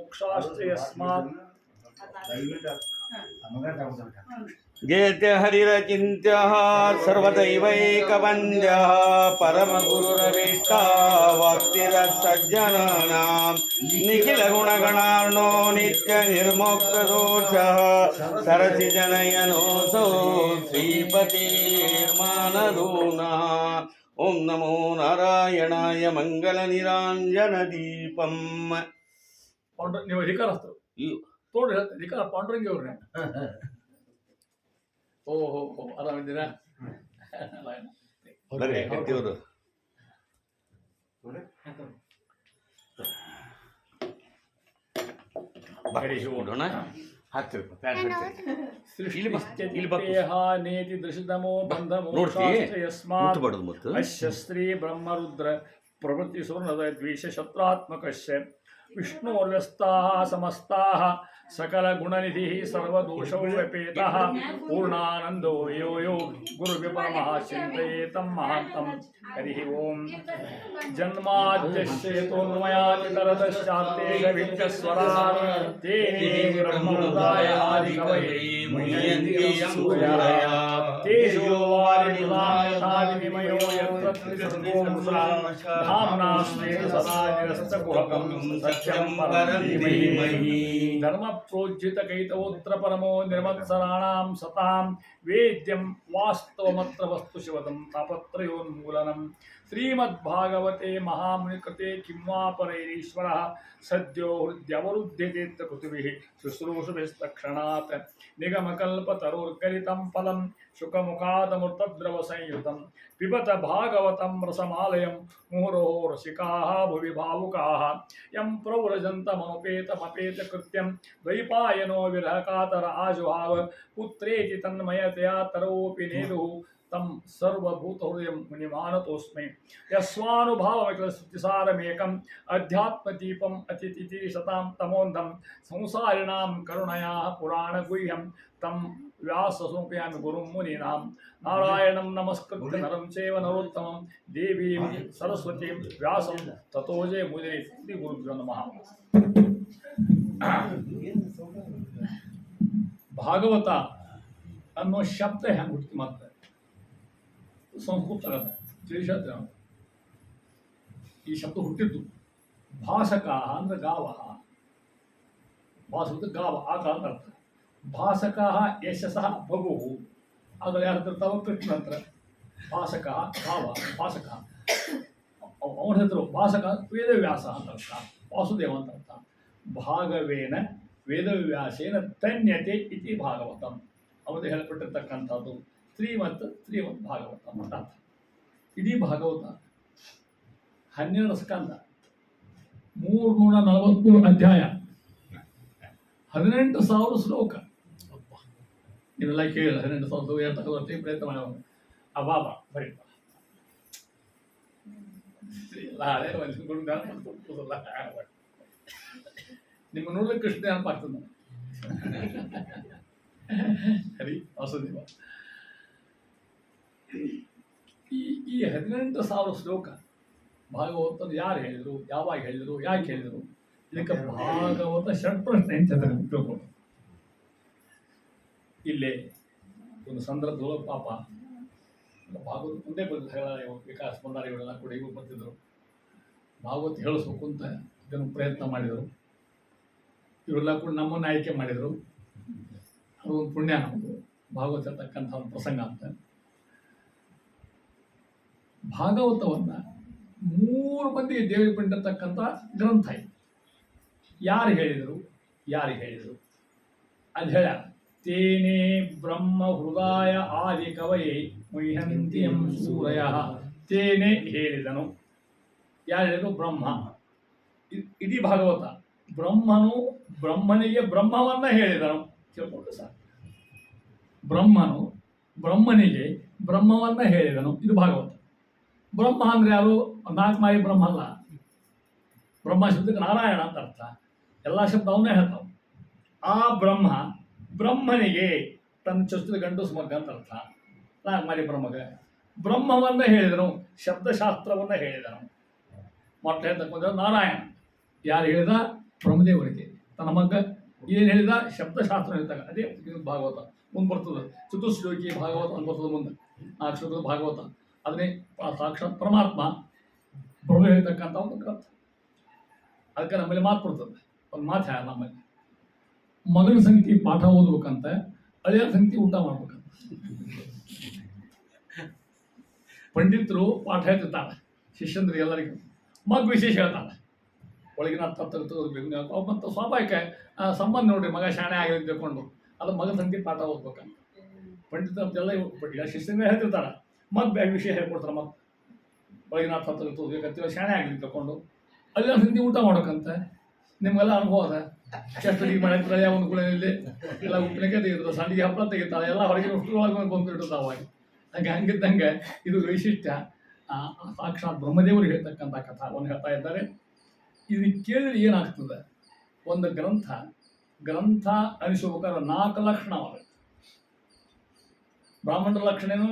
ಮೋಕ್ಷಾಶ್ಚ ಯಸ್ಮಾತ್ ಜಯತ್ಯ ಹರಿರಚಿಂತ್ಯ ಸರ್ವದೈವೈಕವಂದ್ಯ ಪರಮಗುರುರವಿಷ್ಟ ಭಕ್ತಿರ ಸಜ್ಜನಾನಾಂ ನಿಖಿಲ ಗುಣಗಣಾರ್ಣೋ ನಿತ್ಯ ನಿರ್ಮೋಕ್ತ ದೋಷ ಸರಸಿ ಜನಯನೋಸೋ ಶ್ರೀಪತಿ ಮಾನದೂನಾ. ಓಂ ನಮೋ ನಾರಾಯಣಾಯ ಮಂಗಲ ನಿರಾಂಜನ ದೀಪಂ. ನೀವು ಅಧಿಕಾರಸ್ಥರು ತೋಡ್ರಿ ಅಧಿಕಾರ ಪಾಂಡುರಂಗಿ ಅವ್ರೆ. ಓಹೋ ಆರಾಮಿದ್ದೀರಾ? ಗಟ್ಟಿಯವರು ಶ್ರೀ ಬ್ರಹ್ಮರುದ್ರ ಪ್ರವೃತ್ತಿ ಸುವರ್ಣದ ದ್ವೇಷ ಶತ್ರಾತ್ಮಕಶ್ಚ ವಿಷ್ಣುರ್ವ್ಯಸ್ತಾಃ ಸಮಸ್ತಾಃ ಸಕಲ ಗುಣನಿಧಿ ಸರ್ವದೋಷವ್ಯಪೇತಃ ಪೂರ್ಣಾನಂದೋ ಯೋ ಯೋ ಗುರುವಿಪರಮಃ ಚಿಂತಯೇತಂ ಮಹಾಂತಂ. ಹರಿ ಓಂ. ಜನ್ಮಾದ್ಯಶ್ಚೇತೋನ್ಮಯಾದಿತರತಶ್ಚಾರ್ಥೇಷವಿದ್ಯಸ್ವರಾಟ್ ತೇನೇ ಬ್ರಹ್ಮಹೃದಾಯ ಆದಿಕವಯೇ ಮುಹ್ಯಂತಿ ಯಂ ಸೂರಯಃ ತೇಜೋ ವಾರಿಮೃತಾಂ ಯಥಾ ವಿನಿಮಯೋ ಯತ್ರ ತ್ರಿಸರ್ಗೋ ಧಾಮ್ನಾ ಸ್ವೇನ ಸದಾ ನಿರಸ್ತಕುಹಕಂ ಸತ್ಯಂ ಪರಂ ಧೀಮಹಿ. ಧರ್ಮ ಪ್ರೋಜ್ಜಿತ ಕೈತವೋತ್ರ ಪರಮೋ ನಿರ್ಮತ್ಸರಾಣಾಂ ಸತಾಂ ವೇದ್ಯಂ ವಾಸ್ತವಮತ್ರ ವಸ್ತು ಶಿವದಂ ತಾಪತ್ರಯೋನ್ಮೂಲನಂ. ಶ್ರೀಮದ್ಭಾಗವತೆ ಮಹಾಮುನಿಕೃತೆ ಕಿಂವಾ ಪರೈರೀಶ್ವರಃ ಸದ್ಯೋ ಹೃದ್ಯವರುಧ್ಯತೆ ಕೃತಿಭಿಃ ಶುಶ್ರೂಷುಭಿಸ್ತಕ್ಷಣಾತ್ ನಿಗಮಕಲ್ಪತರುರ್ಗಲಿತಂ ಫಲಂ ಶುಕಮುಖಾದಮೃತದ್ರವ ಸಂಯುತಂ ಪಿಬತ ಭಾಗವತಂ ರಸಮಾಲಯಂ ಮುಹುರೋ ರಸಿಕಾಃ ಭುವಿ ಭಾವುಕಾಃ ಯಂ ಪ್ರವ್ರಜन्तಮಪೇತಮಪೇತಕೃತ್ಯಂ ದ್ವೈಪಾಯನೋ ವಿರಹಕಾತರ ಆಜುಹಾವ ಪುತ್ರೇತಿ ತನ್ಮಯತೆಯಾ ತರೋಪಿ ನೇದುಃ ತಂ ಸರ್ವಭೂತಹೃದಯಂ ಮುನಿಮಾನತೋಸ್ಮೈ. ಯಸ್ವಾನುಭಾವವಿಕಲಸ್ತುತಿಸಾರಮೇಕಂ ಅಧ್ಯಾತ್ಮದೀಪಂ ಅತಿಥಿತಿಶತಾಂ ತಮೋಂಧಂ ಸಂಸಾರಿಣಾಂ ಕರುಣಯಾ ಪುರಾಣಗುಹ್ಯಂ ತಂ ವ್ಯಾಸಸಂಪ್ಯಾಮಿ ಗುರುಂ ಮುನೀನಾಂ. ನಾರಾಯಣಂ ನಮಸ್ಕೃತ್ಯ ನರಂ ಚೈವ ನರೋತ್ತಮಂ ದೇವೀಂ ಸರಸ್ವತೀಂ ವ್ಯಾಸಂ ತತೋ ಜಯಮುದಿರೇ. ಶ್ರೀ ಗುರುಭ್ಯೋ ನಮಃ. ಭಾಗವತ ಅನ್ನೋ ಶಬ್ದ ಹೆಂಗೆ ಹುಟ್ಟಿ ಮಾತ್ರ ಸಂಸ್ಕೃತ ತಿಳಿಸತ್ತೆ. ಈ ಶಬ್ದ ಹುಟ್ಟಿದ್ದು ಭಾಸಕ ಅಂದ್ರೆ ಗಾವ. ಭಾಸದ ಗಾವ ಆಕ ಅಂತ ಅರ್ಥ. ಭಾಸಕ ಯಶಸಃ ಭಗು ಆಗ ಯಾರ್ತಿರ್ತಾವ ಕೃಷ್ಣ ಹತ್ರ ಭಾಸಕ ಗಾವ ಭಾಸಕ. ಅವನ ಹೆಸರು ಭಾಸಕ ವೇದವ್ಯಾಸ ಅಂತ ಅರ್ಥ, ವಾಸುದೇವ ಅಂತ ಅರ್ಥ. ಭಾಗವೇನ ವೇದವ್ಯಾಸೇನ ತನ್ಯತೆ ಇತಿ ಭಾಗವತಂ ಅವನು ಹೇಳಲ್ಪಟ್ಟಿರ್ತಕ್ಕಂಥದ್ದು ಶ್ರೀಮತ್ ಭಾಗವತ ಅಂತ ಅರ್ಥ. ಇಡೀ ಭಾಗವತ 12 ಸ್ಕಂದ, 343 ಅಧ್ಯಾಯ, 18,000 ಶ್ಲೋಕ. ಇದೆಲ್ಲ ಕೇಳಿ 18,000 ಪ್ರಯತ್ನ ಮಾಡ ಅಬಾಬ ಬರೀ ನಿಮ್ಮ ನೋಡ್ಲಿಕ್ಕೆ ಕೃಷ್ಣ ನೆನಪಾಗ್ತದೆ. ಹರಿ ವಾಸುದೇವ. ಈ 18,000 ಶ್ಲೋಕ ಭಾಗವತ ಯಾರು ಹೇಳಿದರು, ಯಾವಾಗ ಹೇಳಿದರು, ಯಾಕೆ ಹೇಳಿದರು, ಇದಕ್ಕೆ ಭಾಗವತ ಷಟ್ಪ್ರಶ್ನೆ ಅಂತ ತಿಳ್ಕೊಂಡು. ಇಲ್ಲೇ ಒಂದು ಸಂದರ್ಭದೊಳಗೆ ಪಾಪ ಭಾಗವತ ಮುಂದೆ ಬಂದಿದ್ದು ವಿಕಾಸ್ ಬಂದಾರ ಇವರೆಲ್ಲ ಕೂಡ ಇವರು ಬರ್ತಿದ್ರು. ಭಾಗವತ ಹೇಳಿಸ್ಬೇಕು ಅಂತ ಇದನ್ನು ಪ್ರಯತ್ನ ಮಾಡಿದರು. ಇವರೆಲ್ಲ ಕೂಡ ನಮ್ಮನ್ನು ಆಯ್ಕೆ ಮಾಡಿದರು. ಅದು ಒಂದು ಪುಣ್ಯ ನಮ್ಮದು ಭಾಗವತ ಇರ್ತಕ್ಕಂಥ ಒಂದು ಪ್ರಸಂಗ ಅಂತ. ಭಾಗವತವನ್ನು 3 ಮಂದಿ ದೇವರಿಗೆ ಬಂದಿರತಕ್ಕಂಥ ಗ್ರಂಥ ಇದು. ಯಾರು ಹೇಳಿದರು, ಯಾರಿಗೆ ಹೇಳಿದರು ಅಲ್ಲಿ ಹೇಳ. ತೇನೇ ಬ್ರಹ್ಮ ಹೃದಯ ಆದಿ ಕವಯೇ ಮುಹ್ಯಂತಿ ಯಂ ಸೂರಯಃ. ತೇನೇ ಹೇಳಿದನು. ಯಾರು ಹೇಳಿದರು? ಬ್ರಹ್ಮ. ಇಡೀ ಭಾಗವತ ಬ್ರಹ್ಮನು ಬ್ರಹ್ಮನಿಗೆ ಬ್ರಹ್ಮವನ್ನ ಹೇಳಿದನು. ಕೇಳ್ಕೊಂಡು ಸರ್, ಬ್ರಹ್ಮನು ಬ್ರಹ್ಮನಿಗೆ ಬ್ರಹ್ಮವನ್ನ ಹೇಳಿದನು. ಇದು ಭಾಗವತ. ಬ್ರಹ್ಮ ಅಂದ್ರೆ ಯಾರು? 4 ಮಾರಿ ಬ್ರಹ್ಮ ಅಲ್ಲ. ಬ್ರಹ್ಮ ಶಬ್ದಕ್ಕೆ ನಾರಾಯಣ ಅಂತ ಅರ್ಥ. ಎಲ್ಲ ಶಬ್ದ ಅವನ್ನೇ ಹೇಳ್ತಾವ. ಆ ಬ್ರಹ್ಮ ಬ್ರಹ್ಮನಿಗೆ ತನ್ನ ಚೊಚ್ಚಲ ಗಂಡಸು ಮಗ ಅಂತ ಅರ್ಥ. 4 ಮಾರಿ ಬ್ರಹ್ಮಗೆ ಬ್ರಹ್ಮವನ್ನ ಹೇಳಿದನು, ಶಬ್ದಶಾಸ್ತ್ರವನ್ನ ಹೇಳಿದನು. ಮೊಟ್ಟ ಹೇಳ್ತಕ್ಕಂಥ ನಾರಾಯಣ. ಯಾರು ಹೇಳಿದ? ಬ್ರಹ್ಮದೇವರಿಗೆ. ತನ್ನ ಮಗ ಏನು ಹೇಳಿದ ಶಬ್ದಶಾಸ್ತ್ರ ಹೇಳ್ತಾಗ ಅದೇ ಇದು ಭಾಗವತ ಮುಂದೆ ಬರ್ತದೆ. ಚತುಶ್ಲೋಕಿ ಭಾಗವತ ಅಂತ ಬರ್ತದೆ ಮುಂದೆ, 4 ಶ್ಲೋಕದ ಭಾಗವತ. ಅದನ್ನೇ ಸಾಕ್ಷಾತ್ ಪರಮಾತ್ಮ ಪ್ರಭು ಹೇಳ್ತಕ್ಕಂಥ ಒಂದು ಗ್ರಂಥ. ಅದಕ್ಕೆ ನಮ್ಮಲ್ಲಿ ಮಾತು ಬರ್ತದೆ, ಒಂದು ಮಾತು ಹೇಳ ನಮ್ಮಲ್ಲಿ, ಮಗನ ಸಂಗತಿ ಪಾಠ ಓದ್ಬೇಕಂತ, ಹಳೆಯ ಸಂಗತಿ ಊಟ ಮಾಡ್ಬೇಕಂತ. ಪಂಡಿತರು ಪಾಠ ಹೇಳ್ತಿರ್ತಾಳೆ ಶಿಷ್ಯಂದ್ರಿಗೆ ಎಲ್ಲರಿಗೂ, ಮಗ ವಿಶೇಷ ಹೇಳ್ತಾಳೆ, ಒಳಗಿನ ಅರ್ಥ ತೆಗೆದುಕೋಬೇಕು. ಮತ್ತು ಸ್ವಾಭಾವಿಕ ಸಂಬಂಧ ನೋಡ್ರಿ, ಮಗ ಶಾಣೆ ಆಗಲಿ ತಿಳ್ಕೊಂಡು ಅದು ಮಗನ ಸಂಗತಿ ಪಾಠ ಓದ್ಬೇಕಂತ ಪಂಡಿತ ಎಲ್ಲ ಈಗ ಶಿಷ್ಯಂದ್ರೆ ಹೇಳ್ತಿರ್ತಾರೆ, ಮಗ ವಿಷಯ ಹೇಳ್ಕೊಡ್ತಾರೆ, ಮಗ ಒಳಗಿನ ಅರ್ಥ ತೆಗೆದುಕೋಬೇಕಂತ ಶಾಣೆ ಆಗಲಿ ತಿಳ್ಕೊಂಡು ಅಲ್ಲೆಲ್ಲ ಸಂಗತಿ ಊಟ ಮಾಡೋಕ್ಕಂತ. ನಿಮಗೆಲ್ಲ ಅನುಭವ ಅದ, ಚಷ್ಟಡಿಗೆ ಮಳೆ ಪ್ರಳಯ ಒಂದು ಕುಳಿಯಲ್ಲಿ ಎಲ್ಲ ಉಪ್ಪಿನಕಾಯಿ ತೆಗಿತಾರೆ, ಸಂಡಿಗೆ ಹಪ್ಪಳ ತೆಗಿತಾರೆ, ಎಲ್ಲ ಹೊರಗಿನ ಉಷ್ಟೊಳಗೆ ಬಂದುಬಿಟ್ಟಿರ್ತಾವೆ ಅವಾಗ. ಹಂಗೆ ಹಂಗಿದ್ದಂಗೆ ಇದು ವೈಶಿಷ್ಟ್ಯ. ಸಾಕ್ಷಾತ್ ಬ್ರಹ್ಮದೇವರು ಹೇಳ್ತಕ್ಕಂಥ ಕಥಾವನ್ನು ಹೇಳ್ತಾ ಇದ್ದಾರೆ. ಇದನ್ನು ಕೇಳಿದ್ರೆ ಏನಾಗ್ತದೆ, ಒಂದು ಗ್ರಂಥ ಅನಿಸ್ಬೇಕಾದ್ರೆ 4 ಲಕ್ಷಣ ಅವ. ಬ್ರಾಹ್ಮಣರ ಲಕ್ಷಣ ಏನು?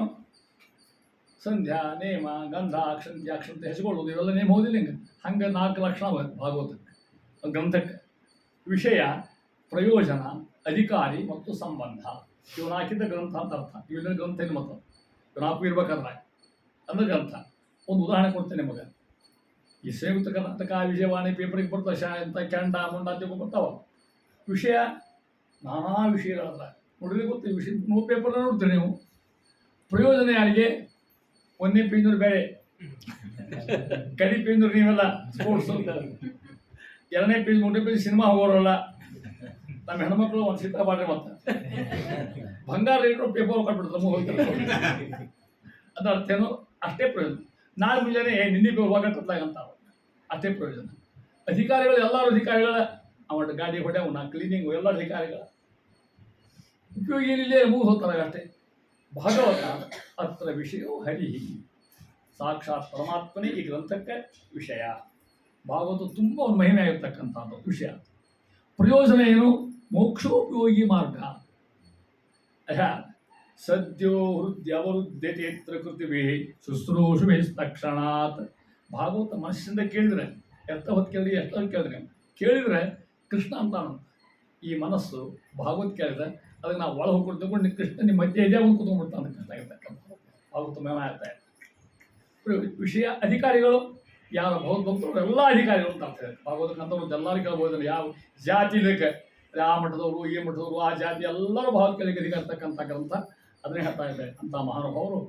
ಸಂಧ್ಯಾ, ನೇಮ, ಗಂಧ, ಅಕ್ಷಂತೆ ಹೆಸಕೊಳ್ಳೋದು, ಇವೆಲ್ಲ ನೇಮ ಹೋದಿಲ್ಲ. ಹಂಗೆ 4 ಲಕ್ಷಣ ಭಾಗವತಕ್ಕೆ, ಗ್ರಂಥಕ್ಕೆ. ವಿಷಯ, ಪ್ರಯೋಜನ, ಅಧಿಕಾರಿ ಮತ್ತು ಸಂಬಂಧ, ಇವು ಹಾಕಿದ್ದ ಗ್ರಂಥ ಅಂತ ಅರ್ಥ. ಇವೆಲ್ಲ ಗ್ರಂಥ ಏನು ಮತ್ತು 4 ಇರ್ಬೇಕಾದ್ರೆ ಅಂದ್ರೆ ಗ್ರಂಥ. ಒಂದು ಉದಾಹರಣೆ ಕೊಡ್ತೇನೆ ನಿಮಗೆ. ಈ ಸಂಯುಕ್ತ ಕರ್ನಾಟಕ ವಿಜಯವಾಣಿ ಪೇಪರಿಗೆ ಬರ್ತಾವೆ ಅಂತ ಕೆಂಡ ಮುಂಡ ಅಂತ ಬರ್ತಾವ. ವಿಷಯ ನಾನಾ ವಿಷಯಗಳಲ್ಲ ನೋಡ್ರಿ, ಗೊತ್ತು ವಿಷಯ ಪೇಪರ್ ನೋಡ್ತೀರಿ ನೀವು. ಪ್ರಯೋಜನ ಯಾರಿಗೆ? 1ನೇ ಪೇಜ್ನವ್ರು ಬೇರೆ, ಕಡಿ ಪೇಜ್ನವ್ರು ನೀವೆಲ್ಲ ಸ್ಪೋರ್ಟ್ಸ್, 2ನೇ ಪೇಜ್ 3ನೇ ಪೇಜ್ ಸಿನಿಮಾ ಹೋಗೋರಲ್ಲ. ನಮ್ಮ ಹೆಣ್ಮಕ್ಳು ಒಂದು ಚಿತ್ರ ಮಾಡ್ರಿ, ಮತ್ತೆ ಬಂಗಾರ ರೇಟ್ರು ಪೇಪರ್ ಕೊಟ್ಬಿಡ್ತಾರೆ ಹೋಗ್ತಾರೆ. ಅದ್ರ ಅರ್ಥ ಏನು? ಅಷ್ಟೇ ಪ್ರಯೋಜನ. ನಾಳೆ ಮುಂಜಾನೆ ನಿನ್ನೆ ಹೋಗತ್ತಂತ ಅಷ್ಟೇ ಪ್ರಯೋಜನ. ಅಧಿಕಾರಿಗಳು, ಎಲ್ಲರೂ ಅಧಿಕಾರಿಗಳ ಅವನ ಗಾಡಿ ಹೊಡೆ ಅವನ ಕ್ಲೀನಿಂಗು ಎಲ್ಲ ಅಧಿಕಾರಿಗಳ ಉಪಯೋಗ ಏನಿಲ್ಲ, ಮುಗಿದು ಹೋಗ್ತಾರೆ ಅಷ್ಟೇ. ಭಾಗವತ ಅತ್ರ ವಿಷಯವು ಹರಿ, ಸಾಕ್ಷಾತ್ ಪರಮಾತ್ಮನೇ ಈ ಗ್ರಂಥಕ್ಕೆ ವಿಷಯ. ಭಾಗವತ ತುಂಬ ಒಂದು ಮಹಿಮೆ ಆಗಿರ್ತಕ್ಕಂಥದ್ದು ವಿಷಯ. ಪ್ರಯೋಜನ ಏನು? ಮೋಕ್ಷೋಪಯೋಗಿ ಮಾರ್ಗ. ಸದ್ಯೋ ಹೃದಯವರುದ್ಯತೇತ್ರ ಕೃತಿಭಿ ಶುಶ್ರೂಷು ತಕ್ಷಣಾತ್. ಭಾಗವತ ಮನಸ್ಸಿಂದ ಕೇಳಿದರೆ, ಎತ್ತ ಹೊತ್ತು ಕೇಳಿದ್ರೆ, ಎಷ್ಟು ಕೇಳಿದರೆ ಕೃಷ್ಣ ಅಂತಾನು. ಈ ಮನಸ್ಸು ಭಾಗವತ್ ಕೇಳಿದ್ರೆ ಅದಕ್ಕೆ ನಾವು ಒಳ ಹೋಗ್ಕೊಂಡು ತಗೊಂಡು ಕೃಷ್ಣ ನಿಮ್ಮ ಮಧ್ಯೆ ಇದೆ ಒಂದು ಕೂತ್ಕೊಂಡ್ಬಿಡ್ತಾನೆ. ಕೃಷ್ಣ ಆಗಿರ್ತಕ್ಕಂಥ ಭಾಗವತ ಮೇಮ ಆಗ್ತಾ ಇದೆ. ವಿಷಯ, ಅಧಿಕಾರಿಗಳು ಯಾರು ಭಗವದ್ಭಕ್ತರು ಎಲ್ಲ ಅಧಿಕಾರಿಗಳು ಅಂತ ಆಗ್ತಾರೆ. ಭಾಗವತಕ್ಕಂಥವ್ರು ಎಲ್ಲರೂ ಕೇಳ್ಬೋದು. ಯಾವ ಜಾತಿ ಇದಕ್ಕೆ, ಆ ಮಠದವರು, ಈ ಮಠದವರು, ಆ ಜಾತಿ ಎಲ್ಲರೂ ಭಾಗವತ ಕೇಳಿಗೆ ಅಧಿಕಾರಿರ್ತಕ್ಕಂಥ ಗ್ರಂಥ. ಅದನ್ನೇ ಹೇಳ್ತಾ ಇದೆ ಅಂತ ಮಹಾನುಭಾವರು.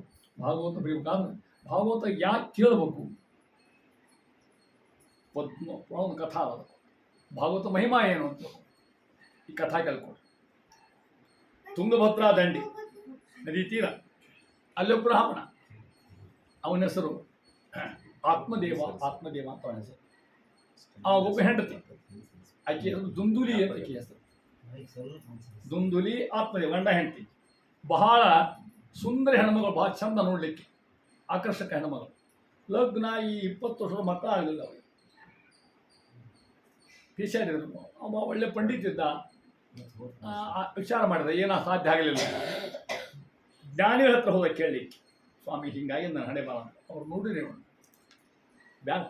ಭಾಗವತ ಬರೀಬೇಕಾದ್ರೆ ಭಾಗವತ ಯಾಕೆ ಕೇಳಬೇಕು? ಒಂದು ಕಥಾ ಅದು. ಭಾಗವತ ಮಹಿಮಾ ಏನು ಅಂತ ಈ ಕಥಾ ಕೇಳ್ಕೊಂಡು. ತುಂಗಭದ್ರಾ ದಂಡಿ ನದಿ ತೀರ, ಅಲ್ಲೊಬ್ಬ ಬ್ರಾಹ್ಮಣ, ಅವನ ಹೆಸರು ಆತ್ಮದೇವ ಅಂತ ಅವನ ಹೆಸರು. ಆ ಒಬ್ಬ ಹೆಂಡತಿ, ಆಕೆ ಹೆಸರು ದುಂದುಲಿ ಅಂತ ಆಕೆ ಹೆಸರು. ದುಂದುಲಿ ಆತ್ಮದೇವ, ಗಂಡ ಹೆಂಡತಿ. ಬಹಳ ಸುಂದರ ಹೆಣ್ಮಗಳು, ಭಾಳ ಚಂದ ನೋಡಲಿಕ್ಕೆ, ಆಕರ್ಷಕ ಹೆಣ್ಮಗಳು. ಲಗ್ನ ಈ 20 ವರ್ಷದ ಮಕ್ಕಳು ಆಗಲಿಲ್ಲ ಅವರಿಗೆ. ಟೀಚರಿದ್ರು, ಅವ ಒಳ್ಳೆ ಪಂಡಿತಿದ್ದ. ವಿಚಾರ ಮಾಡಿದ, ಏನೋ ಸಾಧ್ಯ ಆಗಲಿಲ್ಲ. ಜ್ಞಾನಿಗಳ ಹತ್ರ ಹೋದ ಕೇಳಲಿಕ್ಕೆ, ಸ್ವಾಮಿ ಹೀಗಾಗಿ ನನ್ನ ಹಣೆ ಬರ ಅಂತ. ಅವ್ರು ನೋಡಿರಿ, ಬ್ಯಾಡ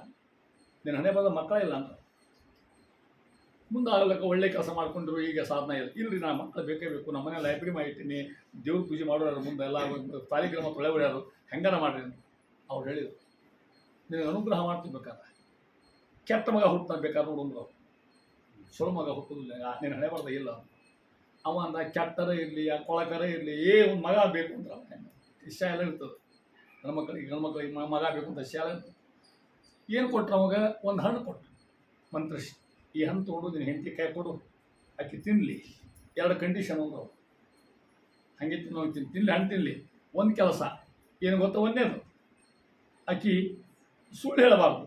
ನಿನ್ನ ಹಣೆ ಬರದ ಮಕ್ಕಳ ಇಲ್ಲ ಅಂತ. ಮುಂದೆ ಆಗಲಕ್ಕ ಒಳ್ಳೆ ಕೆಲಸ ಮಾಡ್ಕೊಂಡ್ರು, ಈಗ ಸಾಧನ ಇಲ್ಲ. ಇಲ್ರಿ, ನಾನು ಮಕ್ಕಳು ಬೇಕೇ ಬೇಕು, ನಮ್ಮ ಮನೆ ಲೈಬ್ರರಿ ಮಾಡಿರ್ತೀನಿ, ದೇವ್ರ ಪೂಜೆ ಮಾಡೋರು, ಮುಂದೆ ಎಲ್ಲ ತಾಲಿಗ್ರಾಮ ತೊಳೆ ಹೊಡ್ಯಾರು, ಹೆಂಗಾರ ಮಾಡ್ರಿ ಅಂತ ಅವ್ರು ಹೇಳಿದರು. ನಿನಗೆ ಅನುಗ್ರಹ ಮಾಡ್ತಿರ್ಬೇಕಾದ್ರೆ ಕೆಟ್ಟ ಮಗ ಹುಡ್ತಾನೆ ಬೇಕಾದ್ರೆ ನೋಡೋದು, ಚಲೋ ಮಗ ಹುಟ್ಟೋದಿಲ್ಲ, ನೀನು ಹಣೆ ಬರ್ದ ಇಲ್ಲ. ಅವ ಅಂದ, ಕೆಟ್ಟರೇ ಇರಲಿ, ಆ ಕೊಳಕರೇ ಇರಲಿ, ಒಂದು ಮಗ ಬೇಕು ಅಂತ ಇಷ್ಟ ಎಲ್ಲ ಇರ್ತದೆ. ಗಂಡು ಮಕ್ಕಳಿಗೆ ಮಗ ಬೇಕು ಅಂತ ಇಷ್ಟ ಎಲ್ಲ ಇರ್ತದೆ. ಏನು ಕೊಟ್ಟರು ಅವಾಗ? ಒಂದು ಹಣ್ಣು ಕೊಟ್ಟು ಮಂತ್ರಿಸಿ, ಈ ಹಣ್ಣು ತೊಗೊಂಡು ನೀನು ಹೆಂಡತಿ ಕೈ ಕೊಡು, ಆಕೆ ತಿನ್ನಲಿ. 2 ಕಂಡೀಷನ್ ಹೋಗವು. ಹಾಗೆ ತಿನ್ನಲಿ, ಹಣ್ಣು ತಿನ್ನಲಿ. ಒಂದು ಕೆಲಸ ಏನು ಗೊತ್ತಾ? ಒಂದೇದು, ಆಕೆ ಸುಳ್ಳು ಹೇಳಬಾರ್ದು.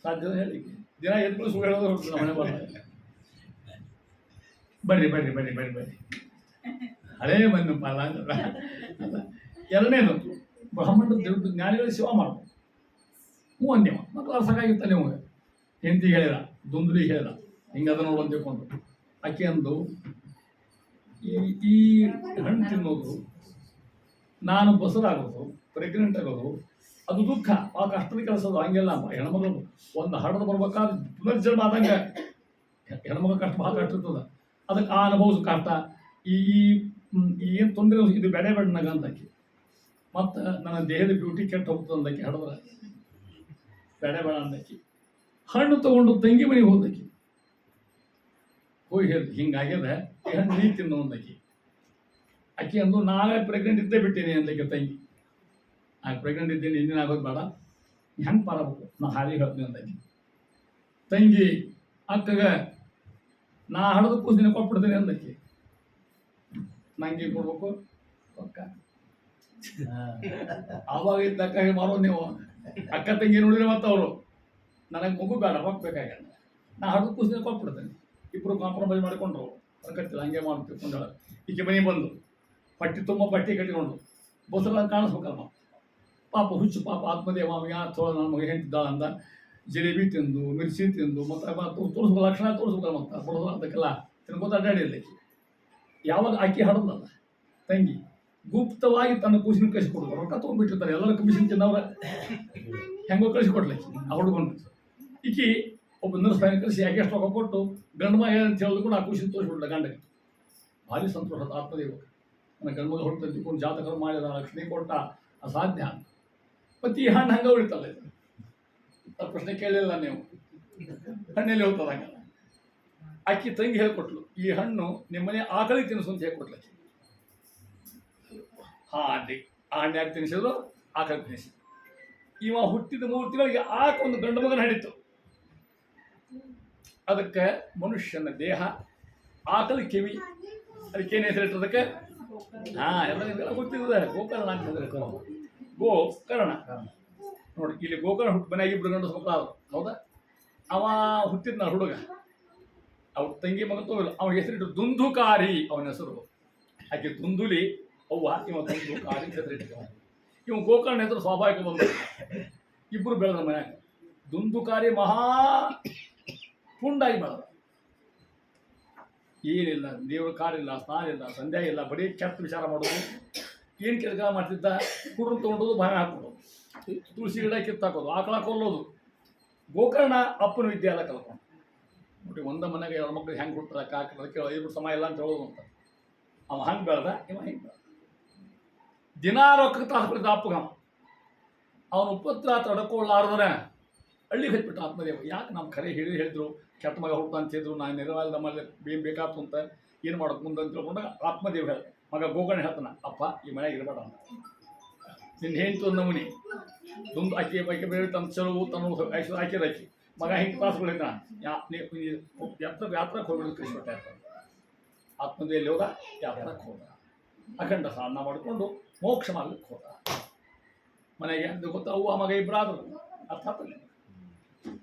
ಸಾಧ್ಯ ಹೇಳಿ, ದಿನ ಎದ್ದು ಸುಳ್ಳು ಹೇಳೋದು ಹುಡುಗ ಮನೆ ಬರ್ರಿ ಬರ್ರಿ ಬರ್ರಿ ಬರ್ರಿ ಬರ್ರಿ ಹಳೇ ಬಂದು ಪಾಲ. 2ನೇದು, ಬ್ರಾಹ್ಮಣರು ಜ್ಞಾನಿಗಳು ಸೇವಾ ಮಾಡ್ಬೋದು. ಒಂದೇವ ಮಕ್ಕಳು ಸಾಕಾಗಿತ್ತ ನಿಮಗೆ. ಹೆಂಡತಿಗೆ ಹೇಳಿದ, ದುಂದುಲಿಗೆ ಹೇಳಿದ, ಹಿಂಗದ ನೋಡು ಅಂತ ತಿಳ್ಕೊಂಡು. ಆಕೆ ಅಂದು, ಈ ಹಣ್ಣು ತಿನ್ನೋದು, ನಾನು ಬಸರಾಗೋದು, ಪ್ರೆಗ್ನೆಂಟ್ ಆಗೋದು, ಅದು ದುಃಖ, ಆ ಕಷ್ಟದ ಕೆಲಸ ಅದು. ಹಂಗೆಲ್ಲ ಹೆಣ್ಮಗಳು ಒಂದು ಹಡದು ಬರ್ಬೇಕಾದ್ರೆ ಪುನರ್ಜನ್ಮ ಆದಂಗೆ ಹೆಣ್ಮಕ್ಳು ಕಷ್ಟ ಭಾಳ ಕಷ್ಟ ಇರ್ತದ, ಅದಕ್ಕೆ ಆ ಅನುಭವಿಸೋ ಕಷ್ಟ ಈ ಏನು ತೊಂದರೆ ಇದು ಬೆಳೆ ಬೆಣ್ಣಗ ಅಂದಕ್ಕೆ, ಮತ್ತು ನನ್ನ ದೇಹದ ಬ್ಯೂಟಿ ಕೆಟ್ಟು ಹೋಗ್ತದೆ ಅಂದಕ್ಕೆ ಹಡಿದ್ರೆ ಬೆಳೆ ಬೇಡ ಅಂದಕ್ಕೆ, ಹಣ್ಣು ತೊಗೊಂಡು ತಂಗಿ ಮನೆಗೆ ಹೋದಕ್ಕೆ ಹೋಗಿ ಹೇಳಿ ಹಿಂಗಾಗ್ಯದ ಹಣ್ಣು ನೀ ತಿನ್ನು ಅಂದಕ್ಕೆ. ಆಕೆ ಅಂದು ನಾಳೆ ಪ್ರೆಗ್ನೆಂಟ್ ಇದ್ದೇ ಬಿಟ್ಟೇನೆ ಅಂದಕ್ಕೆ ತಂಗಿ. ನಾನು ಪ್ರೆಗ್ನೆಂಟ್ ಇದ್ದೀನಿ, ಇನ್ನೇನು ಆಗೋದು ಬೇಡ, ಹೆಂಗೆ ಪಾರಬೇಕು ನಾ ಹಾಲಿಗೆ ಹೇಳ್ತೀನಿ ಅಂದಕ್ಕೆ. ತಂಗಿ ಅಕ್ಕಗ ನಾ ಹಡದು ಕೂಸಿನ ಕೊಟ್ಬಿಡ್ತೀನಿ ಅಂದಕ್ಕೆ. ನಂಗೆ ಕೊಡ್ಬೇಕು ರೊಕ್ಕ. ಆವಾಗ ಇದ್ದಕ್ಕ ಮಾರೋ ನೀವು ಅಕ್ಕ ತಂಗಿ ನೋಡಿದ್ರೆ ಮತ್ತೆ ಅವರು ನನಗೆ ಮಗು ಬೇಡ ರೊಕ್ಕ ಬೇಕಾಗ್ಯದ, ನಾ ಹಡದು ಕೂಸಿನ ಕೊಟ್ಬಿಡ್ತೇನೆ. ಇಬ್ಬರು ಕಾಂಪ್ರಮೈಸ್ ಮಾಡಿಕೊಂಡ್ರು, ಅದಕ್ಕತ್ತಿಲ್ಲ ಹಂಗೆ ಮಾಡಿ ತಿಳ್ಕೊಂಡಾಳ. ಈಕೆ ಮನೆಗೆ ಬಂದು ಪಟ್ಟಿ ತುಂಬ ಬಟ್ಟೆ ಕಟ್ಟಿಕೊಂಡು ಬಸರ ಕಾಣಿಸ್ಬೇಕಲ್ಲ ಪಾಪ, ಹುಚ್ಚು ಪಾಪ ಆತ್ಮದೇವ ಥೋಳ ನನ್ನ ಮಗ ಹೆಂಟಿದ್ದಾಳ ಅಂತ ಜಿಲೇಬಿ ತಿಂದು ಮಿರ್ಚಿ ತಿಂದು ಮತ್ತು ತೋರಿಸ್ಬೇಕು ಲಕ್ಷಣ ತೋರಿಸ್ಬೇಕಲ್ಲ, ಮತ್ತು ಬಡೋದು ಅದಕ್ಕೆಲ್ಲ ತಿನ್ಕೋತ ಅಡ್ಡಾಡಿಲ್ಲ. ಯಾವಾಗ ಆಕೆ ಹಡದಲ್ಲ ತಂಗಿ ಗುಪ್ತವಾಗಿ ತನ್ನ ಕೂಸಿನ ಕಳಿಸಿಕೊಡೋದು, ರೊಕ್ಕ ತೊಗೊಂಡ್ಬಿಟ್ಟಿರ್ತಾರೆ ಎಲ್ಲರ ಕಮಿಷನ್ ತಿನ್ನವ್ರ ಹೆಂಗೋ ಕಳಿಸಿಕೊಡ್ಲಿಕ್ಕೆ ಆ ಹುಡುಗನ. ಈಕಿ ಒಬ್ಬ ನರ್ಸ್ ಫ್ಯಾನ್ ಕಳಿಸಿ ಯಾಕೆ ಎಷ್ಟು ರೊಕ್ಕ ಕೊಟ್ಟು ಗಂಡು ಮಗ ಅಂತ ಹೇಳಿದ್ರು ಕೂಡ ಆ ಕೂಸಿನ ತೋರಿಸ್ಬಿಡ್ಲ ಗಂಡಗೆ. ಭಾರಿ ಸಂತೋಷ ಆತ್ಮದೇವ, ನನ್ನ ಗಂಡು ಮಗ ಹೊರತು ತಿಳ್ಕೊಂಡು ಜಾತಕರು ಮಾಡಿದ ಲಕ್ಷ್ಮಿ ಕೊಟ್ಟ ಅಸಾಧ್ಯ. ಮತ್ತು ಈ ಹಣ್ಣು ಹಂಗೆ ಉಳಿತಲ್ಲ, ಇದು ಪ್ರಶ್ನೆ ಕೇಳಿಲ್ಲ ನೀವು, ಹಣ್ಣಲ್ಲಿ ಹೋಗ್ತದ ಹಂಗಲ್ಲ. ಅಕ್ಕಿ ತಂಗಿ ಹೇಳ್ಕೊಟ್ಲು, ಈ ಹಣ್ಣು ನಿಮ್ಮನೆ ಆಕಳಿಗೆ ತಿನ್ನಿಸು ಅಂತ ಹೇಳ್ಕೊಟ್ಲಕ್ಕಿ. ಹಾಂ ಆ ಹಣ್ಣು ಯಾಕೆ ತಿನ್ನಿಸಿದ್ರು, ಆಕಳಿಗೆ ತಿನ್ನಿಸಿ. ಇವ ಹುಟ್ಟಿದ 3 ತಿಂಗಳಿಗೆ ಒಂದು ಗಂಡು ಮಗನ ಹಡಿತು. ಅದಕ್ಕೆ ಮನುಷ್ಯನ ದೇಹ ಆಕಳ ಕಿವಿ, ಅದಕ್ಕೇನು ಹೆಸರಿಟ್ಟದಕ್ಕೆ ಎಲ್ಲ ಗೊತ್ತಿರ್ತದೆ, ಗೋಕರ್ಣ ಅಂತಂದ್ರೆ ಗೋಕರ್ಣ. ನೋಡಿ ಇಲ್ಲಿ ಗೋಕರ್ಣ ಹುಟ್ಟು ಮನೆಯಾಗಿ ಇಬ್ಬರು ಗಂಡು ಮಕ್ಕಳು, ಹೌದಾ? ಅವ ಹುಟ್ಟಿದ್ನ ಹುಡುಗ, ಅವ್ರ ತಂಗಿ ಮಗ ತೋಗಿಲ್ಲ, ಅವ ಹೆಸರಿಟ್ಟು ದುಂದುಕಾರಿ ಅವನ ಹೆಸರು. ಆಕೆ ದುಂದುಲಿ ಅವ್ವ, ಇವ ದುಂದುಕಾರಿ ಹೆಸರಿಟ್ಟು. ಇವ ಗೋಕರ್ಣ ಹೆಸರು ಸ್ವಾಭಾವಿಕ ಬಂದು ಇಬ್ಬರು ಬೆಳೆದ ಮನ್ಯಾಗ. ದುಂದುಕಾರಿ ಮಹಾ ಪುಂಡಾಗಿ ಬೆಳೆದ, ಏನಿಲ್ಲ, ದೇವ್ರ ಕಾರಿಲ್ಲ, ಸ್ನಾನ ಇಲ್ಲ, ಸಂಧ್ಯಾ ಇಲ್ಲ, ಬರೀ ಕೆಟ್ಟ ವಿಚಾರ ಮಾಡೋದು. ಏನು ಕೆಲಸ ಮಾಡ್ತಿದ್ದ, ಕುಡ್ರು ತೊಗೊಂಡೋದು, ಬಾಯಿ ಹಾಕೋದು, ತುಳಸಿ ಗಿಡ ಕಿತ್ತಾಕೋದು, ಆಕಳ ಕೊಲ್ಲೋದು. ಗೋಕರ್ಣ ಅಪ್ಪನ ವಿದ್ಯೆ ಎಲ್ಲ ಕಲ್ಕೊಂಡು ನೋಡಿ, ಒಂದ ಮನೆಗೆ 2 ಮಕ್ಳಿಗೆ ಹೆಂಗೆ ಹುಡ್ತಾರೆ ಅದಕ್ಕೆ 5 ಸಮ ಇಲ್ಲ ಅಂತ ಹೇಳೋದು ಅಂತ. ಅವ ಹಂಗೆ ಬೆಳೆದ, ಇವ ಹಿಂಗೆ ಬೆಳೆದ. ದಿನಾ ರೊಕ್ಕಕ್ಕೆ ತಾಸ್ಬಿಡ್ದ ಅಪ್ಪಗ. ಅವನು ಉಪತ್ರ ತಡ್ಕೊಳ್ಳಾರ್ದ್ರೆ ಹಳ್ಳಿಗೆ ಹಚ್ಬಿಟ್ಟ ಆತ್ಮದೇವ. ಯಾಕೆ ನಮ್ಮ ಖರೆ ಹೇಳಿದ್ರು ಕೆಟ್ಟ ಮಗ ಹುಟ್ಟು ಅಂತಿದ್ರು, ನಾನು ನೆರವಾದ ನಮ್ಮಲ್ಲಿ ಏನು ಬೇಕಾಯ್ತು ಅಂತ ಏನು ಮಾಡೋದು ಮುಂದೆ ಅಂತ ತಿಳ್ಕೊಂಡಾಗ ಆತ್ಮದೇವ ಹೇಳ ಮಗ ಗೋಕರ್ಣ ಹೇಳ್ತಾನ, ಅಪ್ಪ ಈ ಮನೆಯಾಗ ಇರಬೇಡ ಅಂತ. ನಿನ್ನ ಹೆಂಡ್ತು ನಮೂನಿ ದುಂದು ಆಕೆ ಬೈಕೆ ಬೇರೆ ತನ್ನ ಚಲೋ ತನ್ನ ಹಾಕಿರಾಕಿ ಮಗ ಹಿಂಗೆ ಕ್ಲಾಸ್ಗಳಿದ್ದ ಯಾತ್ರಕ್ಕೆ ಹೋಗೋದು ಕಳಿಸ್ಬಿಟ್ಟ ಇರ್ತಾನೆ. ಆತ್ಮದೇವಿ ಹೋಗ ಯಾತ್ರಕ್ಕೆ ಹೋದ, ಅಖಂಡ ಸ್ನಾನ ಮಾಡಿಕೊಂಡು ಮೋಕ್ಷ ಮಾಡ್ಲಿಕ್ಕೆ ಹೋದ. ಮನೆಗೆ ಅಂತ ಗೊತ್ತಾ, ಅವ್ವ ಮಗ ಇಬ್ಬರಾದ್ರು ಅರ್ಥ ಆಗ್ತದೆ.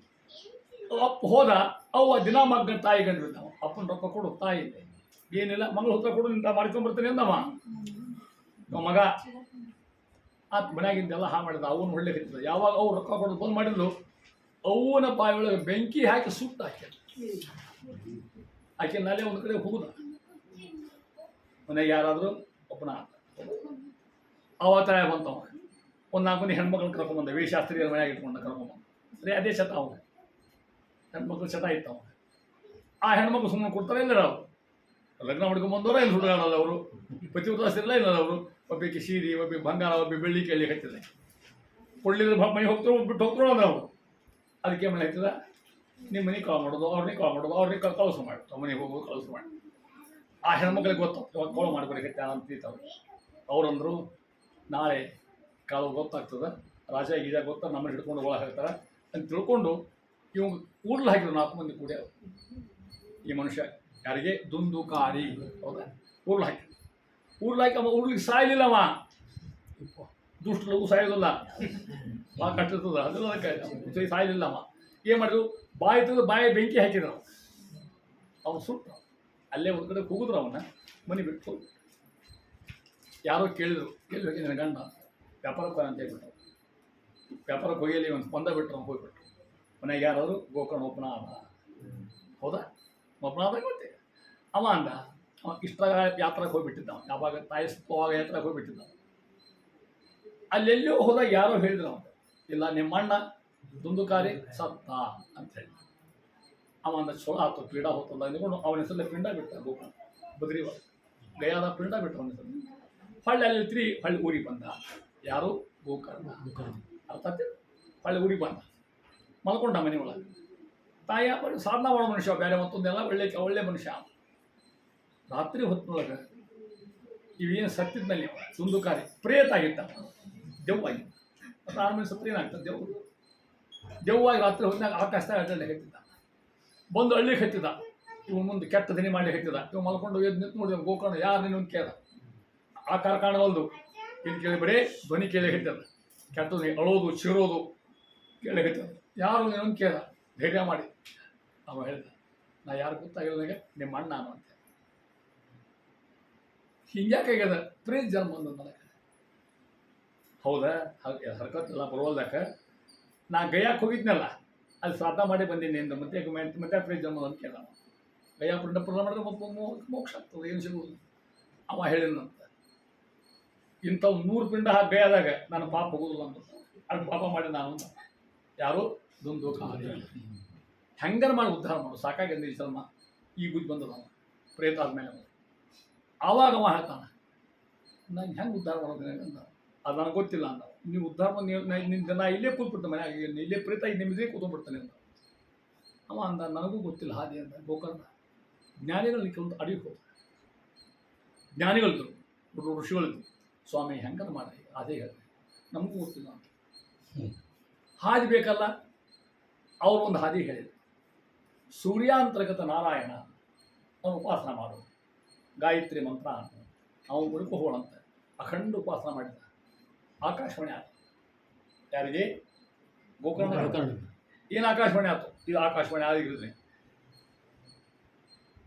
ಅಪ್ಪ ಹೋದ, ಅವ್ವ ದಿನ ಮಗ್ಗ ತಾಯಿ ಗಂಡು ಬಿದ್ದಾವ. ಅಪ್ಪನ ರೊಕ್ಕ ಕೊಡು, ತಾಯಿ ಇದೆ ಏನಿಲ್ಲ, ಮಂಗಳ ಹೊತ್ತ ಕೊಡು ನಿಂತ ಮಾಡ್ಕೊಂಡ್ಬರ್ತೀನಿ ಅಂದವ. ಮಗ ಮನ್ಯಾಗಿಂದೆಲ್ಲ ಮಾಡಿದ, ಅವನು ಒಳ್ಳೆ ಕಟ್ಟಿದ. ಯಾವಾಗ ಅವ್ರು ರೊಕ್ಕ ಕೊಡೋದು ಬಂದು ಮಾಡಿದ್ಲು, ಅವನ ಬಾಯಿ ಒಳಗೆ ಬೆಂಕಿ ಹಾಕಿ ಸುಟ್ಟು ಹಾಕಿ ಆಕೆ ನಾಳೆ ಒಂದು ಕಡೆ ಹೋಗುದ. ಮನೆಗೆ ಯಾರಾದರೂ ಒಬ್ಬನ ಅವತಾರ ಬಂತವ. ಒಂದು 4 ಮಂದಿ ಹೆಣ್ಮಕ್ಳನ್ನ ಕರ್ಕೊಂಬಂದ, ವೇಷಾಸ್ತ್ರೀಯರ ಮನೆಯಾಗಿ ಇಟ್ಕೊಂಡ ಕರ್ಕೊಂಬಂದ. ಸರಿ ಅದೇ ಶತ ಅವಾಗ ಹೆಣ್ಮಕ್ಳು ಶತ ಇತ್ತು ಅವಾಗ. ಆ ಹೆಣ್ಮಕ್ಳು ಸುಮ್ಮನೆ ಕೊಡ್ತಾರೆ ಇಲ್ಲ, ಅವರು ಲಗ್ನ ಮಾಡ್ಕೊಂಬಂದವರ ಏನು ಹುಡುಗಾಡಲ್ಲ, ಅವರು ಪತಿವ್ರತಾಸ್ತಿರಲ್ಲ ಇಲ್ಲ, ಅವರು ಒಬ್ಬಕ್ಕೆ ಸೀರೆ, ಒಬ್ಬ ಬಂಗಾರ, ಒಬ್ಬ ಬೆಳ್ಳಿ ಕೇಳಿ ಹತ್ತಿದೆ. ಕೊಡ್ಲಿದ್ರೆ ಮನೆ ಹೋಗ್ತಾರೋ ಬಿಟ್ಟು ಹೋಗ್ತಾರೋ ಅಂದ್ರೆ ಅವರು. ಅದಕ್ಕೆ ಮನೆ ಹತ್ತಿದ, ನಿಮ್ಮ ಮನೆಗೆ ಕಾಲ್ ಮಾಡೋದು, ಅವ್ರನ್ನೇ ಕಾಲ್ ಮಾಡೋದು, ಅವ್ರನ್ನೇ ಕಳ್ಸು ಮಾಡಿ ಮನೆಗೆ ಹೋಗೋದು ಕಳ್ಸು ಮಾಡಿ. ಆ ಹೆಣ್ಮಕ್ಳಿಗೆ ಗೊತ್ತು ಇವಾಗ ಕಾಳು ಮಾಡ್ಕೊಳಿಕ್ಕೆ ಅಂತಿತ್ತವ್ರು. ಅವರಂದರು ನಾಳೆ ಕಾಳು ಗೊತ್ತಾಗ್ತದೆ, ರಾಜ ಗೀಜ ಗೊತ್ತಾ ನಮ್ಮನ್ನು ಹಿಡ್ಕೊಂಡು ಒಳಗೆ ಹಾಕ್ತಾರೆ ಅಂತ ತಿಳ್ಕೊಂಡು ಇವ್ ಕೂಡ್ಲು ಹಾಕಿದ್ರು 4 ಮಂದಿ ಕೂಡ. ಈ ಮನುಷ್ಯ ಯಾರಿಗೆ ದುಂದುಕಾರಿ, ಹೌದಾ? ಕೂಡ್ಲು ಹಾಕಿ ಅವ ಉರ್ಲಿಕ್ಕೆ ಸಾಯಲಿಲ್ಲ. ಅವ ದುಷ್ಟ ಲಘು ಸಾಯೋದಿಲ್ಲ, ಭಾಳ ಕಟ್ಟಿರ್ತದ, ಅದೆಲ್ಲ ಅದಕ್ಕೆ ಸಾಯಲಿಲ್ಲ. ಅವ ಏನು ಮಾಡಿದ್ರು, ಬಾಯಿ ತೆಗೆದು ಬಾಯಿ ಬೆಂಕಿ ಹಾಕಿದ್ರು. ಅವ್ನು ಸುಟ್ಟು ಅಲ್ಲೇ ಒಂದು ಕಡೆ ಕೂಗಿದ್ರು, ಅವನ್ನ ಮನೆ ಬಿಟ್ಟು ಹೋಗಿ. ಯಾರೋ ಕೇಳಿದ್ರು, ಎಲ್ಲಿ ಹೋಗಿ ನನ್ನ ಗಂಡ ವ್ಯಾಪಾರಕ್ಕೆ ಅಂತ ಹೇಳ್ಬಿಟ್ಟು. ವ್ಯಾಪಾರಕ್ಕೆ ಹೋಗಿ ಒಂದು ಸ್ಪಂದ ಬಿಟ್ಟರು, ಅವ್ನು ಹೋಗ್ಬಿಟ್ರು. ಮನೆಗೆ ಯಾರಾದ್ರು ಗೋಕರ್ಣ ಒಬ್ಬನ ಆದ, ಹೌದಾ? ಒಬ್ಬನ ಆದಾಗ ಗೊತ್ತೇ ಅವ ಅಂದ, ಅವ ಇಷ್ಟಾಗ ಯಾತ್ರೆಗೆ ಹೋಗಿಬಿಟ್ಟಿದ್ದ. ಯಾವಾಗ ತಾಯಿ ಸುತ್ತವಾಗ ಯಾತ್ರೆಗೆ ಹೋಗಿಬಿಟ್ಟಿದ್ದ. ಅಲ್ಲೆಲ್ಲೋ ಹೋದಾಗ ಯಾರೋ ಹೇಳಿದ್ರು, ಅವನು ಇಲ್ಲ ನಿಮ್ಮ ಅಣ್ಣ ದುಂದುಕಾರಿ ಸತ್ತ ಅಂತ ಹೇಳಿ. ಅವ ಅಂದ ಚೊಳ ಆತು ಪೀಡ ಹೋತಂದ ಅಂದ್ಕೊಂಡು ಅವನ ಹೆಸರಲ್ಲಿ ಪಿಂಡ ಬಿಟ್ಟ ಗೋಕರ್ಣ ಬದ್ರಿ ಗಯಾದ ಪಿಂಡ ಬಿಟ್ಟ ಅವನ ಹೆಸರು. ಹೊಳ್ಳಿ ಅಲ್ಲಿ ತಿರಿ ಹೊಳ್ಳಿ ಊರಿಗೆ ಬಂದ. ಯಾರು? ಗೋಕರ್ಣ. ಅರ್ಥ ಆಯ್ತು? ಹೊಳ್ಳಿ ಊರಿಗೆ ಬಂದ, ಮಲ್ಕೊಂಡ ಮನೆ ಒಳಗೆ. ತಾಯಿ ಸಾಧನ ಮಾಡೋ ಮನುಷ್ಯ, ಬೇರೆ ಮತ್ತೊಂದೆಲ್ಲ ಒಳ್ಳೆ ಮನುಷ್ಯ. ರಾತ್ರಿ ಹೊತ್ತಿನೊಳಗೆ ಇವೇನು ಸತ್ತಿದ್ನಲ್ಲಿ ಸುಂದುಕಾರಿ ಪ್ರೇತ ಆಗಿತ್ತ, ದೆವ್ವಾಗಿ. ಮತ್ತು ಆಮೇಲೆ ಸತ್ರ ಏನಾಗ್ತದೆ? ದೆವ್ವಾಗಿ ರಾತ್ರಿ ಹೊತ್ತಿನಾಗ ಆಕಾಶದಾಗ ಅಡ್ಡಾಡಿ ಹತ್ತಿದ್ದ. ಬಂದು ಹಳ್ಳಿಗೆ ಹತ್ತಿದ. ಇವ ಮುಂದೆ ಕೆಟ್ಟ ದಿನ ಮಾಡಿ ಹತ್ತಿದ. ಇವ ಮಲ್ಕೊಂಡು ಎದ್ದು ನಿಂತು ನೋಡಿದ ಗೋಕರ್ಣ. ಯಾರು ನೀನು ಕೇಳ? ಆಕಾರ ಕಾಣವಲ್ದು. ಇದು ಕೇಳಿ ಬರೀ ಧ್ವನಿ ಕೇಳಿ ಹತ್ತದ. ಕೆಟ್ಟದ್ದು ಅಳೋದು ಚಿರೋದು ಕೇಳಿ ಹತ್ತದ. ಯಾರು ನೀನು ಕೇಳ? ಧೈರ್ಯ ಮಾಡಿ ಅವ ಹೇಳಿದ, ನಾ ಯಾರು ಗೊತ್ತಾಗಿಲ್ಲ ನನಗೆ, ನಿಮ್ಮ ಅಣ್ಣ ನಾನು ಅಂತ. ಹಿಂಗ್ಯಾಕಾಗ್ಯದ? ಪ್ರೇತ್ ಜನ್ಮ ಅಂದ ನನಗೆ. ಹೌದಾ? ಹರ್ಕತ್ತೆಲ್ಲ ಬರೋಲ್ದಾಕ ನಾ ಗಯಾಕ್ಕೆ ಹೋಗಿದ್ನಲ್ಲ, ಅಲ್ಲಿ ಶ್ರಾದ್ದ ಮಾಡಿ ಬಂದೀನಿ ಎಂದು ಮತ್ತೆ ಪ್ರೇತ್ ಜನ್ಮ ಅಂತ ಕೇಳ. ಗಯಾ ಪುಣ್ಯ ಮಾಡಿದ್ರೆ ಮೋಕ್ಷ ಆಗ್ತದೆ, ಏನು ಸಿಗುವುದು. ಅವ ಹೇಳಿದಂತ, ಇಂಥವು 100 ಪಿಂಡ ಗಯಾದಾಗ ನಾನು ಪಾಪ ಹೋಗೋದಿಲ್ಲ ಅಂತ. ಅಲ್ಲಿ ಪಾಪ ಮಾಡಿ ನಾನು ಯಾರು ದೊಂದು ಹೆಂಗಾರ ಮಾಡಿ ಉದ್ಧಾರ ಮಾಡು, ಸಾಕಾಗಿ ಈ ಜನ್ಮ ಈ ಬುದ್ಧಿ ಬಂದದ. ಅವ ಪ್ರೇತ ಆದ್ಮೇಲೆ ಆವಾಗ ಅವ ಹೇಳ್ತಾನೆ, ನಾನು ಹೆಂಗೆ ಉದ್ಧಾರ ಮಾಡೋದು ಅಂದ. ಅದು ನನಗೆ ಗೊತ್ತಿಲ್ಲ ಅಂದ. ನೀವು ಉದ್ಧಾರ ನಿನ್ನ ನಾ ಇಲ್ಲೇ ಕೂತ್ಬಿಡ್ತೆ ಮನೆಯಾಗ, ಇಲ್ಲೇ ಪ್ರೇತ ನಿಮ್ಮದೇ ಕೂತ್ಬಿಡ್ತಾನೆ ಅಂತ. ಅವ ಅಂದ, ನನಗೂ ಗೊತ್ತಿಲ್ಲ ಹಾದಿ ಅಂದ. ಗೋಕರ್ಣ ಜ್ಞಾನಿಗಳು ಕೆಲವೊಂದು ಅಡಿಗೆ ಹೋದ. ಜ್ಞಾನಿಗಳಿದ್ರು, ಋಷಿಗಳಿದ್ರು. ಸ್ವಾಮಿ ಹೆಂಗನ ಮಾಡಿ ಅದೇ ಹೇಳಿದೆ, ನಮಗೂ ಗೊತ್ತಿಲ್ಲ ಅಂತ. ಹಾದಿ ಬೇಕಲ್ಲ, ಅವರು ಒಂದು ಹಾದಿ ಹೇಳಿದರು. ಸೂರ್ಯಾಂತರ್ಗತ ನಾರಾಯಣ ಅವನು ಉಪಾಸನ ಮಾಡೋದು, ಗಾಯತ್ರಿ ಮಂತ್ರ ಅಂತ ಅವನು ಬದುಕು ಹೋಳಂತ ಅಖಂಡ ಉಪಾಸನ ಮಾಡಿದ. ಆಕಾಶವಾಣಿ ಆಯ್ತು. ಯಾರಿಗೆ? ಗೋಕರ್ಣ. ಏನು ಆಕಾಶವಾಣಿ ಆಯ್ತು? ಇದು ಆಕಾಶವಾಣಿ ಆಗಿರಿದ್ರೆ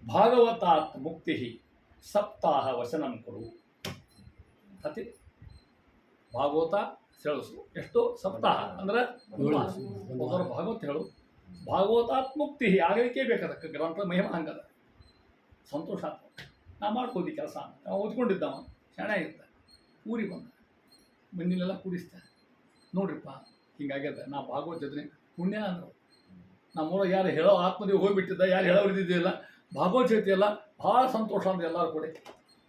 ಭಾಗವತಾತ್ ಮುಕ್ತಿ ಸಪ್ತಾಹ ವಚನಂ ಕೊಡು. ಅತಿ ಭಾಗವತ ಹೇಳಿಸು. ಎಷ್ಟು? ಸಪ್ತಾಹ ಅಂದ್ರೆ ಒಬ್ಬರು ಭಾಗವತ ಹೇಳು. ಭಾಗವತಾತ್ ಮುಕ್ತಿ ಆಗಲಿಕ್ಕೆ ಬೇಕಾದಕ್ಕೆ ಗ್ರಂಥ ಮಹಿಮ ಹಂಗದ. ಸಂತೋಷ ಆಗ್ತದೆ. ನಾ ಮಾಡ್ಕೋದಿ ಕೆಲಸ. ನಾವು ಓದ್ಕೊಂಡಿದ್ದವ ಚೆನ್ನಾಗಿದ್ದ. ಊರಿಗೆ ಬಂದ, ಮಣ್ಣಿನೆಲ್ಲ ಕೂಡಿಸ್ತ. ನೋಡ್ರಿಪ್ಪ ಹಿಂಗಾಗ್ಯದ, ನಾ ಭಾಗವತ ಜೊತೆ ಪುಣ್ಯ ಅಂದರು. ನಮ್ಮೂರಾಗ ಯಾರು ಹೇಳೋ ಆತ್ಮದೇವ್ ಹೋಗಿಬಿಟ್ಟಿದ್ದ, ಯಾರು ಹೇಳೋ ಇದ್ದಿದ್ದಿಲ್ಲ. ಭಾಗವತ ಜೊತೆ ಎಲ್ಲ ಭಾಳ ಸಂತೋಷ ಅಂದ್ರೆ ಎಲ್ಲರೂ ಕೂಡ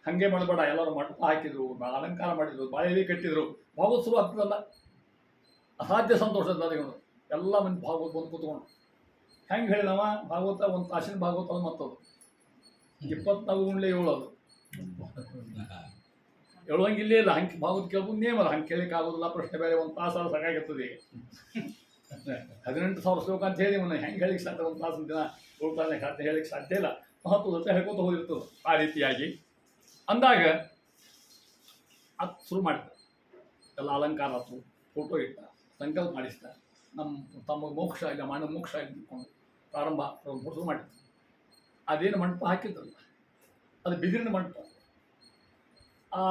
ಹಾಗೆ ಮಾಡಬೇಡ. ಎಲ್ಲರೂ ಮಂಟಪ ಹಾಕಿದ್ರು, ಅಲಂಕಾರ ಮಾಡಿದ್ರು, ಬಾಳೆಲಿ ಕಟ್ಟಿದ್ರು. ಭಾಗವತ ಶುರು ಆಗ್ತದಲ್ಲ, ಅಸಾಧ್ಯ ಸಂತೋಷದ ಇವನು. ಎಲ್ಲ ಮಂದಿ ಭಾಗವತ ಬಂದು ಕೂತ್ಕೊಂಡು ಹೆಂಗೆ ಹೇಳಿದವ ಭಾಗವತ ಒಂದು ತಾಸಿನ ಭಾಗವತ ಮತ್ತದು 24 ಗುಂಡ್ಲೆ ಹೇಳೋದು. ಹೇಳುವಂಗಿಲ್ಲೇ ಇಲ್ಲ. ಹಂಗೆ ಭಾಗವತ ಕೇಳ್ಬೋದು ನೇಮಲ್ಲ. ಹಂಗೆ ಕೇಳಲಿಕ್ಕೆ ಆಗೋದಿಲ್ಲ. ಪ್ರಶ್ನೆ ಬೇರೆ ಒಂದು ತಾಸಾರು ಸಾಕಾಗಿರ್ತದೆ. 18,000 ಶ್ಲೋಕ ಅಂತ ಹೇಳಿ ಇವನು ಹೆಂಗೆ ಹೇಳಿಕ್ಕೆ ಸಾಧ್ಯ? ಒಂದು ತಾಸಿನ ದಿನ ಉಳ್ತಾನೆ ಸಾಧ್ಯ ಹೇಳಿಕ್ಕೆ ಸಾಧ್ಯ ಇಲ್ಲ. ಮಹತ್ವದ ಜೊತೆ ಹೇಳ್ಕೊತ ಹೋಗಿರ್ತದೆ. ಆ ರೀತಿಯಾಗಿ ಅಂದಾಗ ಅದು ಶುರು ಮಾಡಿದ. ಎಲ್ಲ ಅಲಂಕಾರ ಆಯ್ತು, ಫೋಟೋ ಇಟ್ಟ, ಸಂಕಲ್ಪ ಮಾಡಿಸ್ತ. ತಮ್ಮ ಮೋಕ್ಷ ಇಲ್ಲ, ಮಾನವ ಮೋಕ್ಷ ಇಟ್ಕೊಂಡು ಪ್ರಾರಂಭ ಶುರು ಮಾಡಿದ. ಅದೇನು ಮಂಟಪ ಹಾಕಿದ್ರಲ್ಲ, ಅದು ಬಿದಿರಿನ ಮಂಟಪ. ಆ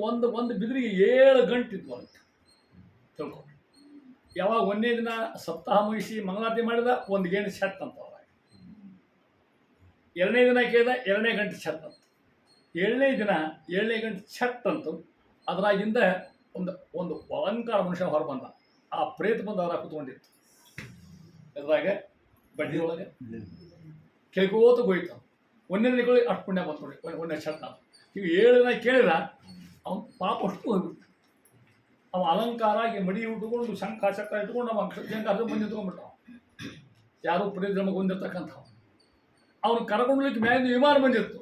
ಒಂದು ಬಿದಿರಿಗೆ 7 ಗಂಟೆ ಇದ್ವು ಅದಕ್ಕೆ. ತಿಳ್ಕೊಂಡು ಯಾವಾಗ 1ನೇ ದಿನ ಸಪ್ತಾಹ ಮುಗಿಸಿ ಮಂಗಳಾರತಿ ಮಾಡಿದ, 1 ಗೇಣು ಛತ್ ಅಂತ. ಅವಾಗ 2ನೇ ದಿನ ಕೇಳಿದ, 2ನೇ ಗಂಟೆ ಛತ್ ಅಂತ. 7ನೇ ದಿನ 7ನೇ ಗಂಟೆ ಛತ್ ಅಂತು. ಅದರಾಗಿಂದ ಒಂದು ಅಲಂಕಾರ ಮನುಷ್ಯ ಹೊರ ಬಂದ. ಆ ಪ್ರೇತ ಬಂದು ಅವರ ಕೂತ್ಕೊಂಡಿತ್ತು. ಅದ್ರಾಗ ಬಡ್ಡಿ ಒಳಗೆ ಕೇಳ್ಕೋತ ಹೋಯ್ತು. 1ನೇ ದಿನಗಳು ಅಷ್ಟು ಪುಣ್ಯ ಬಂತು ನೋಡಿ. 1ನೇ ಛತ್ ಅಂತ. ಈಗ 7 ದಿನ ಕೇಳಿದ, ಅವನು ಪಾಪ ಅಷ್ಟು ಹೋಗ್ಬಿಟ್ಟು. ಅವ ಅಲಂಕಾರ ಆಗಿ ಮಡಿ ಉಟ್ಕೊಂಡು ಶಂಖ ಚಕ್ರ ಇಟ್ಕೊಂಡು ಅವ ಶಂಖ ಬಂದು ನಿಂತ್ಕೊಂಡ್ಬಿಟ್ಟ. ಯಾರು ಪ್ರೇತ ನಮಗೆ ಬಂದಿರ್ತಕ್ಕಂಥವು. ಅವನು ಕರ್ಕೊಂಡ್ಲಿಕ್ಕೆ ಮ್ಯಾಲಿಂದ ವಿಮಾನ ಬಂದಿತ್ತು.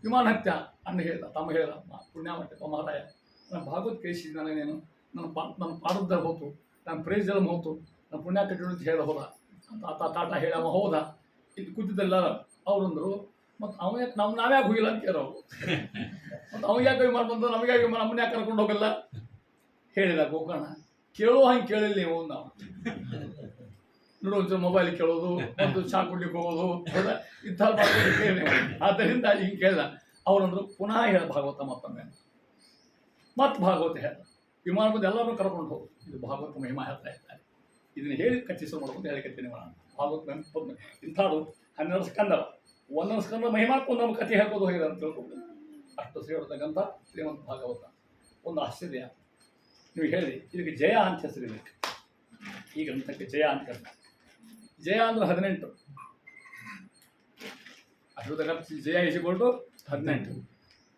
ವಿಮಾನ ಹತ್ಯ ಅಣ್ಣ ಹೇಳ್ದ, ತಮ್ಮ ಹೇಳ್ದ, ಪುಣ್ಯ ಮಟ್ಟಪ್ಪ ಮಹಾರಾಯ, ನಾನು ಭಾಗವತ ಕೇಳಿಸಿದ ನನಗೇನು, ನನ್ನ ಪಾದದ ಹೋತು, ನನ್ನ ಪ್ರೇಸ್ ಜನ್ಮ ಹೋತು, ನನ್ನ ಪುಣ್ಯ ಕಟ್ಟಿಡು ಅಂತ ಹೇಳ ಹೋದ ಅಂತ ತಾಟ ಹೇಳವ. ಹೋದ. ಇಲ್ಲಿ ಕೂತಿದ್ದಲ್ಲ ಅವ್ರಂದರು, ಮತ್ತು ಅವ ಯಾಕೆ ನಾವ್ಯಾಕೆ ಹೋಗಿಲ್ಲ ಅಂತ ಕೇಳೋರು. ಮತ್ತು ಅವ ಯಾಕೆ ವಿಮಾನ ಬಂದ, ನಮಗ್ಯಾಕೆ ವಿಮಾನ, ನಮ್ಮನ್ನ ಯಾಕೆ ಕರ್ಕೊಂಡು ಹೋಗಲ್ಲ ಹೇಳಿದ ಗೋಕರ್ಣ. ಕೇಳೋ ಹಂಗೆ ಕೇಳಿಲ್ಲ ನೀವು. ನಾವು ನೋಡು ಒಂಚೂರು ಮೊಬೈಲ್ ಕೇಳೋದು, ಒಂದು ಚಾ ಕುಡ್ಲಿಕ್ಕೆ ಹೋಗೋದು, ಹೌದಾ, ಇಂಥ ಮಾಡ್ಕೊಂಡು ಕೇಳಿ. ಆದ್ದರಿಂದ ಹಿಂಗೆ ಕೇಳಿದ. ಅವರಂದ್ರು ಪುನಃ ಹೇಳ ಭಾಗವತ ಮತ್ತೊಮ್ಮೆ. ಮತ್ತು ಭಾಗವತ ಹೇಳ್ದ. ವಿಮಾನ ಬಂದು ಎಲ್ಲರೂ ಕರ್ಕೊಂಡು ಹೋಗು. ಇದು ಭಾಗವತ ಮಹಿಮಾ ಹೇಳ್ತಾ ಇರ್ತಾರೆ. ಇದನ್ನು ಹೇಳಿ ಕಚ್ಚಿಸು ಮಾಡ್ಕೊಂಡು ಹೇಳಿಕತ್ತೀನಿ. ಭಾಗವತ ಇಂಥದ್ದು 12 ಸ್ಕಂದವ. 1 ಸ್ಕಂದ ಮಹಿಮಾಕ್ಕೊಂದು ನಮ್ಮ ಕಥೆ ಹೇಳ್ಬೋದು ಹೋಗಿದೆ ಅಂತ ತಿಳ್ಕೊಂಡು ಅಷ್ಟು ಸೇರಿರ್ತಕ್ಕಂಥ ಶ್ರೀಮಂತ ಭಾಗವತ. ಒಂದು ಆಶ್ಚರ್ಯ. ನೀವು ಹೇಳಿ ಇದಕ್ಕೆ ಜಯ ಅಂತ ಹೆಸರಿದೆ. ಈ ಗ್ರಂಥಕ್ಕೆ ಜಯ ಅಂತ ಹೇಳ್ತಾರೆ. ಜಯ ಅಂದ್ರೆ 18. ಅಶ್ವತ್ಥಕರ್ತ ಜಯ ಇಸಿಕೊಂಡು 18.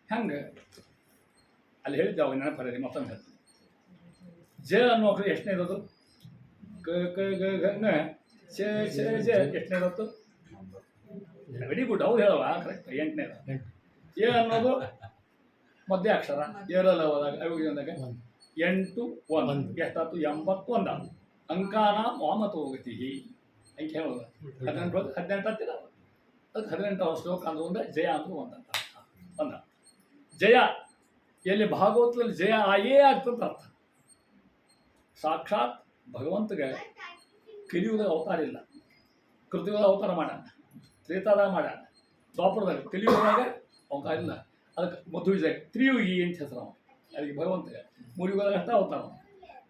ಹೆಂಗೆ ಅಲ್ಲಿ ಹೇಳಿದ್ದೆ ಅವಾಗ ನೆನಪರಿ ಮತ್ತೊಂದು ಹೇಳ್ತೀನಿ. ಜ ಅನ್ನೋ ಅಕ್ಷರ ಎಷ್ಟನೇ ಇರೋದು? ಕ ಕ ಗ ಗ ನ ಚ ಚ ಜ ಎಷ್ಟನೇ ಇರೋದು? ವೆರಿ ಗುಡ್, ಅವ್ರು ಹೇಳವ ಕರೆಕ್ಟ್, 8ನೇದು. ಎ ಅನ್ನೋದು ಮಧ್ಯ ಅಕ್ಷರ, ಏರಲ್ಲ ಹೋದಾಗ ಅವಿದಾಗ 8 1 ಎಷ್ಟಾಯ್ತು? 81 ಆಯ್ತು. ಅಂಕಾನ ವಾಮತೋಗತಿ ಅಂಕೆ ಹೇಳೋದು 18 ಹತ್ತಿರ. ಅದಕ್ಕೆ 18 ಶ್ಲೋಕ ಅಂದ್ರೆ ಒಂದು, ಜಯ ಅಂದ್ರೆ ಒಂದ. ಜಯ ಎಲ್ಲಿ ಭಾಗವತದಲ್ಲಿ ಜಯ ಆಗೇ ಆಗ್ತಂತ ಅರ್ಥ. ಸಾಕ್ಷಾತ್ ಭಗವಂತಗೆ ಕಲಿಯುಗದ ಅವತಾರ ಇಲ್ಲ, ಕೃತಿಯುಗದ ಅವತಾರ ಮಾಡ್ಯಾನ, ತ್ರೇತಾದಾಗ ಮಾಡ್ಯಾನ, ದ್ವಾಪರದಾಗ, ಕಲಿಯುಗದಾಗ ಅವತಾರ ಇಲ್ಲ. ಅದಕ್ಕೆ ಮಧ್ವಯುಗ ತ್ರಿಯುಗಿ ಅಂತ ಹೆಸರು ಅವನು. ಅದಕ್ಕೆ ಭಗವಂತಗೆ 3 ಯುಗದಾಗ ಅಷ್ಟ ಅವತಾರ.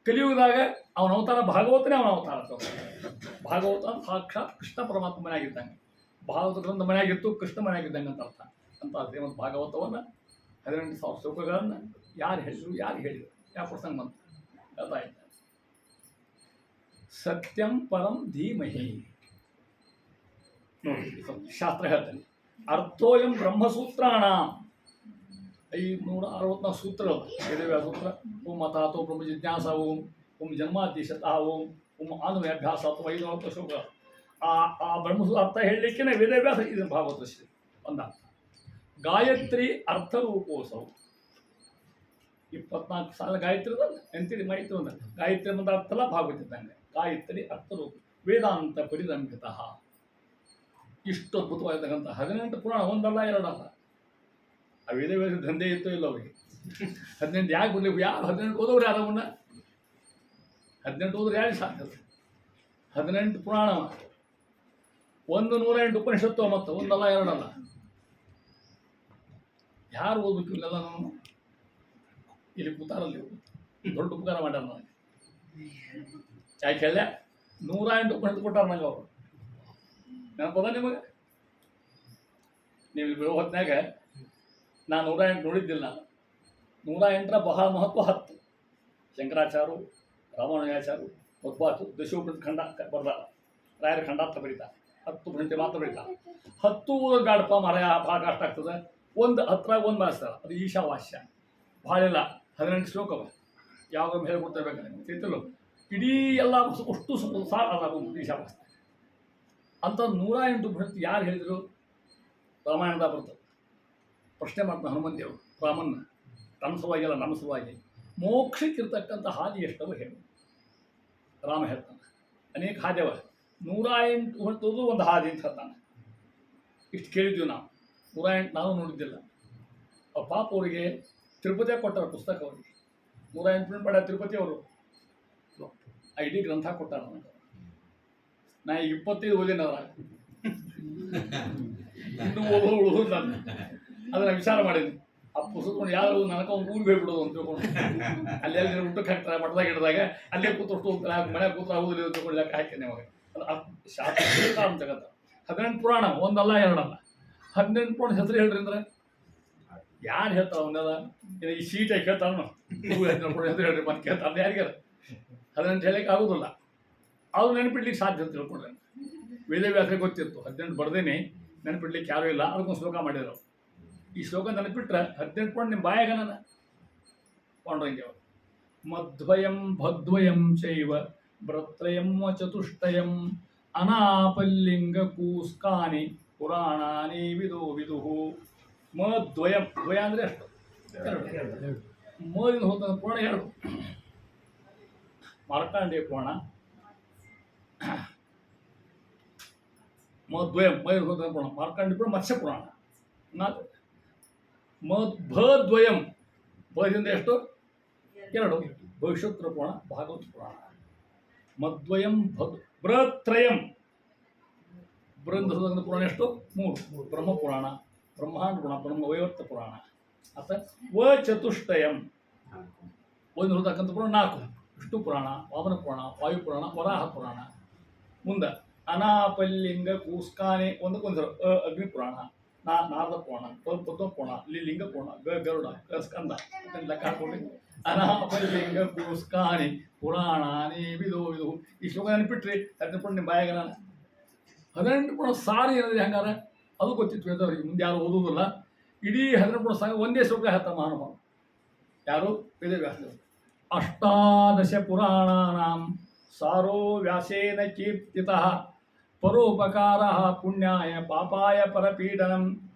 ಕಲಿಯುಗದಾಗ ಅವನ ಅವತಾರ ಭಾಗವತನೇ ಅವನ ಅವತಾರ. ಭಾಗವತ ಸಾಕ್ಷಾತ್ ಕೃಷ್ಣ ಪರಮಾತ್ಮ ಮನೆಯಾಗಿದ್ದಂಗೆ, ಭಾಗವತ ಗ್ರಂಥ ಮನೆಯಾಗಿತ್ತು, ಕೃಷ್ಣ ಮನೆಯಾಗಿದ್ದಂಗೆ ಅಂತ ಅರ್ಥ. ಅಂತ ಶ್ರೀಮದ್ ಭಾಗವತವನ್ನು 18,000 ಶ್ಲೋಕಗಳನ್ನು ಯಾರು ಹೇಳಿದ್ರು, ಯಾವ ಪ್ರಸಂಗ ಬಂತು ಹೇಳ್ತಾ ಇದ್ದಾರೆ. ಸತ್ಯಂ ಪರಂ ಧೀಮಹಿ ನೋಡಿ, ಶಾಸ್ತ್ರ ಹೇಳ್ತಾನೆ. ಅರ್ಥೋಯಂ ಬ್ರಹ್ಮಸೂತ್ರಾಣ 564 ಸೂತ್ರಗಳು. ವೇದವ್ಯಾಸ ಸೂತ್ರ, ಓಂ ಅಥಾತೋ ಬ್ರಹ್ಮ ಜಿಜ್ಞಾಸ, ಓಂ ಜನ್ಮಾತಿಶತಃ, ಓಂ ಆನುವ್ಯಾಭ್ಯಾಸ, ಅಥವಾ 540 ಶ್ಲೋಕಗಳು. ಆ ಬ್ರಹ್ಮಸೂತ್ರ ಅರ್ಥ ಹೇಳಲಿಕ್ಕೆ ವೇದವ್ಯಾಸ ಇದನ್ನು ಭಾಗವತ ಶ್ರೀ ಒಂದ. ಗಾಯತ್ರಿ ಅರ್ಥರೂಪೋತ್ಸವ 24 ಸಾಲ ಗಾಯತ್ರಿ ಎಂತೀರಿ ಮೈತ್ರಿ ಒಂದು ಗಾಯತ್ರಿ ಅನ್ನೋದು ಅರ್ಥಲ್ಲ ಭಾಗವತಿದ್ದಂಗೆ. ಗಾಯತ್ರಿ ಅರ್ಥರೂಪ ವೇದಾಂತ ಪರಿರಂಭಿತ. ಇಷ್ಟು ಅದ್ಭುತವಾಗಿರ್ತಕ್ಕಂಥ 18 ಪುರಾಣ, ಒಂದಲ್ಲ ಎರಡಲ್ಲ. ಆ ವೇದವ್ಯಾಸ ದಂಧೆ ಇತ್ತೋ ಇಲ್ಲ ಅವರಿಗೆ. 18 ಯಾಕೆ ಬರ್ಲಿಕ್ಕೆ? ಯಾರು 18 ಓದೋರು ಯಾರು? ಅವನ್ನ 18 ಓದ್ರೆ ಯಾರಿಗೆ ಸಾಧ್ಯ? 18 ಪುರಾಣ, 108 ಉಪನಿಷತ್ತು, ಮತ್ತು ಒಂದಲ್ಲ ಎರಡಲ್ಲ. ಯಾರು ಓದ್ಬೇಕು ಇಲ್ಲೆಲ್ಲ? ನಾನು ಇಲ್ಲಿ ಕೂತಾರಲ್ಲಿ ದೊಡ್ಡ ಉಪಕಾರ ಮಾಡ್ಯಾರ ನನಗೆ. ಯಾಕೆ ಹೇಳ? 108 ಉಪನಿಷತ್ತು ಕೊಟ್ಟಾರ ನಂಗೆ ಅವರು. ನೆನಪದ ನಿಮಗೆ? ನೀವು ಇಲ್ಲಿ ಬರೋ ಹೊತ್ತಿನಾಗ ನಾನು 108 ನೋಡಿದ್ದಿಲ್ಲ. 108ರ ಬಹಳ ಮಹತ್ವ 10. ಶಂಕರಾಚಾರ್ಯರು, ರಾಮಾನುಜಾಚಾರ್ಯರು, ಮಧ್ವಾಚಾರ್ಯರು ದಶೋಪನಿಷತ್ ಖಂಡ ಬರ್ದಾರ. ರಾಯರ ಖಂಡಾರ್ಥ ಬರೀತಾರೆ. 10 ಉಪನಿಷತ್ತು ಮಾತ್ರ ಬರೀತಾರೆ. 10 ಗಾಡಪ್ಪ ಮರ ಭಾಗ ಅಷ್ಟಾಗ್ತದೆ. ಒಂದು ಹತ್ತಿರಾಗ ಒಂದು ಮಾಡಿಸ್ತಾರೆ, ಅದು ಈಶಾವಾಸ್ಯ. ಭಾಳ ಇಲ್ಲ, 18 ಶ್ಲೋಕವ. ಯಾವಾಗ ಹೇಳ್ಕೊಡ್ತಿರ್ಬೇಕಾದ್ರೆ ತಿಳ್ತಿಲ್ಲ. ಇಡೀ ಎಲ್ಲ ಅಷ್ಟು ಸಾಲ ಈಶಾವಾಸ್ಯ ಅಂತ 108 ಉಪನಿಷತ್ತು ಯಾರು ಹೇಳಿದರು? ರಾಮಾಯಣದ ಬರ್ತದೆ. ಪ್ರಶ್ನೆ ಮಾಡ್ತಾನೆ ಹನುಮಂತೇವರು ರಾಮನ್ನ, ತನ್ನ ಸಲುವಾಗಿ ಅಲ್ಲ, ನಮ್ಮ ಸಲುವಾಗಿ. ಮೋಕ್ಷಕ್ಕಿರ್ತಕ್ಕಂಥ ಹಾದಿ ಎಷ್ಟವ ಹೇಳು. ರಾಮ ಹೇಳ್ತಾನೆ ಅನೇಕ ಹಾದ್ಯವ, 108 ಉಪನಿಷತ್ತು ಒಂದು ಹಾದಿ ಅಂತ ಹೇಳ್ತಾನೆ. ಇಷ್ಟು ಕೇಳಿದ್ವಿ ನಾವು. 108 ನಾನು ನೋಡಿದ್ದಿಲ್ಲ. ಆ ಪಾಪ ಅವರಿಗೆ ತಿರುಪತಿಯಾಗ ಕೊಟ್ಟಾರ ಪುಸ್ತಕ. ಅವರಿಗೆ 108 ಪ್ರಿಂಟ್ ಮಾಡ್ಯಾರ ತಿರುಪತಿ ಅವರು. ಇಡೀ ಗ್ರಂಥ ಕೊಟ್ಟಾರ ನನಗೆ. ನಾ ಈಗ 25 ಓದಿನ ಇನ್ನೂ ಉಳಿದು ನಾನು ಅದನ್ನು ವಿಚಾರ ಮಾಡಿದ್ವಿ. ಆ ಪುಸ್ತಕಕೊಂಡು ಯಾರು ನನಗೆ ಒಂದು ಊರಿಗೆ ಹೋಗ್ಬಿಡೋದು ಅಂತ ತಿಳ್ಕೊಂಡು, ಅಲ್ಲಿ ಊಟಕ್ಕೆ ಹಾಕ್ತಾರೆ ಮಠದಾಗ ಹಿಡಿದಾಗ ಅಲ್ಲೇ ಕೂತಷ್ಟು ಹೋಗ್ತಾರೆ, ಮನೆ ಕೂತ್ರ ಆಗೋದಿಲ್ಲ ಅಂತ ತಿಳ್ಕೊಂಡು ಲೆಕ್ಕ ಹಾಕ್ತೇನೆ ಅವಾಗ. ಅದು ಶಾಸ್ತ್ರ ಅಂತ ಜಗತ್ತ. 18 ಪುರಾಣ, ಒಂದಲ್ಲ ಎರಡಲ್ಲ. 18 ಪುರಾಣ ಹೆಸರು ಹೇಳ್ರಿ ಅಂದ್ರೆ ಯಾರು ಹೇಳ್ತಾರ? ಅವನ್ನೆಲ್ಲ ಈ ಸೀಟಾಗಿ ಕೇಳ್ತಾರ. 18 ಪುರಾಣ ಹೆಸರು ಹೇಳ್ರಿ ಮತ್ತೆ ಕೇಳ್ತಾರೆ. ಅದು ಯಾರಿಗಾರ 18 ಹೇಳಕ್ಕೆ ಆಗೋದಿಲ್ಲ. ಅವ್ರು ನೆನಪಿಡ್ಲಿಕ್ಕೆ ಸಾಧ್ಯ ಅಂತ ತಿಳ್ಕೊಂಡ್ರೆ. ವೇದವ್ಯಾಸರಿಗೆ ಗೊತ್ತಿತ್ತು 18 ಬರ್ದೇನೆ ನೆನಪಿಡ್ಲಿಕ್ಕೆ ಯಾರೂ ಇಲ್ಲ. ಅದಕ್ಕೊಂದು ಶ್ಲೋಕ ಮಾಡಿದ್ರು. ಈ ಶ್ಲೋಕ ನೆನಪಿಟ್ರೆ 18 ಪುರಾಣ ನಿಮ್ಮ ಬಾಯಾಗ ನಾನು ಕೊಂಡ್ರಂಗೆ ಅವರು. ಮಧ್ವಯಂ ಭದ್ವಯಂ ಚೈವ ಭ್ರತ್ರಯಂ ಚತುಷ್ಟಯಂ ಅನಾಪಲ್ಲಿಂಗ ಕೂಸ್ಕಾನಿ ಪುರಾಣಾನಿ ವಿದುಹು. ಮದ್ವಯಂ, ದ್ವಯ ಅಂದರೆ ಅಷ್ಟು, ಮದಿಂದ ಹೋದ ಪುರಾಣ 2. ಮಾರ್ಕಾಂಡೇಯ ಪುರಾಣ, ಮದ್ವಯಂ ಮೈದ ಹೋದ ಪುರಾಣ, ಮಾರ್ಕಾಂಡೇಯ ಪುರಾಣ, ಮತ್ಸ್ಯ ಪುರಾಣ 4. ಭದ್ವಯಂ, ಭದಿಂದ ಎಷ್ಟು? 2. ಭವಿಷ್ಯೋತ್ತರ ಪುರಾಣ, ಭಾಗವತ ಪುರಾಣ. ಮದ್ವಯಂ ಭ್ರತ್ರಯಂ, ಬೃಂದ ಪುರಾಣ ಎಷ್ಟು? 3. ಬ್ರಹ್ಮ ಪುರಾಣ, ಬ್ರಹ್ಮಾಂಡ ಪುರಾಣ, ಬ್ರಹ್ಮ ವೈವರ್ತ ಪುರಾಣ. ಅಥವಾ ಚತುಷ್ಟಯಂ, ಒಂದು ಹೊರತಕ್ಕಂಥ ಪುರಾಣ 4. ವಿಷ್ಣು ಪುರಾಣ, ವಾಮನ ಪುರಾಣ, ವಾಯುಪುರಾಣ, ವರಾಹ ಪುರಾಣ. ಮುಂದೆ ಅನಾಪಲ್ಲಿಂಗ ಕೂಸ್ಕಾನೆ ಒಂದಕ್ಕೊಂದು ಅಗ್ನಿ ಪುರಾಣ, ನಾರದ ಪುರಾಣ, ಪದ್ಮ ಪುರಾಣ, ಲಿಂಗ ಪುರಾಣ, ಗರುಡ, ಸ್ಕಂದ ಲೆಕ್ಕ ಹಾಕೊಂಡು ಅನಾಪಲ್ಲಿಂಗ ಕೂಸ್ಕಾನೆ ಪುರಾಣಾನಿ ವಿದುಹು. ಈ ಶ್ಲೋಕ ನೆನಪಿಟ್ರಿ 18 ಪುರಾಣ ನಿಮ್ಮ ಬಾಯಾಗ ನಾನು 18 ಪುರಾಣ ಸಾರಿ ಏನಂದ್ರೆ ಹೆಂಗಾರ ಅದು ಗೊತ್ತಿತ್ತು ವೇದವ್ರಿಗೆ, ಮುಂದೆ ಯಾರು ಓದುವುದಿಲ್ಲ. ಇಡೀ 18 ಪುರಾಣ ಸಾಂಗ ಒಂದೇ ಶ್ಲೋಕ ಹೇಳ್ತಾರೆ ಮಹಾನುಭಾವ ಯಾರು ವೇದವ್ಯಾಸರು. ಅಷ್ಟಾದಶ ಪುರಾಣಾನಾಂ ಸಾರೋ ವ್ಯಾಸೇನ ಕೀರ್ತಿತಃ ಪರೋಪಕಾರ ಪುಣ್ಯಾಯ ಪಾಪಾಯ ಪರಪೀಡನಂ.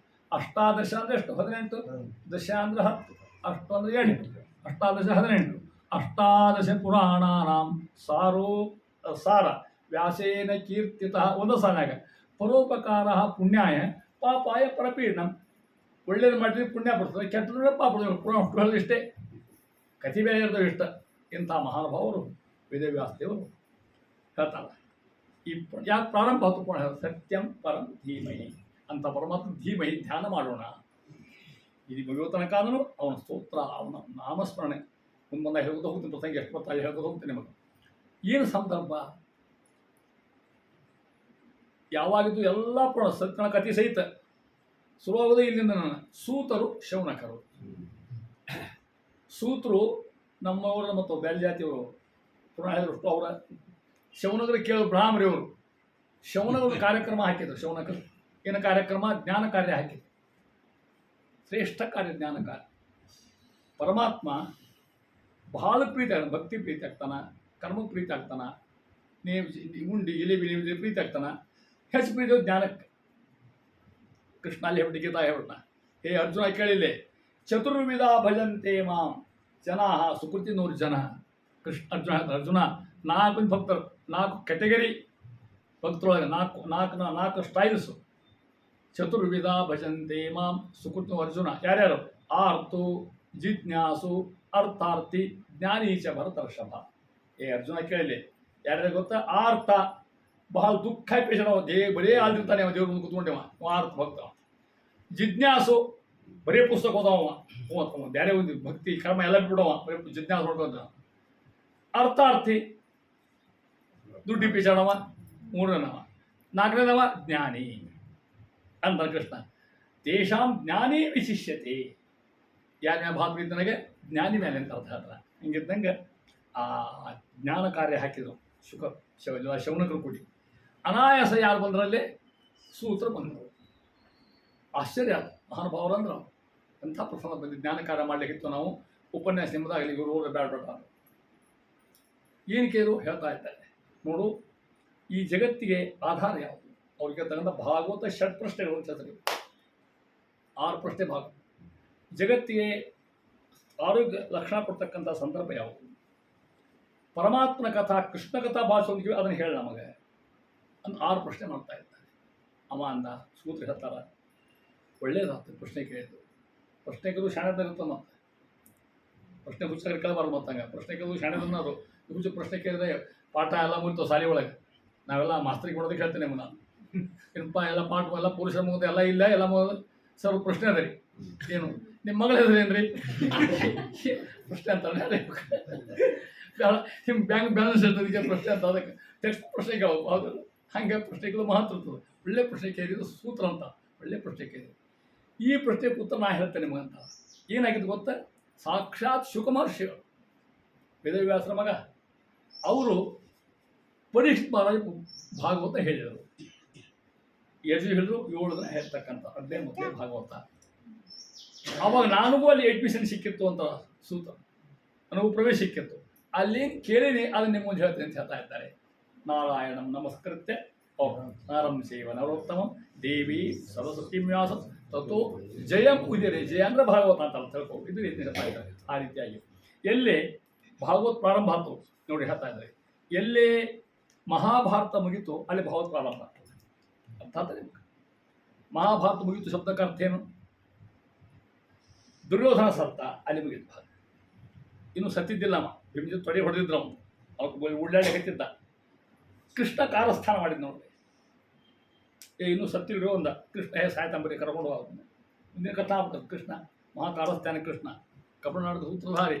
ಅಷ್ಟಾದಶ ಅಂದರೆ ಎಷ್ಟು? 18. ದಶ ಅಂದರೆ 10, ಅಷ್ಟು ಅಂದರೆ 8, ಅಷ್ಟಾದಶ 18. ಅಷ್ಟಾದಶ ಪುರಾಣಾನಾಂ ಸಾರ ವ್ಯಾಸೇನ ಕೀರ್ತಿತಃ ಒಂದು ಸಾನಾಗ ಪರೋಪಕಾರ ಪುಣ್ಯಾಯ ಪಾಪಾಯ ಪರಪೀಡನಂ. ಒಳ್ಳೇದು ಮಾಡಿದ್ರೆ ಪುಣ್ಯ ಬರ್ತದೆ, ಕೆಟ್ಟದ್ರೆ ಪಾಪ ಬರ್ತದೆ. ಪುರಾಣ ಹೇಳೋದು ಇಷ್ಟೇ, ಕಥೆ ಬೇರೆ ಇರ್ತವೆ ಇಷ್ಟ. ಇಂಥ ಮಹಾನುಭಾವರು ವೇದವ್ಯಾಸದೇವರು ಹೇಳ್ತಾರೆ. ಈ ಯಾಕೆ ಪ್ರಾರಂಭ ಆಯ್ತು ಪುರಾಣ? ಸತ್ಯಂ ಪರಂ ಧೀಮಹಿ ಅಂತ ಪರಮಾತ್ಮ ಧೀಮಹಿ ಧ್ಯಾನ ಮಾಡೋಣ. ಇದು ಮುಗಿಯೋ ತನಕಾದರೂ ಅವನ ಸ್ತೋತ್ರ, ಅವನ ನಾಮಸ್ಮರಣೆ ಮುಂದೆ ಹೇಳ್ತಾ ಹೋಗ್ತೀನಿ. ಪ್ರಸಂಗ ಎಷ್ಟು ಬರ್ತಾಳೆ ಹೇಳ್ತಾ ಹೋಗ್ತೀನಿ ನಿಮಗೆ. ಏನು ಸಂದರ್ಭ? ಯಾವಾಗಿದ್ದು ಎಲ್ಲ ಪುರಾಣ ಸತ್ಯನ ಕಥೆ ಸಹಿತ ಶುರುವಾಗೋದು ಇಲ್ಲಿಂದ. ನನ್ನ ಸೂತರು ಶೌನಕರು. ಸೂತರು ನಮ್ಮವರು ಮತ್ತು ಬೇರೆ ಜಾತಿಯವರು ಪುರಾಣ ಹೇಳಿದಷ್ಟು ಅವರ ಶೌನಕರು ಕೇಳೋ ಬ್ರಾಹ್ಮರಿಯವರು ಶೌನಕರು ಕಾರ್ಯಕ್ರಮ ಹಾಕಿದರು. ಶೌನಕರು ಏನು ಕಾರ್ಯಕ್ರಮ? ಜ್ಞಾನ ಕಾರ್ಯ ಹಾಕಿದರು. ಶ್ರೇಷ್ಠ ಕಾರ್ಯ ಜ್ಞಾನ ಕಾರ್ಯ. ಪರಮಾತ್ಮ ಬಹಳ ಪ್ರೀತಿ ಆಗ್ತಾನೆ, ಭಕ್ತಿ ಪ್ರೀತಿ ಆಗ್ತಾನೆ, ಕರ್ಮ ಪ್ರೀತಿ ಆಗ್ತಾನೆ, ಉಂಡಿ ಇಲಿ ಬಿಲಿ ಪ್ರೀತಿ ಆಗ್ತಾನೆ. ಹೆಚ್ಚು ಪ್ರೀತಿ ಜ್ಞಾನಕ್ಕೆ. ಕೃಷ್ಣ ಅಲ್ಲಿ ಹೇಳ್ಬಿಟ್ಟು ಗೀತಾ ಹೇಳ್ಬಿಟ್ಟ, ಹೇ ಅರ್ಜುನ ಕೇಳಿಲ್ಲೇ, ಚತುರ್ವಿಧ ಭಜಂತೆ ಮಾಂ ಜನಾ ಸುಕೃತಿ 100 ಜನ. ಅರ್ಜುನ 4 ಭಕ್ತರು, 4 ಕೆಟಗರಿ ಭಕ್ತರೊಳಗೆ, 4 ಸ್ಟೈಲ್ಸು. ಚತುರ್ವಿಧ ಭಜಂತೆ ಮಾಂ ಸುಕೃತಿ. ಅರ್ಜುನ ಯಾರ್ಯಾರು? ಆರ್ತು, ಜಿಜ್ಞಾಸು, ಅರ್ಥಾರ್ಥಿ, ಜ್ಞಾನೀಚ ಭರತರ್ಷಭ. ಏ ಅರ್ಜುನ ಕೇಳಲಿ, ಯಾರ್ಯಾರು ಗೊತ್ತಾ? ಆರ್ತ, ಬಹಳ ದುಃಖ ಪೇಷಣ, ಬರೇ ಆಲ್ದಿರ್ತಾನೆ ಅವ, ದೇವ್ರ ಮುಂದೆ ಕೂತ್ಕೊಂಡೇವ, ಆರ್ತ ಭಕ್ತ. ಜಿಜ್ಞಾಸು, ಬರೀ ಪುಸ್ತಕ ಓದವ, ಬೇರೆ ಒಂದು ಭಕ್ತಿ ಕರ್ಮ ಎಲ್ಲ ಬಿಡವ, ಬರೀ ಜಿಜ್ಞಾಸು ಹೊಡ್ಕೊಂಡ. ಅರ್ಥಾರ್ಥಿ, ದುಡ್ಡಿ ಪೇಷಣವ, 3ನೇನವ. 4ನೇದವ ಜ್ಞಾನಿ ಅಂತ ಕೃಷ್ಣ. ತೇಷಾಂ ಜ್ಞಾನಿ ವಿಶಿಷ್ಯತೆ. ಯಾರ ಭಾವ ನನಗೆ ಜ್ಞಾನಿ ಮೇಲೆ ಅಂತ ಅರ್ಥ ಹೇಳ್ತಾರೆ. ಹಿಂಗಿದ್ದಂಗೆ ಆ ಜ್ಞಾನ ಕಾರ್ಯ ಹಾಕಿದರು ಶೌನಕರು ಕೂಡಿ. ಅನಾಯಾಸ ಯಾರು ಬಂದರಲ್ಲಿ? ಸೂತ್ರ ಬಂದರು. ಆಶ್ಚರ್ಯ ಮಹಾನುಭಾವರು ಅಂದ್ರೆ ಅಂಥ ಪ್ರಸಂಗ ಬಂದು ಜ್ಞಾನ ಕಾರ್ಯ ಮಾಡಲಿಕ್ಕಿತ್ತು. ನಾವು ಉಪನ್ಯಾಸ ನಿಮ್ಮದಾಗಲಿ ಇವರು ಬೇಡ ಏನು ಕೇಳು ಹೇಳ್ತಾ ಇದ್ದಾರೆ. ನೋಡು, ಈ ಜಗತ್ತಿಗೆ ಆಧಾರ ಯಾವುದು? ಅವ್ರಿಗೆ ತಗೊಂಡ ಭಾಗವತ 6 ಪ್ರಶ್ನೆಗಳು ಅಂತ 6 ಪ್ರಶ್ನೆ ಭಾಗ. ಜಗತ್ತಿಗೆ ಆರೋಗ್ಯ ಲಕ್ಷಣ ಕೊಡ್ತಕ್ಕಂಥ ಸಂದರ್ಭ ಯಾವುದು? ಪರಮಾತ್ಮನ ಕಥಾ, ಕೃಷ್ಣ ಕಥಾ ಭಾಷೆ ಅದನ್ನು ಹೇಳಿ ನಮಗೆ ಅಂತ 6 ಪ್ರಶ್ನೆ ಮಾಡ್ತಾ ಇದ್ದಾರೆ. ಅವ ಅಂದ, ಸೂತ್ರ ಹೇಳ್ತಾರ, ಒಳ್ಳೇದಾಗ್ತದೆ ಪ್ರಶ್ನೆ ಕೇಳಿದ್ದು. ಪ್ರಶ್ನೆ ಕೇಳಿದ್ರು ಶಾಣೆದಿರುತ್ತೆ. ಮತ್ತೆ ಪ್ರಶ್ನೆ ಹುಚ್ಚರಿಗೆ ಕೇಳಬಾರ್ದು. ಮತ್ತಂಗ ಪ್ರಶ್ನೆ ಕೇಳಿದ್ರು ಶಾಣೆದನ್ನೋರು. ಹುಚ್ಚು ಪ್ರಶ್ನೆ ಕೇಳಿದ್ರೆ ಪಾಠ ಎಲ್ಲ ಮುಗಿತು ಶಾಲೆ ಒಳಗೆ. ನಾವೆಲ್ಲ ಮಾಸ್ತರಿಗೆ ಕೊಡೋದಕ್ಕೆ ಹೇಳ್ತೇನೆ ನಾನು. ಏನಪ್ಪ ಎಲ್ಲ ಪಾಠ ಎಲ್ಲ ಪುರುಷರ ಮುಗಿದ ಎಲ್ಲ ಇಲ್ಲ, ಎಲ್ಲ ಮುಗಿದ ಸರ್ ಪ್ರಶ್ನೆ ಅದ ರೀ. ಏನು ನಿಮ್ಮ ಮಗಳ ಹೆಸರೇನು ರೀ? ಪ್ರಶ್ನೆ ಅಂತಾರೆ. ನಿಮ್ಮ ಬ್ಯಾಂಕ್ ಬ್ಯಾಲೆನ್ಸ್ ಇರ್ತದಕ್ಕೆ ಪ್ರಶ್ನೆ ಅಂತ. ಅದಕ್ಕೆ ಟೆಕ್ಸ್ಟ್ ಪ್ರಶ್ನೆ ಕೇಳೋದು ಹೌದಲ್ಲ. ಹಾಗೆ ಪ್ರಶ್ನೆ ಕೇಳೋದು ಮಹತ್ವ ಇರ್ತದೆ. ಒಳ್ಳೆ ಪ್ರಶ್ನೆ ಕೇಳಿದ್ದು ಸೂತ್ರ ಅಂತ. ಒಳ್ಳೆ ಪ್ರಶ್ನೆ ಕೇಳಿದ್ರು. ಈ ಪ್ರಶ್ನೆ ಉತ್ತರ ನಾ ಹೇಳ್ತೇನೆ ನಿಮಗಂತ. ಏನಾಗಿದ್ದು ಗೊತ್ತಾ? ಸಾಕ್ಷಾತ್ ಶಿವಕುಮಾರ್ಷಿಗಳು, ವೇದವ್ಯಾಸರ ಮಗ, ಅವರು ಪರೀಕ್ಷಿತ್ ಮಹಾರಾಜ ಭಾಗವತ ಹೇಳಿದರು. ಎಷ್ಟು ಹೇಳಿದ್ರು? 7 ದಿನ ಹೇಳ್ತಕ್ಕಂಥ ಅದೇ ಮೊದಲೇ ಭಾಗವತ. ಆವಾಗ ನನಗೂ ಅಲ್ಲಿ ಅಡ್ಮಿಷನ್ ಸಿಕ್ಕಿತ್ತು ಅಂತ ಸೂತ್ರ, ನನಗೂ ಪ್ರವೇಶ ಸಿಕ್ಕಿತ್ತು. ಅಲ್ಲಿ ಕೇಳಿನಿ, ಅದನ್ನು ನಿಮ್ಗೊಂದು ಹೇಳ್ತೀನಿ ಅಂತ ಹೇಳ್ತಾ ಇದ್ದಾರೆ. ನಾರಾಯಣಂ ನಮಸ್ಕೃತ್ಯ ನಾರಂ ಸೇವ ನರೋತ್ತಮಂ ದೇವಿ ಸರಸ್ವತಿ ವ್ಯಾಸ ತಥೋ ಜಯಂ ಉದಿರೆ. ಜಯ ಅಂದರೆ ಭಾಗವತ ಅಂತ ತಿಳ್ಕೊ. ಇದು ರೀತಿ ಹೇಳ್ತಾ ಇದ್ದಾರೆ. ಆ ರೀತಿಯಾಗಿ ಎಲ್ಲೇ ಭಾಗವತ್ ಪ್ರಾರಂಭ ಆಯ್ತು ನೋಡಿ ಹೇಳ್ತಾ ಇದ್ದಾರೆ. ಎಲ್ಲೇ ಮಹಾಭಾರತ ಮುಗಿತು ಅಲ್ಲಿ ಭಾಗವತ್ ಪ್ರಾರಂಭ ಆಗ್ತದೆ. ಅರ್ಥ ಆಗ್ತದೆ ನಿಮ್ಗೆ? ಮಹಾಭಾರತ ಮುಗಿತು ಶಬ್ದಕ್ಕೆ ಅರ್ಥ ಏನು? ದುರ್ಯೋಧನ ಸತ್ತ, ಅಲ್ಲಿ ಮುಗಿತು ಭಾಗ. ಇನ್ನು ಸತ್ತಿದ್ದಿಲ್ಲ ಅವ, ಭೀಮಜಿ ತೊಡೆ ಹೊಡೆದಿದ್ರು. ಅವ್ರು ಉಳ್ಳಾಡಿ ಕತ್ತಿದ್ದ. ಕೃಷ್ಣ ಕಾರಸ್ಥಾನ ಮಾಡಿದ್ ನೋಡಿ. ಇನ್ನೂ ಸತ್ತಿರೋ ಒಂದ ಕೃಷ್ಣ ಸಾಯ್ತಂಬರಿ ಕರ್ಕೊಂಡು ಹೋಗ. ಮುಂದಿನ ಕಥಾ ಆಗ್ತದೆ. ಕೃಷ್ಣ ಮಹಾಕಾರಸ್ಥಾನ, ಕೃಷ್ಣ ಕಪಟನಾಡದ ಸೂತ್ರಧಾರಿ.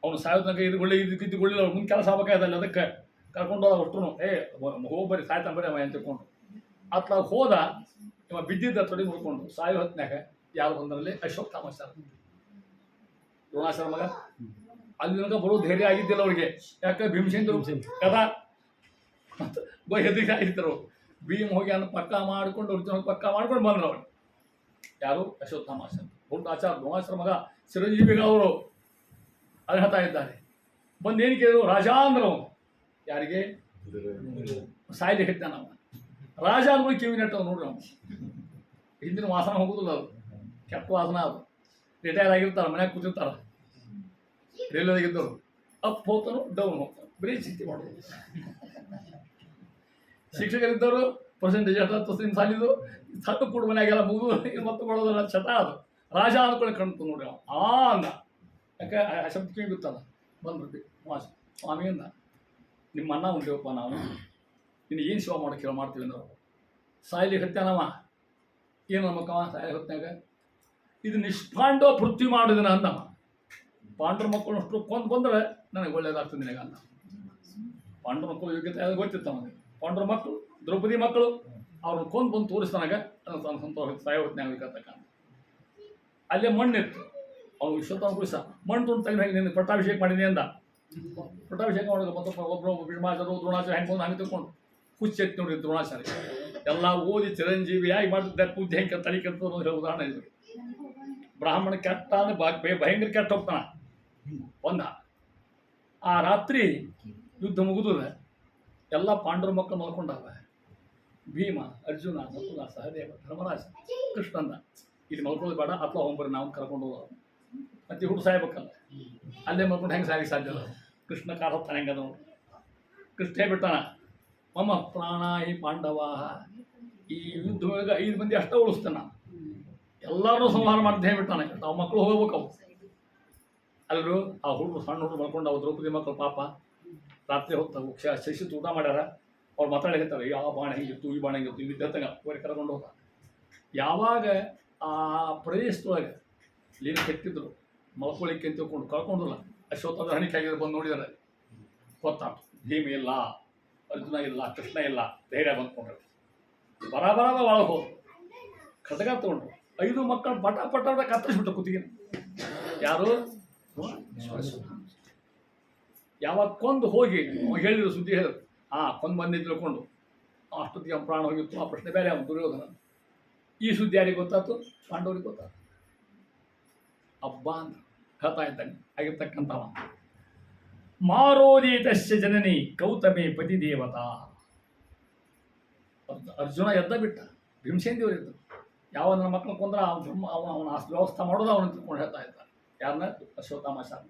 ಅವನು ಸಾಯೋದನಕ ಇದ್ದುಕೊಳ್ಳಿಲ್ಲ, ಅವ್ರು ಮುಂದೆ ಕೆಲಸ ಆಗ್ಬೇಕಾಯ್ತಲ್ಲ. ಅದಕ್ಕೆ ಕರ್ಕೊಂಡು ಹೋದ. ಅಷ್ಟರು ಹೋಗ್ಬರಿ ಸಾಯ್ತಂಬರಿ ಅವ ಅಂತ ತಿಳ್ಕೊಂಡು ಅತ್ಲ ಹೋದ. ಇವ ಬಿದ್ದಿದ್ದ ತೊಡೆ ಮುಡ್ಕೊಂಡು. ಸಾಯೋ ಹೊತ್ತಿನಾಗ ಯಾರು ಬಂದರಲ್ಲಿ? ಅಶ್ವತ್ಥಾಮಾಚಾರ, ದ್ರೋಣಾಚಾರ್ಯ ಮಗ. ಅಲ್ಲಿ ತನಕ ಬರೋ ಧೈರ್ಯ ಆಗಿದ್ದಿಲ್ಲ ಅವ್ರಿಗೆ. ಯಾಕೆ? ಭೀಮಸೇನ ಕದಾ ಹೆದರಿಕೆ ಆಗಿದ್ದರು. ಭೀಮ್ ಹೋಗಿ ಅನ್ನ ಪಕ್ಕ ಮಾಡ್ಕೊಂಡು ಅರ್ಜುನ ಪಕ್ಕ ಮಾಡ್ಕೊಂಡು ಬಂದ್ರು ಅವರು. ಯಾರು? ಅಶ್ವತ್ಥಾಮಾಚಾರ್ಯ. ದೊಡ್ಡ ಆಚಾರ್ಯ ದ್ರೋಣಾಚಾರ್ಯ ಮಗ ಚಿರಂಜೀವಿಗ ಅವರು ಅದು ಹೇಳ್ತಾ ಇದ್ದಾರೆ. ಬಂದು ಏನು ಕೇಳಿದ್ರು? ರಾಜ ಅಂದ್ರು. ಯಾರಿಗೆ? ಸಾಯ್ಲಿ ಹೇಳ್ತಾನ ನಾವು. ರಾಜ ಅಂದ್ಬಿಟ್ಟು ಕಿವಿ ನೆಟ್ಟವ್ ನೋಡ್ರಿ ನಾವು. ಹಿಂದಿನ ವಾಸನ ಹೋಗುದಿಲ್ಲ ಅದು, ಕೆಟ್ಟ ವಾಸನ ಅದು. ರಿಟೈರ್ ಆಗಿರ್ತಾರೆ, ಮನ್ಯಾಗ ಕೂತಿರ್ತಾರೆ, ರೈಲ್ವೆದಾಗಿದ್ದವರು. ಅಪ್ ಹೋಗ್ತಾನು, ಡೌನ್ ಹೋಗ್ತಾನೆ, ಬರೀ ಚಿಂತೆ ಮಾಡೋದು. ಶಿಕ್ಷಕರಿದ್ದವರು ಪರ್ಸೆಂಟೇಜ್ ಎಷ್ಟು ಸಾಲಿದು ಸತ್ತು ಕೂಡ ಮನೆಯಾಗೆಲ್ಲ ಮುಗಿದು ಮತ್ತು ಕೊಡೋದಲ್ಲ ಚಟ ಅದು. ರಾಜ ಅಂದ್ಕೊಳ್ಳಿ ಕಾಣ್ತು ನೋಡ್ರಿ ಅವ. ಅಂದ. ಯಾಕೆ ಆ ಶಬ್ದ ಕಿವಿ ಬಿತ್ತಲ್ಲ. ಬಂದ್ಬಿಟ್ಟು ಸ್ವಾಮಿಯಿಂದ ನಿಮ್ಮ ಅನ್ನ ಉಂಟೇವಪ್ಪ ನಾವು, ನಿನ್ನ ಏನು ಸೇವಾ ಮಾಡೋ ಕೇಳೋ ಮಾಡ್ತೀವಿ ಅಂದ್ರೆ ಸಾಯ್ಲಿ ಹತ್ಯಾನವ. ಏನು ನಮ್ಮಕ್ಕವ ಸಾಯ್ಲಿ ಹೊತ್ನಾಗ ಇದು ನಿಷ್ಪಾಂಡವ ಪೃಥ್ವಿ ಮಾಡಿದನ ಅಂದವ. ಪಾಂಡವ್ರ ಮಕ್ಕಳು ಅಷ್ಟು ಕೊಂದು ಬಂದರೆ ನನಗೆ ಒಳ್ಳೇದಾಗ್ತದೆ ನಿನಗೆ ಅಂದ. ಪಾಂಡವ್ರ ಮಕ್ಕಳು ಯೋಗ್ಯತೆ ಅದು ಗೊತ್ತಿತ್ತು ಅವನಿಗೆ. ಪಾಂಡವ್ರ ಮಕ್ಕಳು ದ್ರೌಪದಿ ಮಕ್ಕಳು ಅವ್ರನ್ನ ಕೊಂದು ಬಂದು ತೋರಿಸ್ತಾನಾಗ ನನ್ನ ಸಂತೋಷ ಸಾಯ ಹೊತ್ನಾಗ ಕತ್ತಕ್ಕ. ಅಲ್ಲೇ ಮಣ್ಣಿತ್ತು. ಅವ್ನು ವಿಶ್ವತನ ಕುರಿಸ ಮಣ್ಣು ತುಂಬ ತೆಗೆದು ನಿನ್ನ ಪಟ್ಟಾಭಿಷೇಕ ಮಾಡಿದೆ ಅಂದ. ಪಟ್ಟಾಭಿಷೇಕ ಮಾಡೋದು ಮತ್ತು ಒಬ್ಬರು ಭೀಮಾಚಾರ್ಯ ದ್ರೋಣಾಚಾರ್ಯ ಹೆಂಗೆ ಬಂದು ಹಂಗೆ ತಿಳ್ಕೊಂಡು ಹುಚ್ಚೆತ್ತಿ ನೋಡಿ ದ್ರೋಣಾಚಾರ್ಯ ಎಲ್ಲ ಓದಿ ಚಿರಂಜೀವಿಯಾಗಿ ಮಾಡಿದ್ದ ಬುದ್ಧಿ ಹೆಂಗೆ ತಲೆ ಕೆಡ್ತದೆ ಅನ್ನೋದು ಹೇಳೋ ಉದಾಹರಣೆ ಇದೆ. ಬ್ರಾಹ್ಮಣ ಕೆಟ್ಟ ಅಂದರೆ ಭಯಂಕರ ಕೆಟ್ಟ ಹೋಗ್ತಾನ ಒಂದ. ಆ ರಾತ್ರಿ ಯುದ್ಧ ಮುಗಿದ್ರೆ ಎಲ್ಲ ಪಾಂಡವ್ರ ಮಕ್ಕಳು ಮಲ್ಕೊಂಡಾವ. ಭೀಮ, ಅರ್ಜುನ, ನಕುಲ, ಸಹದೇವ, ಧರ್ಮರಾಜ, ಕೃಷ್ಣಂದ ಇಲ್ಲಿ ಮಲ್ಕೊಳ್ಳೋದು ಬೇಡ, ಅಥವಾ ಹೋಗ್ಬರ್ರಿ ನಾವು ಕರ್ಕೊಂಡು ಹೋಗೋದು. ಮತ್ತೆ ಹುಡುಗ ಸಾಯ್ಬೇಕಲ್ಲ, ಅಲ್ಲೇ ಮಲ್ಕೊಂಡು ಹೆಂಗೆ ಸಾಗಿ ಸಾಧ್ಯ ಅಲ್ಲ. ಕೃಷ್ಣ ಕಾಲ ಹೋಗ್ತಾನೆ ಹೆಂಗದ ನೋಡಿ. ಕೃಷ್ಣ ಹೇಳ್ಬಿಟ್ಟಾನ, ಮಮ್ಮ ಪ್ರಾಣಾಹಿ ಪಾಂಡವ. ಈ ಯುದ್ಧದೊಳಗೆ 5 ಮಂದಿ ಅಷ್ಟೇ ಉಳಿಸ್ತಾನ, ಎಲ್ಲರೂ ಸಂಹಾರ ಮಾಡ್ತಾ ಹೇಳ್ಬಿಟ್ಟಾನೆ. ನಾವು ಮಕ್ಕಳು ಹೋಗ್ಬೇಕು. ಅವು ಅಲ್ಲರೂ ಆ ಹುಡುಗರು ಸಣ್ಣ ಹುಡುಗರು ಮಲ್ಕೊಂಡು ಅವು ದ್ರೌಪದಿ ಮಕ್ಕಳು ಪಾಪ ರಾತ್ರಿ ಹೊತ್ತಾವು ಶಿಶಿತು ಊಟ ಮಾಡ್ಯಾರ. ಅವ್ರು ಮಾತಾಡಿ ಹೇಳ್ತಾರೆ, ಯಾವ ಬಾಣ ಹೆಂಗಿತ್ತು, ಈ ಬಾಣ ಹೆಂಗಿತ್ತು, ಇಲ್ಲಿ ಜೊತೆಗೆ ಅವರಿಗೆ ಕರ್ಕೊಂಡು ಹೋದ. ಯಾವಾಗ ಆ ಪ್ರದೇಶದೊಳಗೆ ಲೀನ ಕೆತ್ತಿದ್ರು ಮಲ್ಕೊಳ್ಳಿಕ್ಕೆ ಅಂತ ತಿಳ್ಕೊಂಡು ಕಳ್ಕೊಂಡಿಲ್ಲ. ಅಶ್ವತ್ಥ ಹಣಿಕೆ ಆಗಿದ್ರು. ಬಂದು ನೋಡಿದಾರೆ, ಗೊತ್ತಾಯ್ತು ಭೀಮ ಇಲ್ಲ, ಅರ್ಜುನ ಇಲ್ಲ, ಕೃಷ್ಣ ಇಲ್ಲ. ಧೈರ್ಯ ಬಂದ್ಕೊಂಡ್ರು. ಬರಾಬರ ಒಳಗೆ ಹೋದ್ರು. ಖಡ್ಗ ತಗೊಂಡ್ರು. 5 ಮಕ್ಕಳು ಪಟ ಪಟ ಕತ್ತರಿಸ್ಬಿಟ್ಟು ಕುತ್ತಿಗೆ. ಯಾರು? ಯಾವಾಗ ಕೊಂದು ಹೋಗಿ ಹೇಳಿದ್ರು, ಸುದ್ದಿ ಹೇಳಿದ್ರು, ಕೊಂದು ಬಂದು ತಿಳ್ಕೊಂಡು ಅಷ್ಟೊತ್ತಿಗೆ ಪ್ರಾಣ ಹೋಗಿತ್ತು. ಆ ಪ್ರಶ್ನೆ ಬೇರೆ ಅವನು ದುರ್ಯೋಧನ. ಈ ಸುದ್ದಿ ಯಾರಿಗೆ ಗೊತ್ತಾಯ್ತು? ಪಾಂಡವರಿಗೆ ಗೊತ್ತಾಯ್ತು. ಹಬ್ಬ ಅಂತ ಹೇಳ್ತಾ ಇದ್ದಾನೆ ಆಗಿರ್ತಕ್ಕಂಥವ. ಮಾರೋದೀತಸ್ಯ ಜನನಿ ಕೌತಮೆ ಪತಿ ದೇವತಾ. ಅರ್ಜುನ ಎದ್ದ ಬಿಟ್ಟ, ಭೀಮಸೇನ ದೇವರು ಇದ್ದರು. ಯಾವ ನನ್ನ ಮಕ್ಕಳು ಕೊಂದ್ರೆ ಅವನ ವ್ಯವಸ್ಥೆ ಮಾಡೋದು ಅವನು ತಿಳ್ಕೊಂಡು ಹೇಳ್ತಾ ಇದ್ದಾನೆ. ಯಾರನ್ನ? ಅಶ್ವತ್ಥಾಮಾಚಾರ್ಯ.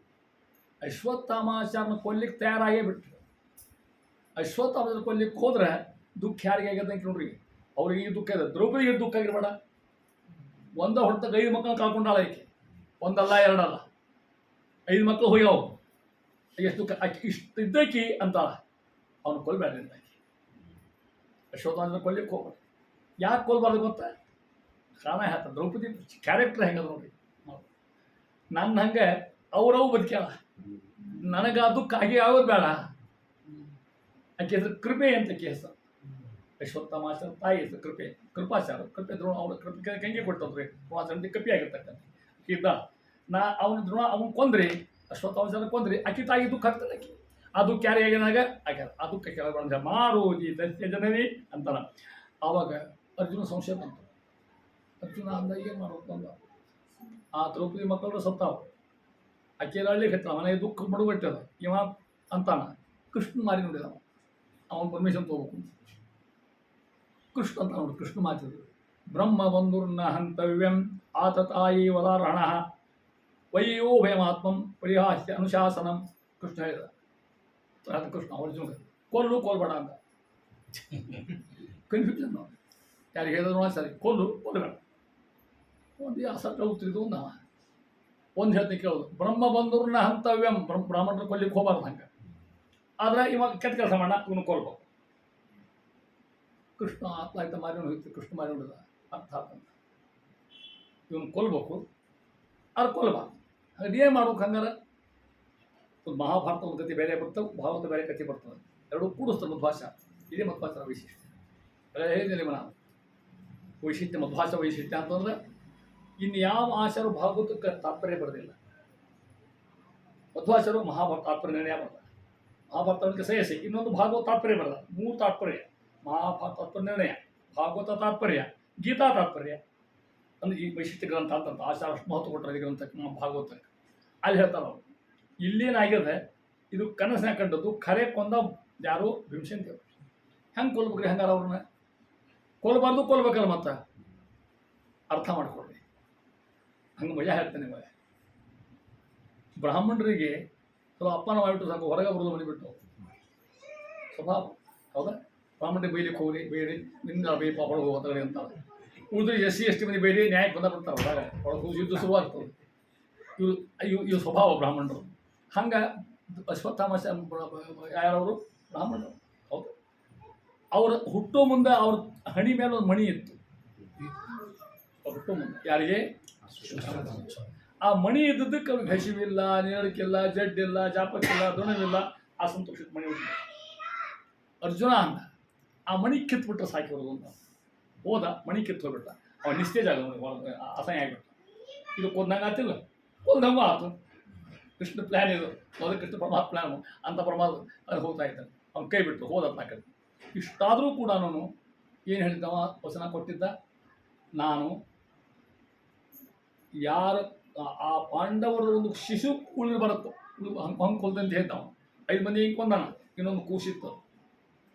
ಅಶ್ವತ್ಥಾಮಾಚಾರ್ಯನ ಕೊಲ್ಲಿಕ್ಕೆ ತಯಾರಾಗೇ ಬಿಟ್ಟರು. ಅಶ್ವತ್ಥಾಮಾಚಾರ್ಯ ಕೊಲ್ಲಿಕ್ಕೆ ಹೋದ್ರೆ ದುಃಖ ಯಾರಿಗೆ ಆಗ್ಯದ ನೋಡ್ರಿ. ಅವ್ರಿಗೆ ಈ ದುಃಖ ಇದೆ, ದ್ರೌಪದಿಗೆ ದುಃಖ ಆಗಿರ್ಬೇಡ. ಒಂದ ಹೊಡೆದಾಗ 5 ಮಕ್ಕಳು ಕಳ್ಕೊಂಡಾಳ ಈಕೆ. ಒಂದಲ್ಲ ಎರಡಲ್ಲ, 5 ಮಕ್ಕಳು ಹೋಗ್ಯಾವು. ಎಷ್ಟು ದುಃಖ. ಆಕೆ ಇಷ್ಟು ಇದ್ದಕ್ಕಿ ಅಂತಾಳ, ಅವನು ಕೊಲ್ಬೇಡ್ರಿ ಅಂತ. ಆಕೆ ಅಶ್ವತ್ಥಾಮಾಚಾರ್ಯ ಕೊಲ್ಲಿಕ್ಕೆ ಹೋಗ್ಬಾರ್ದು. ಯಾಕೆ ಕೊಲ್ಬಾರ್ದು ಗೊತ್ತಾ? ಕಾರಣ ಹೇಳ್ತಾರೆ. ದ್ರೌಪದಿ ಕ್ಯಾರೆಕ್ಟರ್ ಹೆಂಗದ ನೋಡಿ. ನನ್ನ ಹಂಗೆ ಅವ್ರವು ಬದುಕ್ಯಾಳ. ನನಗೆ ಆ ದುಃಖ ಹಾಗೆ ಆಗೋದು ಬೇಡ. ಆಕೆ ಹೆಸರು ಕೃಪೆ ಅಂತ ಹೆಸರು. ಅಶ್ವತ್ಥಾಮಾಚಾರ್ಯ ತಾಯಿ ಹೆಸರು ಕೃಪೆ, ಕೃಪಾಚಾರ್ಯ. ಕೃಪೆ ದ್ರೋಣ ಅವ್ರ ಕೃಪೆ ಕಂಗೆ ಕೊಟ್ಟದ್ರಿ. ದ್ರೋಣಾಚಾರ್ಯ ಕಪಿ ಆಗಿರ್ತಕ್ಕಂಥ ಇದ್ದ. ಅವನು ಕೊಂದ್ರಿ, ಅಶ್ವತ್ಥಾಮಾಚಾರ್ಯ ಕೊಂದ್ರಿ. ಆಕೆ ತಾಯಿ ದುಃಖ ಆಗ್ತದೆ. ಆಕೆ ಆ ದುಃಖ ಯಾರಿಗೆ ಆಗ್ಯದಾಗ ಆಗ್ಯಾರ. ಆ ದುಃಖ ಕೆಳಗೆ ಮಾರೋದಿ ದಸ್ಯ ಜನನಿ ಅಂತಾರ. ಆವಾಗ ಅರ್ಜುನ ಸಂಶಯ ಬಂತು. ಅರ್ಜುನ ಅಂದ ಏನು ಮಾಡೋದು ಅಂದ. ಆ ದ್ರೌಪದಿ ಮಕ್ಕಳು ಸತ್ತಾವ. ಆಕೆ ಹಳ್ಳಿ ಕತ್ತ ಮನೆಗೆ ದುಃಖ ಮಡುಗಟ್ಟದ. ಇವ ಅಂತಾನ ಕೃಷ್ಣ ಮಾರಿ ನೋಡಿದ. ಅವನು ಪರ್ಮಿಷನ್ ತಗೋಬೇಕು. ಕೃಷ್ಣ ಅಂತ ನೋಡಿ, ಕೃಷ್ಣ ಮಾತಿದ್ರು. ಬ್ರಹ್ಮ ಬಂಧುರ್ನ ಹಂತವ್ಯಂ ಆತತಾಯಿ ವದಾರ್ಹಣ ವಯ್ಯೋ ಭಯಮಾತ್ಮಂ ಪರಿಹಾಸ್ಯ ಅನುಶಾಸನಂ. ಕೃಷ್ಣ ಹೇಳಿದ. ಕೃಷ್ಣ ಅರ್ಜುನ ಕೊಲ್ಬೇಡ ಅಂತ ಕನ್ಫ್ಯೂಷನ್ ನೋಡಿ. ಯಾರಿಗೆ ಹೇಳಿದ್ರು ಸರಿ, ಕೊಲ್ಲಬೇಡ. ಒಂದು ಅಸಟ್ಟ ಉತ್ತರಿದು ಒಂದು ಹೇಳ್ತೀನಿ ಕೇಳೋದು. ಬ್ರಹ್ಮ ಬಂಧುರ್ನ ಹಂತವ್ಯಂ, ಬ್ರಾಹ್ಮಣರು ಕೊಲ್ಲಿಕ್ಕೆ ಹೋಗಬಾರ್ದು ಹಂಗೆ. ಆದರೆ ಇವಾಗ ಕೆಟ್ಟ ಕೆಲಸ ಮಾಡ, ಇವನು ಕೊಲ್ಬೇಕು. ಕೃಷ್ಣ ಆತ್ಲಾಯ್ತ ಮಾರಿ ಹೋಗ್ತೀವಿ. ಕೃಷ್ಣ ಮಾರಿ ನೋಡಿದ ಅರ್ಥ ಅಂತ. ಇವನು ಕೊಲ್ಬೇಕು, ಅದು ಕೊಲ್ಬಾರ್ದು. ಹಾಗೆ ಏನು ಮಾಡ್ಬೇಕು? ಹಂಗಾರೆ ಒಂದು ಮಹಾಭಾರತ ಒಂದು ಕತೆ ಬೇರೆ ಬರ್ತವೆ, ಭಾರತ ಬೇರೆ ಕತೆ ಬರ್ತದೆ. ಎರಡು ಕೂಡಿಸ್ತಾರೆ ಮಧ್ವಾಚಾರ. ಇದೇ ಮಧ್ವಾಚಾರ ವೈಶಿಷ್ಟ್ಯ. ಹೇಳಿದ್ದೀನಿ ನಾನು ವೈಶಿಷ್ಟ್ಯ, ಮಧ್ವಾಚಾರ ವೈಶಿಷ್ಟ್ಯ ಅಂತಂದ್ರೆ ಇನ್ನು ಯಾವ ಆಚಾರ ಭಾಗವತಕ್ಕೆ ತಾತ್ಪರ್ಯ ಬರೋದಿಲ್ಲ. ಮಧ್ವಾಚಾರ ಮಹಾಭಾರತ ತಾತ್ಪರ್ಯ ನಿರ್ಣಯ ಬರ್ತದೆ. ಮಹಾಭಾರತಕ್ಕೆ ಸಹಿಸಿ ಇನ್ನೊಂದು ಭಾಗವತ ತಾತ್ಪರ್ಯ ಬರಲ್ಲ. 3 ತಾತ್ಪರ್ಯ. ತತ್ವನಿರ್ಣಯ, ಭಾಗವತ ತಾತ್ಪರ್ಯ, ಗೀತಾ ತಾತ್ಪರ್ಯ ಅಂದರೆ ಈ ವೈಶಿಷ್ಟ್ಯ ಗ್ರಂಥ ಅಂತ ಆಚಾರ ಅಷ್ಟು ಮಹತ್ವ ಕೊಟ್ಟರೆ ಗ್ರಂಥಕ್ಕೆ ಭಾಗವತಕ್ಕೆ. ಅಲ್ಲಿ ಹೇಳ್ತಾರೆ ಅವರು ಇಲ್ಲೇನಾಗಿದೆ, ಇದು ಕನಸಿನ ಕಂಡದ್ದು, ಖರೆ ಕೊಂದ ಯಾರು ಭೀಮಸೇನ ದೇವರು. ಹೆಂಗೆ ಕೊಲ್ಬೇಕ್ರಿ? ಹಂಗಾರ ಅವ್ರನ್ನ ಕೊಲ್ಬಾರ್ದು, ಕೊಲ್ಬೇಕಲ್ಲ ಮತ್ತೆ ಅರ್ಥ ಮಾಡ್ಕೊಳ್ರಿ. ಹಂಗೆ ಮಜಾ ಹೇಳ್ತೇನೆ ನಿಮಗೆ. ಬ್ರಾಹ್ಮಣರಿಗೆ ಸ್ವಲ್ಪ ಅಪ್ಪನ ಮಾಡಿಬಿಟ್ಟು ಸಾಕು, ಹೊರಗೆ ಬರೋದು ಮನಿಬಿಟ್ಟು ಸ್ವಭಾವ. ಹೌದಾ? ಬ್ರಾಹ್ಮಣರಿಗೆ ಬೈಲಿಕ್ಕೆ ಹೋಗ್ರಿ, ಬೇಡಿ ನಿನ್ನ ಬೈ ಪಾಪಡ ಹೋಗೋದ್ರೆ ಅಂತ. ಉಳಿದ್ರೆ SC ST ಮಂದಿ ಬೇಡಿ ನ್ಯಾಯಕ್ಕೆ ಬರ್ತಾರೆ, ಹೊರಗೆ ಒಳಗೆ ಯುದ್ಧ ಶುರುವಾಗ್ತದೆ. ಇವು ಸ್ವಭಾವ ಬ್ರಾಹ್ಮಣರು. ಹಂಗೆ ಅಶ್ವತ್ಥಾಮ ಯಾರವರು ಬ್ರಾಹ್ಮಣರು. ಹೌದು, ಅವ್ರ ಹುಟ್ಟೋ ಮುಂದೆ ಅವ್ರ ಹಣಿ ಮೇಲೆ ಒಂದು ಮಣಿ ಇತ್ತು. ಹುಟ್ಟೋ ಮುಂದೆ ಯಾರಿಗೆ? ಆ ಮಣಿ ಇದ್ದದ್ದಕ್ಕೆ ಅವ್ರಿಗೆ ಹಸಿವಿಲ್ಲ, ನೀರಡಿಕಿಲ್ಲ, ಜಡ್ಡಿಲ್ಲ, ಜಾಪಕ್ಕಿಲ್ಲ, ದುಣವಿಲ್ಲ. ಆ ಸಂತೋಷದ ಮಣಿ ಹುಟ್ಟಿದ ಅರ್ಜುನ ಅಂದ. ಆ ಮಣಿ ಕಿತ್ಬಿಟ್ರೆ ಸಾಕಿರೋದು ಅಂತ ಹೋದ. ಮಣಿ ಕಿತ್ತು ಹೋಗ್ಬಿಟ್ಟ. ಅವ ನಿಸ್ತೇಜ್ ಆಗ ಅಸಹ್ಯ ಆಗಿಬಿಟ್ಟ. ಇದು ಕೊಂದಂಗೆ ಆತಿಲ್ಲ, ಕೊಂದಂಗೂ ಆತು. ಕೃಷ್ಣ ಪ್ಲ್ಯಾನ್ ಇದು, ಮೊದಲು ಕೃಷ್ಣ ಪರಮಾತ್ಮ ಪ್ಲ್ಯಾನು ಅಂತ ಪರಮಾತ್ಮ ಅದು ಹೋಗ್ತಾ ಇದ್ದಾನೆ. ಅವ್ನು ಕೈ ಬಿಟ್ಟು ಹೋದ ಕಡೆ. ಇಷ್ಟಾದರೂ ಕೂಡ ನಾನು ಏನು ಹೇಳಿದ್ದವ ವಚನ ಕೊಟ್ಟಿದ್ದ, ನಾನು ಯಾರು ಆ ಪಾಂಡವರ ಒಂದು ಶಿಶು ಉಳಿದು ಬರುತ್ತೋ ಹಂಗೆ ಕೊಲ್ದಂತ ಹೇಳ್ತಾವ. 5 ಮಂದಿ ಹಿಂಗೆ ಕೊಂದಾನ, ಇನ್ನೊಂದು ಕೂಸಿತ್ತು.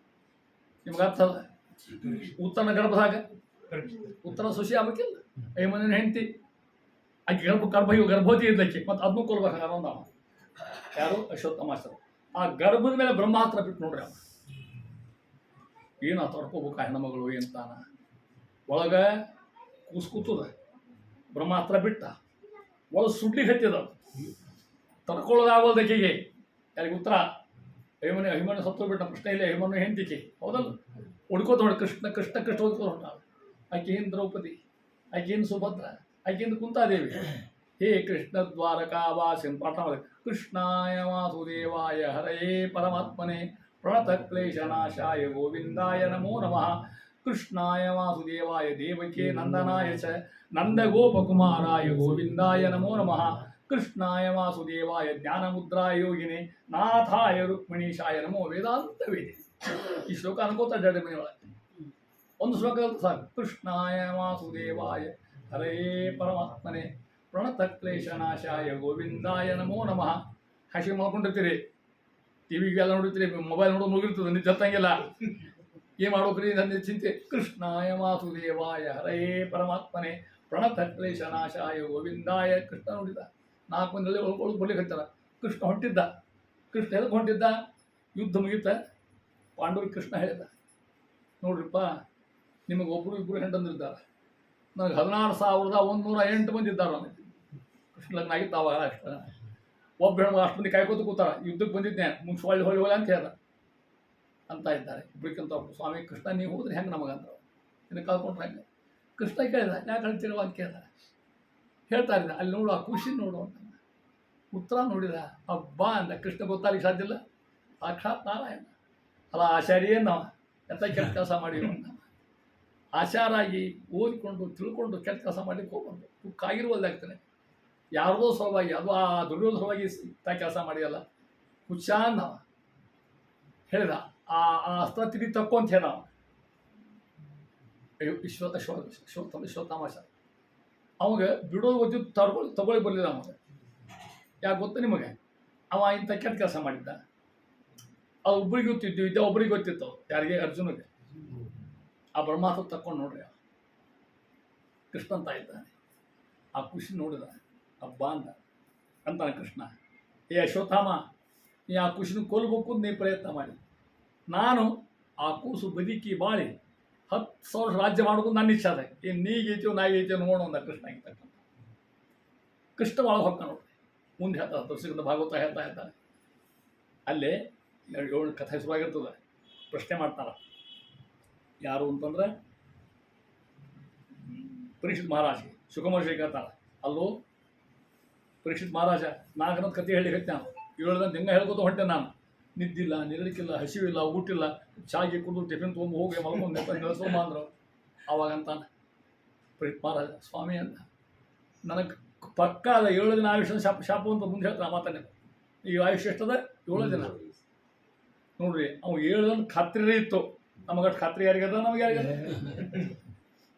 ನಿಮ್ಗೆ ಅರ್ಥ ಅಲ್ಲ? ಉತ್ತರನ ಗರ್ಭದಾಗ ಉತ್ತರ ಸೊಸಿ ಆಗ್ಬೇಕಿಲ್ಲ, 5 ಮಂದಿನ ಹೆಂಡತಿ ಆಕೆ ಗರ್ಭವತಿ ಇದ್ದಕ್ಕೆ ಮತ್ತು ಅದನ್ನೂ ಕೊಲ್ಬೇಕಾಗ ಅಂದವ. ಯಾರು? ಅಶ್ವತ್ಥಾಮಾಚಾರ್ಯ. ಆ ಗರ್ಭದ ಮೇಲೆ ಬ್ರಹ್ಮಾಸ್ತ್ರ ಬಿಟ್ಟು ನೋಡ್ರಿ ಅವ ಏನು ತಡ್ಕೋಬೇಕು ಹೆಣ್ಣುಮಗಳು ಅಂತಾನ. ಒಳಗೆ ಕೂತದ, ಬ್ರಹ್ಮಾಸ್ತ್ರ ಬಿಟ್ಟ, ಒಳಗೆ ಸುಡ್ಲಿಕ್ಕೆ ಹತ್ತಿದ. ತಡ್ಕೊಳ್ಳೋದಾಗೋದಕ್ಕೆಗೆ ಯಾರಿಗೆ ಉತ್ತರ? ಅಭಿಮನ್ಯು ಸತ್ತೋಗ್ಬಿಟ್ಟ, ಪ್ರಶ್ನೆ ಇಲ್ಲ. ಅಭಿಮನ್ಯು ಹೆಂಡತಿಕೆ, ಹೌದಲ್ಲ? ಹುಡ್ಕೋತ ನೋಡಿ ಕೃಷ್ಣ ಕೃಷ್ಣ ಕೃಷ್ಣ ಓದ್ಕೊಂಡು ಹೊಂಟ. ಆಕೆಯಿಂದ ದ್ರೌಪದಿ, ಆಕೆಯಿಂದ ಸುಭದ್ರ, ಆಕೆಯಿಂದ ಕುಂತಾದೇವಿ. ಹೇ ಕೃಷ್ಣ ದ್ವಾರಕಾವಾಸಿನ್ ಪಾಠ ಮಾಡಿ. ಕೃಷ್ಣಾಯ ವಾಸುದೇವಾಯ ಹರಯೇ ಪರಮಾತ್ಮನೆ ಪ್ರಣತ ಕ್ಲೇಶನಾಶಾಯ ಗೋವಿಂದಾಯ ನಮೋ ನಮಃ. ಕೃಷ್ಣಾಯ ವಾಸುದೇವಾಯ ದೇವಕೇ ನಂದನಾಯ ಚ ನಂದಗೋಪಕುಮಾರಾಯ ಗೋವಿಂದಾಯ ನಮೋ ನಮಃ. ಕೃಷ್ಣಾಯ ವಾಸುದೇವಾಯ ಜ್ಞಾನಮುದ್ರಾಯ ಯೋಗಿನೇ ನಾಥಾಯ ರುಕ್ಮಿಣೀಶಾಯ ನಮೋ ವೇದಾಂತ ವೇದಿ. ಈ ಶ್ಲೋಕ ಅನ್ಕೋತಾ ಜಡೆ ಮನೆಯೊಳಗೆ ಒಂದು ಶ್ಲೋಕ ಸಾಕು. ಕೃಷ್ಣಾಯ ವಾಸುದೇವಾಯ ಹರಯೇ ಪರಮಾತ್ಮನೆ ಪ್ರಣತ ಕ್ಲೇಶನಾಶಾಯ ಗೋವಿಂದಾಯ ನಮೋ ನಮಃ. ಹಸಿ ಮಾಡ್ಕೊಂಡಿರ್ತೀರಿ, ಟಿವಿಗೆಲ್ಲ ನೋಡಿರ್ತೀರಿ, ಮೊಬೈಲ್ ನೋಡೋದು ಮುಗಿರ್ತದೆ, ನಿಜ ಹತ್ತಂಗಿಲ್ಲ. ಏನು ಮಾಡೋಕ್ರಿ ನನ್ನ ಚಿಂತೆ. ಕೃಷ್ಣಾಯ ವಾಸುದೇವಾಯ ಹರಯೇ ಪರಮಾತ್ಮನೆ ಪ್ರಣತ ಕ್ಲೇಶನಾಶಾಯ ಗೋವಿಂದಾಯ. ಕೃಷ್ಣ ನೋಡಿದ 4 ಮಂದಿಯಲ್ಲಿ ಒಳಗೆ ಬರ್ಲಿಕ್ಕೆ ಹತ್ತಾರ. ಕೃಷ್ಣ ಹೊಂಟಿದ್ದ. ಕೃಷ್ಣ ಎದಕ್ಕೆ ಹೊಂಟಿದ್ದ? ಯುದ್ಧ ಮುಗಿತ. ಪಾಂಡವರಿಗೆ ಕೃಷ್ಣ ಹೇಳಿದ, ನೋಡ್ರಿಪ್ಪ, ನಿಮಗೆ ಒಬ್ಬರು ಇಬ್ಬರು ಹೆಂಡಂದಿದ್ದಾರೆ, ನನಗೆ 16,108 ಮಂದಿ ಇದ್ದಾರೆ. ನನಗೆ ಕೃಷ್ಣ ಲಗ್ನ ಆಗಿತ್ತು ಅವಾಗ. ಅಷ್ಟ ಒಬ್ಬ ಹೆಣ್ಣು ಅಷ್ಟು ಮಂದಿ ಕಾಯ್ಕೋತ ಕೂತಾರ. ಯುದ್ಧಕ್ಕೆ ಬಂದಿದ್ದೆ, ಮುಗಿಸಿ ಹೊಳ್ಳಿ ಅಂತ ಹೇಳ್ದ ಅಂತ ಇದ್ದಾರೆ. ಇಬ್ಬರಿಗಿಂತ ಒಬ್ಬರು. ಸ್ವಾಮಿ ಕೃಷ್ಣ ನೀವು ಹೋದ್ರೆ ಹೆಂಗೆ ನಮಗಂತ ನಿನಗೆ ಕಳ್ಕೊಂಡ್ರೆ ಹೆಂಗೆ? ಕೃಷ್ಣ ಕೇಳಿದ, ಯಾಕೆ ಹೇಳ್ತಿರುವ ಅಂತ ಕೇಳ್ದ. ಹೇಳ್ತಾ ಇದ್ದ, ಅಲ್ಲಿ ನೋಡು, ಆ ಖುಷಿ ನೋಡು ಅಂತ. ಉತ್ತರ ನೋಡಿದ, ಹಬ್ಬ ಅಂದ. ಕೃಷ್ಣ ಗೊತ್ತಾಗಲಿಕ್ಕೆ ಸಾಧ್ಯ ಇಲ್ಲ, ಸಾಕ್ಷಾತ್ ನಾರಾಯಣ ಅಲ್ಲ. ಆಚಾರ್ಯ ನಾವು ಎಂಥ ಕೆಟ್ಟ ಕೆಲಸ ಮಾಡಿವಿ ಅಂತ. ಆಚಾರಾಗಿ ಓದಿಕೊಂಡು ತಿಳ್ಕೊಂಡು ಕೆಟ್ಟ ಕೆಲಸ ಮಾಡಲಿಕ್ಕೆ ಹೋಗ್ಬಾರ್ದು. ಕಾಗಿರುವಲ್ದಾಗ್ತಾನೆ. ಯಾರದೋ ಸಲುವಾಗಿ, ಅದು ಆ ದುಡಿಯೋದ ಸಲುವಾಗಿ ಕೆಲಸ ಮಾಡಿಯಲ್ಲ. ಹುಚ್ಚ ನಾವು ಹೇಳಿದ. ಆ ಅಸ್ತ್ರ ತಿಳಿ ತಕ್ಕೋ ಅಂತ ಹೇಳ. ಅಶ್ವತ್ಥಾಮಾಚಾರ್ಯ ಅವಾಗ ಬಿಡೋದು ಗೊತ್ತಿದ್ದು ತಗೊಳ್ಳಿ ಬರಲಿಲ್ಲ. ಅವಾಗ ಯಾಕೆ ಗೊತ್ತ ನಿಮಗೆ? ಅವ ಇಂಥ ಕೆಟ್ಟ ಕೆಲಸ ಮಾಡಿದ್ದ. ಅದು ಒಬ್ಬರಿಗೆ ಗೊತ್ತಿದ್ದು, ಇದ್ದ ಒಬ್ಬರಿಗೆ ಗೊತ್ತಿತ್ತು. ಯಾರಿಗೆ? ಅರ್ಜುನಿಗೆ. ಆ ಬ್ರಹ್ಮಾಸ್ತ್ರ ತಕ್ಕೊಂಡು ನೋಡ್ರಿ, ಕೃಷ್ಣ ಅಂತ ಇದ್ದಾನೆ. ಆ ಖುಷಿ ನೋಡಿದ, ಹಬ್ಬ ಅಂತಾನೆ ಕೃಷ್ಣ. ಏ ಅಶ್ವತ್ಥಾಮ, ನೀ ಆ ಖುಷಿನ ಕೊಲ್ಬೇಕು ನೀ ಪ್ರಯತ್ನ ಮಾಡಿ. ನಾನು ಆ ಕೂಸು ಬದುಕಿ ಬಾಳಿ 10,000 ರಾಜ್ಯ ಮಾಡೋದು ನನ್ನ ಇಚ್ಛೆ ಅದ. ಏನು ನೀಗೈತಿಯೋ ನಾಗೈತಿಯೋ ನೋಡೋ ಅಂದ ಕೃಷ್ಣ ಆಗಿರ್ತಕ್ಕಂಥ. ಕೃಷ್ಣ ಒಳಗೆ ಹೊಕ್ಕ ನೋಡ್ರಿ. ಮುಂದೆ ಹೇಳ್ತಾರೆ, ದರ್ಶಕದ ಭಾಗವತ ಹೇಳ್ತಾ ಇರ್ತಾರೆ. ಅಲ್ಲೇ 7 ಕಥೆ ಶುರುವಾಗಿರ್ತದೆ. ಪ್ರಶ್ನೆ ಮಾಡ್ತಾರೆ, ಯಾರು ಅಂತಂದ್ರೆ ಪರೀಕ್ಷಿತ್ ಮಹಾರಾಜ. ಸುಖಮಹರ್ಷಿ ಕೇಳ್ತಾರೆ, ಅಲ್ಲೋ ಪರೀಕ್ಷಿತ್ ಮಹಾರಾಜ, ನಾಲ್ಕನದ ಕತೆ ಹೇಳಿ ನಾನು 7 ದಿನ ಹೇಳ್ಕೊತ ಹೊಂಟೆ. ನಾನು ನಿದ್ದಿಲ್ಲ, ನಿರಳಿಕಿಲ್ಲ, ಹಸಿವಿಲ್ಲ, ಊಟಿಲ್ಲ, ಚಾಗಿ ಕುಡಿದು ಟಿಫಿನ್ ತೊಗೊಂಡು ಹೋಗಿ ಮಲ್ಕೊಂಡು ನೆಲೆಸೋಮ ಅಂದರು. ಆವಾಗ ಅಂತಾನೆ ಪರೀಕ್ಷಿತ್ ಮಹಾರಾಜ, ಸ್ವಾಮಿ ಅಂತ ನನಗೆ ಪಕ್ಕಾದ 7 ದಿನ ಆಯುಷ್ಯ ಶಾಪ ಅಂತ ಮುಂದೆ ಹೇಳ್ತಾರೆ. ಮಾತಾನೆ ಈ ಆಯುಷ್ಯ ಎಷ್ಟದ? 7 ದಿನ ನೋಡ್ರಿ. ಅವು 7 ದಿನ ಖಾತ್ರಿ ಇತ್ತು. ನಮಗಷ್ಟು ಖಾತ್ರಿ ಯಾರಿಗದ, ನಮಗೆ ಯಾರಿಗದ?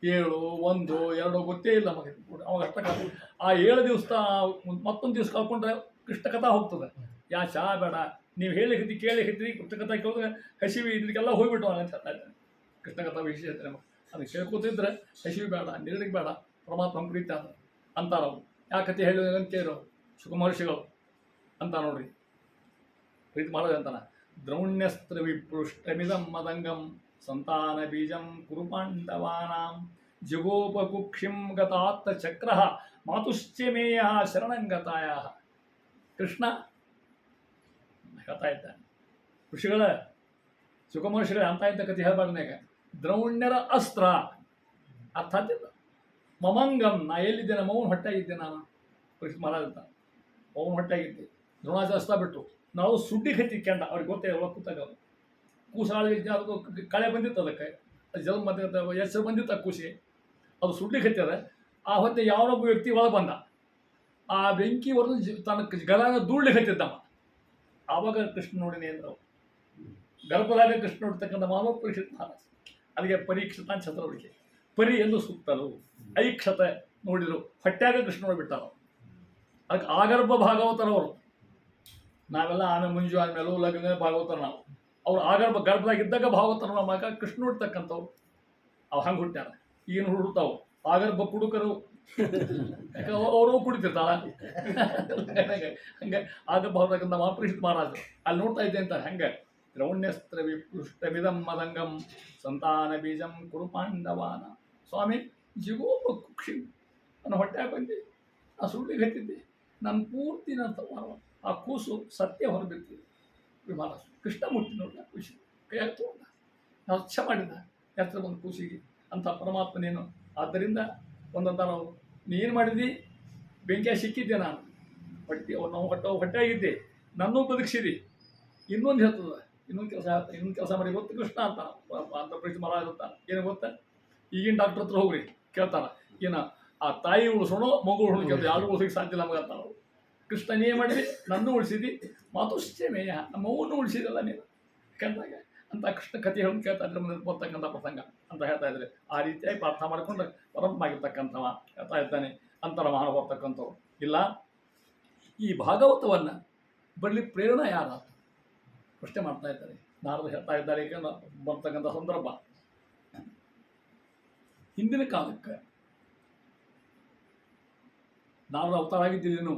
7, 1, 2 ಗೊತ್ತೇ ಇಲ್ಲ ನಮಗೆ. ಅವಾಗ ಅಷ್ಟ ಖಾತ್ರಿ. ಆ 7 ದಿವಸ ಮತ್ತೊಂದು ದಿವಸ ಕಳ್ಕೊಂಡ್ರೆ ಕೃಷ್ಣ ಕಥಾ ಹೋಗ್ತದೆ. ಯಾ ಚಾ ಬೇಡ, ನೀವು ಹೇಳಿಕತ್ತಿ ಕೇಳಿಕತ್ತಿ ಕೃಷ್ಣ ಕಥಾ ಕೇಳಿದ್ರೆ ಹಸಿವಿ ಇದಕ್ಕೆಲ್ಲ ಹೋಗ್ಬಿಟ್ಟು ಅಂತ ಹೇಳ್ತಾ ಇದ್ದಾನೆ. ಕೃಷ್ಣ ಕಥಾ ವಿಷಯ ಹೇಳ್ತಾರೆ ನಮಗೆ. ಅದಕ್ಕೆ ಕೇಳ್ಕೊತಿದ್ರೆ ಹಸಿವಿ ಬೇಡ, ನೀರಿಗೆ ಬೇಡ, ಪರಮಾತ್ಮ ಪ್ರೀತಿ ಅದ ಅಂತಾರವು. ಯಾಕತಿ ಹೇಳಿ ಅಂತ ಕೇಳಿರೋ ಸುಖಮಹರ್ಷಿಗಳು ಅಂತ ನೋಡ್ರಿ. ಪ್ರೀತಿ ಮಾಡೋದು ಅಂತಾನ, ದ್ರೌಣ್ಯಸ್ತ್ರ ವಿಪೃಷ್ಟಮಿದಂ ಮದಂಗಂ ಸಂತಾನ ಬೀಜಂ ಕುರು ಪಾಂಡವಾನಾಂ ಜಗೋಪಕುಕ್ಷಿಂ ಗತಾತ್ತ ಚಕ್ರ ಮಾತುಶ್ಚಮೇಯ ಶರಣಂಗತಾಯ. ಕೃಷ್ಣ ಹೇಳ್ತಾ ಇದ್ದಾನೆ, ಋಷಿಗಳ ಸುಖಮಹರ್ಷಿಗಳ ಅಂತ ಇದ್ದ ಕಥೆ ಹೇಳ್ಬಾರ್ದಾಗ ದ್ರೌಣ್ಯರ ಅಸ್ತ್ರ ಅರ್ಥ ಆಗ್ತಿಲ್ಲ. ಮಮಂಗಂ, ನಾ ಎಲ್ಲಿದ್ದೇನೆ? ಮೌನ ಹೊಟ್ಟೆಗಿದ್ದೆ ನಾನು. ಕೃಷ್ಣ ಮಹಾರಾಜ ಅಂತ ಮೌನ ಹೊಟ್ಟೆಗಿದ್ದೆ. ದ್ರೋಣಾಚಾರ್ಯ ಅಸ್ತ್ರ ಬಿಟ್ಟು ನಾವು ಸುಡ್ಡಿ ಕತ್ತಿ ಕೆಂಡ, ಅವ್ರಿಗೆ ಗೊತ್ತೇ ಒಳಗೆ ಕೂತಾಗ ಕೂಸಾಳಿಗೆ ಅದು ಕಳೆ ಬಂದಿತ್ತು, ಅದಕ್ಕೆ ಜಲ ಬಂದಿತ್ತು, ಹೆಸರು ಬಂದಿತ್ತು ಆ ಕೂಸಿ, ಅದು ಸುಡ್ಡಿ ಕತ್ತಿದೆ. ಆ ಹೊತ್ತೆ ಯಾವನೊಬ್ಬ ವ್ಯಕ್ತಿ ಒಳಗೆ ಬಂದ, ಆ ಬೆಂಕಿ ಹೊರದು ತನ್ನ ಗಲಾನ ಧೂಳ್ಳಿ ಕತ್ತಿದ್ದಮ್ಮ. ಆವಾಗ ಕೃಷ್ಣ ನೋಡಿನೇ ಅಂದ್ರು, ಗರ್ಭದಾಗ ಕೃಷ್ಣ ನೋಡ್ತಕ್ಕಂಥ ಮಾನವ ಪರೀಕ್ಷಿತ ಮಹಾರಾಜ. ಅದಕ್ಕೆ ಪರೀಕ್ಷಿತ ಚತುರ್ವಳಿಕೆ. ಪರಿ ಎಂದು ಸುತ್ತಲು, ಐಕ್ಷತೆ ನೋಡಿದ್ರು, ಹೊಟ್ಯಾಗ ಕೃಷ್ಣ ನೋಡಿಬಿಟ್ಟಾರ. ಅದಕ್ಕೆ ಆಗರ್ಭ ಭಾಗವತರವರು. ನಾವೆಲ್ಲ ಆಮೇಲೆ ಮುಂಜು ಆದ್ಮೇಲೂ ಲಗ್ನ ಭಾಗವತರ ನಾವು. ಅವ್ರು ಗರ್ಭದಾಗಿದ್ದಾಗ ಭಾಗವತರ ನಮ್ಮ ಮಗ ಕೃಷ್ಣ ನೋಡ್ತಕ್ಕಂಥವ್ರು. ಅವು ಹಂಗೆ ಹುಟ್ಟ್ಯಾರ. ಏನು ಹುಡುಕ್ತಾವು ಆಗರ್ಭ ಕುಡುಕರು, ಯಾಕೆ ಅವರು ಕುಡಿತಿರ್ತಾಳ ಹಂಗೆ ಆಗರ್ಭ ಭಾಗತಕ್ಕಂಥ ಮಹಾಪರಿಷತ್ ಮಹಾರಾಜರು ಅಲ್ಲಿ ನೋಡ್ತಾ ಇದ್ದೆ ಅಂತ. ಹಂಗೆ ದ್ರೌಣ್ಯಸ್ತ್ರ ವಿಪೃಷ್ಟಮಿದಂ ಮದಂಗಂ ಸಂತಾನ ಬೀಜಂ ಕುರು ಪಾಂಡವಾನ. ಸ್ವಾಮಿ ಜಿಗೋಪ ಕುಕ್ಷಿ, ನನ್ನ ಹೊಟ್ಟೆ ಬಂದು ಆ ಸುಳ್ಳಿಗೆ ಹತ್ತಿದ್ದೆ, ನನ್ನ ಪೂರ್ತಿ ನನ್ನ ಆ ಕೂಸು ಸತ್ಯ ಹೊರಬಿಡ್ತಿದ್ದೆ. ವಿಮಾನ ಕೃಷ್ಣ ಮುಟ್ಟಿ ನೋಡ ಖುಷಿ ಕೈ ತೊಗೊಂಡ, ಸ್ವಚ್ಛ ಮಾಡಿದ ಎತ್ತರ ಒಂದು ಕೂಸಿಗೆ ಅಂತ ಪರಮಾತ್ಮನೇನು. ಆದ್ದರಿಂದ ಒಂದಂತ ನಾವು ನೀನು ಮಾಡಿದ್ದಿ, ಬೆಂಕಿಯ ಸಿಕ್ಕಿದ್ದೆ ನಾನು, ನಾವು ಹೊಟ್ಟೆಯಾಗಿದ್ದೆ, ನನ್ನೂ ಬದುಕಿಸಿದಿ. ಇನ್ನೊಂದು ಹೇಳ್ತದ, ಇನ್ನೊಂದು ಕೆಲಸ ಮಾಡಿ ಗೊತ್ತು ಕೃಷ್ಣ ಅಂತ ಅಂತ ಪ್ರೀತಿ ಮಹಾರಾಜ ಅಂತ. ಏನು ಗೊತ್ತಾ, ಈಗಿನ ಡಾಕ್ಟರ್ ಹತ್ರ ಹೋಗ್ರಿ ಕೇಳ್ತಾರ, ಏನು ಆ ತಾಯಿ ಉಳಿಸೋಣ ಮಗು ಉಳಿಸ್ಕೊಂಡು ಯಾರು ಉಳಿಸೋಕೆ ಸಾಧ್ಯ ನಮಗೆ ಅಂತ. ನಾವು ಕೃಷ್ಣ ನೀನು ಮಾಡಿದಿ, ನನ್ನೂ ಉಳಿಸಿದಿ, ಮಾತುಶ್ಚಮೇಯ, ನಮ್ಮವನ್ನು ಉಳಿಸಿದಲ್ಲ ನೀನು ಕಂದಾಗ ಅಂತ ಕೃಷ್ಣ ಕಥೆ ಹೇಳಿ ಕೇಳ್ತಾ ಇದ್ರೆ ಮುಂದೆ ಬರ್ತಕ್ಕಂಥ ಪ್ರಸಂಗ ಅಂತ ಹೇಳ್ತಾ ಇದ್ದಾರೆ. ಆ ರೀತಿಯಾಗಿ ಪ್ರಾರ್ಥನೆ ಮಾಡಿಕೊಂಡು ಪರಮಾಗಿರ್ತಕ್ಕಂಥವ ಹೇಳ್ತಾ ಇದ್ದಾನೆ. ಅಂತರ ಮಹಾನ ಬರ್ತಕ್ಕಂಥವ್ರು ಇಲ್ಲ. ಈ ಭಾಗವತವನ್ನು ಬರಲಿ ಪ್ರೇರಣೆ ಯಾರ ಪ್ರಶ್ನೆ ಮಾಡ್ತಾ ಇದ್ದಾರೆ. ನಾರದ ಹೇಳ್ತಾ ಇದ್ದಾರೆ, ಈಗ ಬರ್ತಕ್ಕಂಥ ಸಂದರ್ಭ ಹಿಂದಿನ ಕಾಲಕ್ಕೆ ನಾರದ ಅವತಾರ ಆಗಿದ್ದೀರೇನು.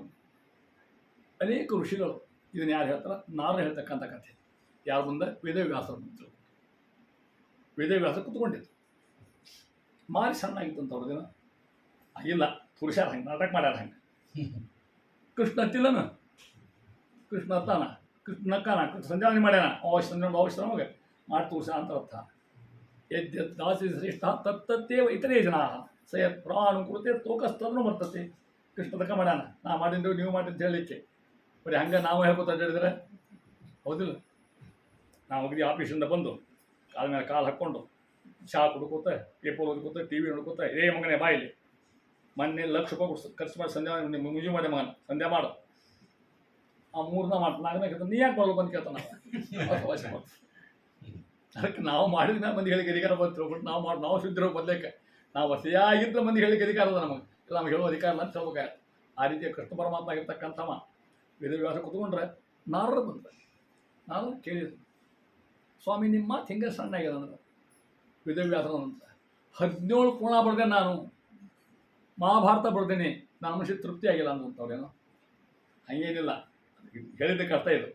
ಅನೇಕ ಋಷಿಗಳು ಇದನ್ನು ಯಾರು ಹೇಳ್ತಾರೆ, ನಾರದ ಹೇಳ್ತಕ್ಕಂಥ ಕಥೆ. ಯಾರು ಮುಂದೆ ವೇದವ್ಯಾಸರು ಬಂದರು. ವೇದವ್ಯಾಸ ಕುತ್ಕೊಂಡಿದ್ರು, ಮಾರಿ ಸಣ್ಣಾಗಿತ್ತಂತ ಅವ್ರ ದಿನ ಇಲ್ಲ, ಪುರುಷಾರ ಹಂಗೆ ನಾಟಕ ಮಾಡ್ಯಾರ. ಹಂಗೆ ಕೃಷ್ಣ ಹತ್ತಿಲ್ಲನ, ಕೃಷ್ಣ ಹತ್ತಾನ, ಕೃಷ್ಣ ಕಾನ, ಕೃಷ್ಣ ಸಂಜಾವಣೆ ಮಾಡ್ಯಾನ, ಅವಶ್ಯ ನಮಗೆ ಮಾಡಿ ತೋರ್ಸ ಅಂತ ಅರ್ಥ. ಯದ್ಯದಾಸಿ ಶ್ರೇಷ್ಠ ತತ್ತತ್ತೇವ ಇತರೇ ಜನ ಸಯ ಪ್ರಾಣು ಕುರಿತೆ ತೋಕಸ್ತನ್ನು ಬರ್ತತೆ. ಕೃಷ್ಣ ತಕ್ಕ ಮಾಡ್ಯಾನ, ನಾ ಮಾಡಿದ್ದು ನೀವು ಮಾಡಿ ಅಂತ ಹೇಳಲಿಕ್ಕೆ ಬರೀ ಹಂಗೆ ನಾವು ಹೇಳ್ಕೊತ ಹೇಳಿದ್ರೆ ಹೌದಿಲ್ಲ. ನಾವು ಹೋಗಿ ಆಫೀಸಿಂದ ಬಂದು ಕಾಲ ಮೇಲೆ ಕಾಲು ಹಾಕ್ಕೊಂಡು ಚಹಾ ಕುಡ್ಕೋತ, ಪೇಪರ್ ಓದ್ಕೋತ, ಟಿ ವಿ ನೋಡ್ಕೋತ, ಏ ಮಗನೇ ಬಾಯಿಲಿ ಮೊನ್ನೆ ₹1,00,000 ಖರ್ಚು ಮಾಡಿ ಸಂಧ್ಯಾ ಮುಂಜು ಮಾಡಿ ಮಗನ ಸಂಧ್ಯಾ ಮಾಡು, ಆ 3 ಮಾಡು 4ನೇ ಕೇಳ್ತಾನೆ, ನೀ ಯಾಕೆ ಬರಲು ಬಂದು ಕೇಳ್ತಾನ. ಅದಕ್ಕೆ ನಾವು ಮಾಡಿದ ಮಂದಿ ಹೇಳಿಕೆ ಅಧಿಕಾರ ಬಂತು ಹೋಗ್ಬಿಟ್ಟು ನಾವು ಶುದ್ಧರು ಬದಲೇಕೆ ನಾವು ವಸೆಯಾಗಿದ್ದ ಮಂದಿ ಹೇಳಿಕೆ ಅಧಿಕಾರ ಅದ ನಮಗೆ, ಇಲ್ಲ ನಮ್ಗೆ ಹೇಳೋ ಅಧಿಕಾರ ಇಲ್ಲ ಅಂತ ಹೇಳ್ಬೇಕಾಯ್ತು. ಆ ರೀತಿಯ ಕೃಷ್ಣ ಪರಮಾತ್ಮ ಆಗಿರ್ತಕ್ಕಂಥವ ವೇದವ್ಯಾಸ ಕೂತ್ಕೊಂಡ್ರೆ ನಾರರು ಬಂದರೆ ನಾನು ಕೇಳಿದ್ರು, ಸ್ವಾಮಿ ನಿಮ್ಮ ಮಾತು ಹಿಂಗೆ ಸಣ್ಣ ಆಗ್ಯದ ಅಂದ್ರೆ ವೇದವ್ಯಾಸರಂತ 17 ಪುರಾಣ ಬರೆದೆ ನಾನು, ಮಹಾಭಾರತ ಬರ್ದೇನೆ, ನಾನು ಮನುಷ್ಯ ತೃಪ್ತಿ ಆಗಿಲ್ಲ ಅಂದಂಥವ್ರೇನೋ. ಹಂಗೇನಿಲ್ಲ, ಹೇಳಿದ್ದೆ ಕಷ್ಟ ಇದು.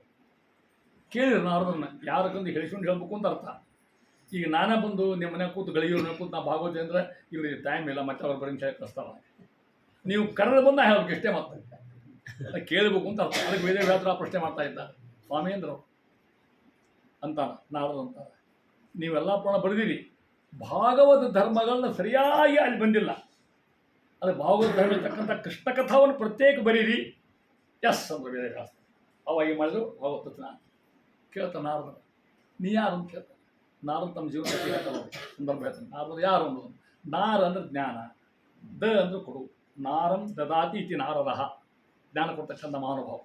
ಕೇಳಿದ್ರು ನಾರದನ್ನ, ಯಾರಕ್ಕಂದು ಹೇಳಿಸ್ಕೊಂಡು ಹೇಳ್ಬೇಕು ಅಂತ ಅರ್ಥ. ಈಗ ನಾನೇ ಬಂದು ನಿಮ್ಮ ಮನೆ ಕೂತು ಗಳಿಗೆಯವ್ರ ಕೂತು ನಾ ಭಾಗವತ ಅಂದರೆ ಇಲ್ಲಿ ಟೈಮ್ ಇಲ್ಲ, ಮತ್ತೆ ಅವ್ರು ಬರೀ ಕಳಿಸ್ತಾರ. ನೀವು ಕರೆದು ಬಂದು ಹೇಳ್ಬೇಕು ಇಷ್ಟೇ, ಮತ್ತೆ ಕೇಳಬೇಕು ಅಂತ ಅರ್ಥ. ಅದಕ್ಕೆ ವೇದವ್ಯಾಸರ ಪ್ರಶ್ನೆ ಮಾಡ್ತಾ ಇದ್ದ, ಸ್ವಾಮಿ ಅಂದರು ಅಂತಾನ ನಾರದು ಅಂತಾರೆ, ನೀವೆಲ್ಲ ಪುರಾಣ ಬರೆದಿರಿ, ಭಾಗವತ ಧರ್ಮಗಳನ್ನ ಸರಿಯಾಗಿ ಅಲ್ಲಿ ಬಂದಿಲ್ಲ. ಅದು ಭಾಗವತ ಧರ್ಮ ಇರ್ತಕ್ಕಂಥ ಕೃಷ್ಣ ಕಥಾವನ್ನು ಪ್ರತ್ಯೇಕ ಬರೀರಿ. ಎಸ್ ಅಂದ್ರೆ ವೇದವ್ಯಾಸ ಅವಾಗಿ ಮಾಡಿದ್ರು. ಭಾಗವತ ಕೇಳ್ತಾನೆ ನಾರದ, ನೀ ಯಾರು ಅಂತ ಕೇಳ್ತಾನೆ. ನಾರದ ತಮ್ಮ ಜೀವನ ಹೇಳ್ತಾನೆ, ಸಂದರ್ಭ ಹೇಳ್ತಾನೆ. ನಾರದ ಯಾರು ಅನ್ನೋದು, ನಾರ ಅಂದ್ರೆ ಜ್ಞಾನ, ದ ಅಂದ್ರೆ ಕೊಡು, ನಾರಂ ದದಾತಿ ಇತಿ ನಾರದಃ, ಜ್ಞಾನ ಕೊಡ್ತಕ್ಕಂಥ ಮಹಾನುಭಾವ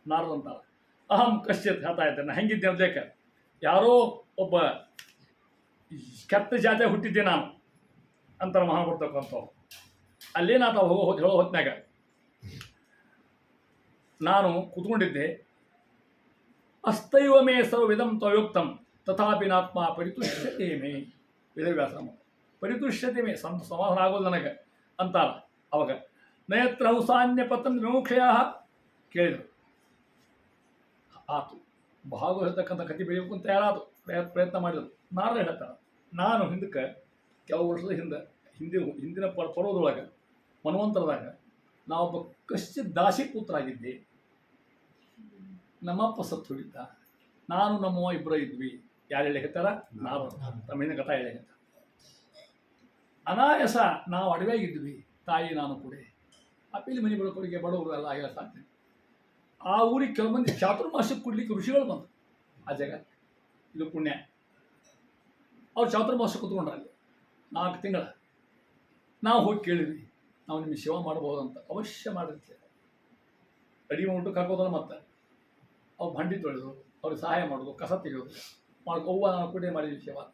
ನಾರದ ಅಂತಾರೆ. ಅಹಂ ಕಶ್ಚಿತ್ ಹೇಳ್ತಾ ಇದ್ದೇನೆ, ಹೆಂಗಿದ್ದೆ ಅದ್ಲೇಕ ಯಾರೋ ಒಬ್ಬ ಕೆಟ್ಟ ಜಾತಿ ಹುಟ್ಟಿದ್ದೆ ನಾನು ಅಂತಾರೆ ಮಹಾಭರ್ತಕ್ಕಂಥವ್ರು. ಅಲ್ಲೇನಾತ ಹೇಳೋ ಹೊತ್ನಾಗ ನಾನು ಕೂತ್ಕೊಂಡಿದ್ದೆ. ಅಸ್ತೈವ ಮೇ ಸರ್ವವಿಧಂ ತ್ವಯೋಕ್ತಂ ತಥಾಪಿ ನಾತ್ಮ ಪರಿತುಷ್ಯತೆ ಮೇ. ವೇದವ್ಯಾಸ ಪರಿತುಷ್ಯತೆ ಮೇ, ಸಮಾಧಾನ ಆಗೋದು ನನಗೆ ಅಂತಾರ. ಅವಾಗ ನಯತ್ರ ಹಂಸಾನ್ಯ ಪತನ್ ವಿಮುಕ್ಷಯ ಕೇಳಿದರು. ಆತು ಭಾಗ ಹೇಳ್ತಕ್ಕಂಥ ಕಥೆ ಬೆಳೆಯಬೇಕು ಅಂತ ಯಾರಾದ್ರು ಪ್ರಯತ್ನ ಮಾಡಿದ್ರು. ನಾರದ ಹೇಳ್ತಾರೆ, ನಾನು ಹಿಂದಕ್ಕೆ ಕೆಲವು ವರ್ಷದ ಹಿಂದಿನ ಪರ್ವದೊಳಗೆ ಮನ್ವಂತರದಾಗ ನಾವೊಬ್ಬ ಕಶ್ಚಿತ್ ದಾಸಿ ಪುತ್ರ ಆಗಿದ್ದೆ. ನಮ್ಮಪ್ಪ ಸತ್ತು ಹೋಗಿದ್ದ. ನಾನು ನಮ್ಮವ್ವ ಇಬ್ಬರ ಇದ್ವಿ. ಯಾರು ಹೇಳಿ ಹೇಳ್ತಾರ? ನಾವು ತಮ್ಮ ಹಿಂದಿನ ಕಥಾ ಹೇಳಿ ಹೇಳ್ತಾರೆ. ಅನಾಯಸ ನಾವು ಅಡವೆಯಾಗಿದ್ವಿ, ತಾಯಿ ನಾನು ಕೂಡ. ಅಪ್ಪಿಲಿ ಮನೆ ಬರೋರಿಗೆ ಬಡವರು ಎಲ್ಲ ಆಗ್ಯಾರ ಸಾಕ್ತೀನಿ. ಆ ಊರಿಗೆ ಕೆಲವು ಮಂದಿ ಚಾತುರ್ಮಾಸಕ್ಕೆ ಕೊಡ್ಲಿಕ್ಕೆ ಋಷಿಗಳು ಬಂತು ಆ ಜಾಗ. ಇದು ಪುಣ್ಯ. ಅವ್ರು ಚಾತುರ್ಮಾಸಕ್ಕೆ ಕೂತ್ಕೊಂಡ್ರೆ ಅಲ್ಲಿ 4 ತಿಂಗಳ. ನಾವು ಹೋಗಿ ಕೇಳಿದ್ವಿ, ನಾವು ನಿಮಗೆ ಸೇವೆ ಮಾಡ್ಬೋದಂತ. ಅವಶ್ಯ ಮಾಡಿರ್ತೇವೆ. ಅಡಿಗೆ ಊಟಕ್ಕೆ ಹಾಕೋದಲ್ಲ. ಮತ್ತು ಅವ್ರು ಬಂಡಿ ತೊಳೆದು ಅವ್ರಿಗೆ ಸಹಾಯ ಮಾಡೋದು, ಕಸ ತೆಗೆಯೋದು ಅವ್ವ ನಾನು ಕೂಡ ಮಾಡಿದ್ವಿ ಸೇವೆ.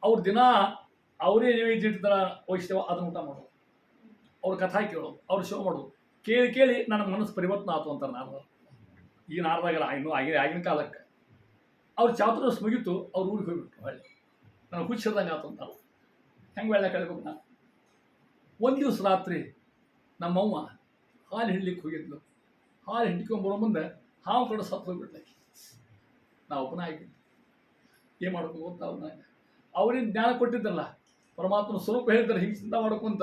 ಅವ್ರ ದಿನ ಅವರೇ ನೈವೇದ್ಯ ಇಡ್ತಾರ ವೈಷ್ಣವ, ಅದನ್ನ ಊಟ ಮಾಡೋದು, ಅವ್ರ ಕಥಾ ಕೇಳೋದು, ಅವ್ರು ಸೇವೆ ಮಾಡೋದು. ಕೇಳಿ ನನ್ನ ಮನಸ್ಸು ಪರಿವರ್ತನೆ ಆಯ್ತು ಅಂತಾರೆ ನಾರದ. ಈಗ ನಾರದಾಗಲ್ಲ, ಇನ್ನೂ ಆಗಿನ ಕಾಲಕ್ಕೆ ಅವ್ರು ಚಾತುರ್ಮಾಸ ಮುಗಿತು. ಅವ್ರು ಊರಿಗೆ ಹೋಗ್ಬಿಟ್ರು. ಹೊಳ್ಳಿ ನಾನು ಹುಚ್ಚಿರ್ದಂಗೆ ಆಯ್ತು ಅಂತ. ಹೆಂಗೆ ಒಳ್ಳೆ ಕಳ್ಬೇಕು ನಾನು. ಒಂದು ದಿವಸ ರಾತ್ರಿ ನಮ್ಮವ್ವ ಹಾಲು ಹಿಡ್ಲಿಕ್ಕೆ ಹೋಗಿದ್ಲು. ಹಾಲು ಹಿಂಡ್ಕೊಂಬರೋ ಮುಂದೆ ಹಾವು ಕಡೆ ಸತ್ತು ಹೋಗ್ಬಿಟ್ಲೆ. ನಾವು ಒಬ್ಬನ ಆಗಿದ್ದು. ಏನು ಮಾಡ್ಬೇಕು ಗೊತ್ತಾ? ಅವ್ರಿಗೆ ಜ್ಞಾನ ಕೊಟ್ಟಿದ್ದಲ್ಲ, ಪರಮಾತ್ಮನ ಸ್ವರೂಪ ಹೇಳಿದ್ದಾರೆ ಹಿಂಗೆ ಚಿಂತೆ ಮಾಡ್ಕೊಂತ.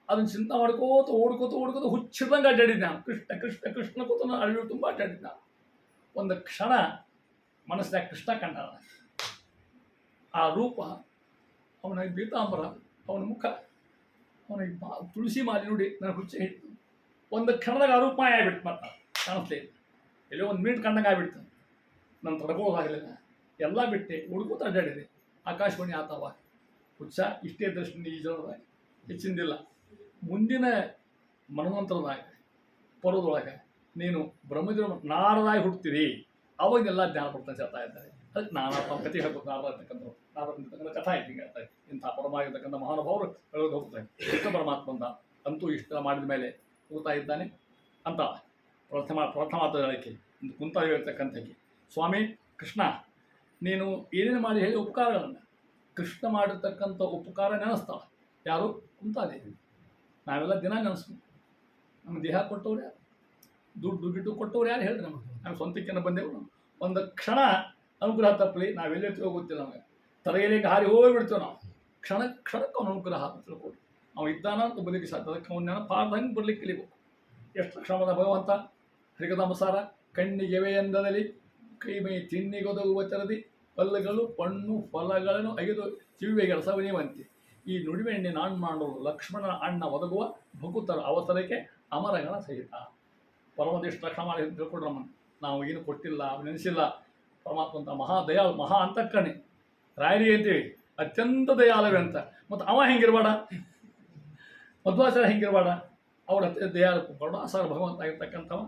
ಅದನ್ನು ಚಿಂತೆ ಓಡ್ಕೋತ ಹುಚ್ಚಿದಂಗೆ ಅಡ್ಡಾಡಿದ್ದೆ ನಾನು. ಕೃಷ್ಣ ಕೂತ ಅಳಿವು ತುಂಬ ಅಡ್ಡಾಡಿದ್ದೆ ನಾನು. ಒಂದು ಕ್ಷಣ ಮನಸ್ಸಿನಾಗ ಕೃಷ್ಣ ಕಂಡ. ಆ ರೂಪ, ಅವನ ಪೀತಾಂಬರ, ಅವನ ಮುಖ, ಅವನಿಗೆ ತುಳಸಿ ಮಾಲಿ ನೋಡಿ ನನಗೆ ಹುಚ್ಚೆ ಹಿಡಿತು. ಒಂದು ಕ್ಷಣದಾಗ ಆ ರೂಪ ಮಾಯ ಆಗ್ಬಿಡ್ತು. ಮತ್ತೆ ಕಾಣಿಸ್ಲೇ ಇಲ್ಲ. ಎಲ್ಲೋ 1 ಮಿನಿಟ್ ಕಂಡಂಗೆ ಆಗ್ಬಿಡ್ತು. ನಾನು ತಡ್ಕೊಳ್ಳೋದಾಗಲಿಲ್ಲ. ಎಲ್ಲ ಬಿಟ್ಟೆ ಹುಡ್ಕೋತ ಅಡ್ಡಾಡಿದೆ. ಆಕಾಶವಾಣಿ ಆತವ ಹುಚ್ಚ. ಇಷ್ಟೇ ದರ್ಶನ ಈ ಜನದಾಗ ಹೆಚ್ಚಿಂದಿಲ್ಲ. ಮುಂದಿನ ಮನ್ವಂತರದಾಗ ಪರ್ವದೊಳಗೆ ನೀನು ಬ್ರಹ್ಮದೇವ ನಾರದಾಗಿ ಹುಡ್ತೀರಿ, ಅವಾಗೆಲ್ಲ ಜ್ಞಾನ ಕೊಡ್ತಾನೆ ಹೇಳ್ತಾ ಇದ್ದಾರೆ. ಅದಕ್ಕೆ ನಾನು ತಮ್ಮ ಕಥೆ ಹೇಳ್ಬೇಕು. ನಾರದಂತಕ್ಕಂಥ ಕಥಾ ಇಟ್ಟಿಗೆ ಹೇಳ್ತಾ ಇದ್ದೆ. ಇಂಥ ಪರಮಾಗಿರ್ತಕ್ಕಂಥ ಮಹಾನುಭಾವರು ಹೇಳೋದು ಹೋಗ್ತಾರೆ. ಕೃಷ್ಣ ಪರಮಾತ್ಮಂದ ಅಂತೂ ಇಷ್ಟ ಮಾಡಿದ ಮೇಲೆ ಹೋಗ್ತಾ ಇದ್ದಾನೆ ಅಂತ ಪ್ರಥಮ ಹೇಳಕ್ಕೆ ಕುಂತ ಹೇಳ್ತಕ್ಕಂಥಕ್ಕೆ, ಸ್ವಾಮಿ ಕೃಷ್ಣ ನೀನು ಏನೇನು ಮಾಡಿ ಹೇಳಿ ಉಪಕಾರಗಳನ್ನು. ಕೃಷ್ಣ ಮಾಡಿರ್ತಕ್ಕಂಥ ಉಪಕಾರ ನೆನೆಸ್ತಾಳೆ ಯಾರು? ಕುಂತಾದೇವಿ. ನಾವೆಲ್ಲ ದಿನ ನೆನೆಸ್ತೀವಿ. ನಮ್ಮ ದೇಹ ಕೊಟ್ಟವ್ರು ಯಾರು? ದುಡ್ಡು ಗಿಡ್ಡು ಕೊಟ್ಟವ್ರು ಯಾರು ಹೇಳ್ರಿ? ನಾವು ಸ್ವಂತಕ್ಕೆನ ಬಂದೆವು. ನಾವು ಒಂದು ಕ್ಷಣ ಅನುಗ್ರಹ ತಪ್ಪಲಿ ನಾವೆಲ್ಲೇ ಗೊತ್ತಿಲ್ಲ. ನಮಗೆ ತಲೆಗೆ ಹಾರಿ ಹೋಗಿಬಿಡ್ತೇವೆ ನಾವು. ಕ್ಷಣಕ್ಕೆ ಅವನ ಅನುಗ್ರಹ ತಿಳ್ಕೊಡ್ರಿ. ಅವ ಇದ್ದಾನ ಅಂತ ಬಲಿಕ್ಕೆ ಸಾಧ್ಯ. ಅದಕ್ಕೆ ಅವನ ನೆನಪಾರ್ದಂಗೆ ಬರ್ಲಿಕ್ಕೆ ಕಲಿಬೇಕು. ಎಷ್ಟು ಕ್ಷಮದ ಭಗವಂತ ಹರಿಕದಾಮಸಾರ ಕಣ್ಣಿಗೆವೆ ಎಂದದಲ್ಲಿ ಕೈಮೈ ತಿನ್ನಿಗೊದಗುವ ತೆರದಿ ಪಲ್ಲುಗಳು ಪಣ್ಣು ಫಲಗಳನ್ನು ಐದು ಕಿವಿಗೆ ರಸವನಿವಂತೆ. ಈ ನುಡಿಮೆಣ್ಣೆ ನಾನ್ ಮಾಡೋರು ಲಕ್ಷ್ಮಣನ ಅಣ್ಣ ಒದಗುವ ಭಕುತರ ಅವಸರಕ್ಕೆ ಅಮರಗಳ ಸಹಿತ. ಪರಮದೇಶ ರಕ್ಷಣೆ ಮಾಡಿ ತಿಳ್ಕೊಡ್ರಮ್ಮ. ನಾವು ಏನು ಕೊಟ್ಟಿಲ್ಲ, ನೆನೆಸಿಲ್ಲ. ಪರಮಾತ್ಮಂತ ಮಹಾ ದಯಾಳು, ಮಹಾ ಅಂತಃಕರಣೆ ರಾಯರಿಗೆ ಅಂತೀವಿ ಅತ್ಯಂತ ದಯಾಳವೇ ಅಂತ. ಮತ್ತು ಅವ ಹೆಂಗಿರ್ಬೇಡ, ಮಧ್ವಾಚಾರ್ಯ ಹೆಂಗಿರ್ಬೇಡ, ಅವ್ರ ಅತ್ಯಂತ ದಯಾಳು ಕರುಣಾಸಾರ ಭಗವಂತ ಆಗಿರ್ತಕ್ಕಂಥವ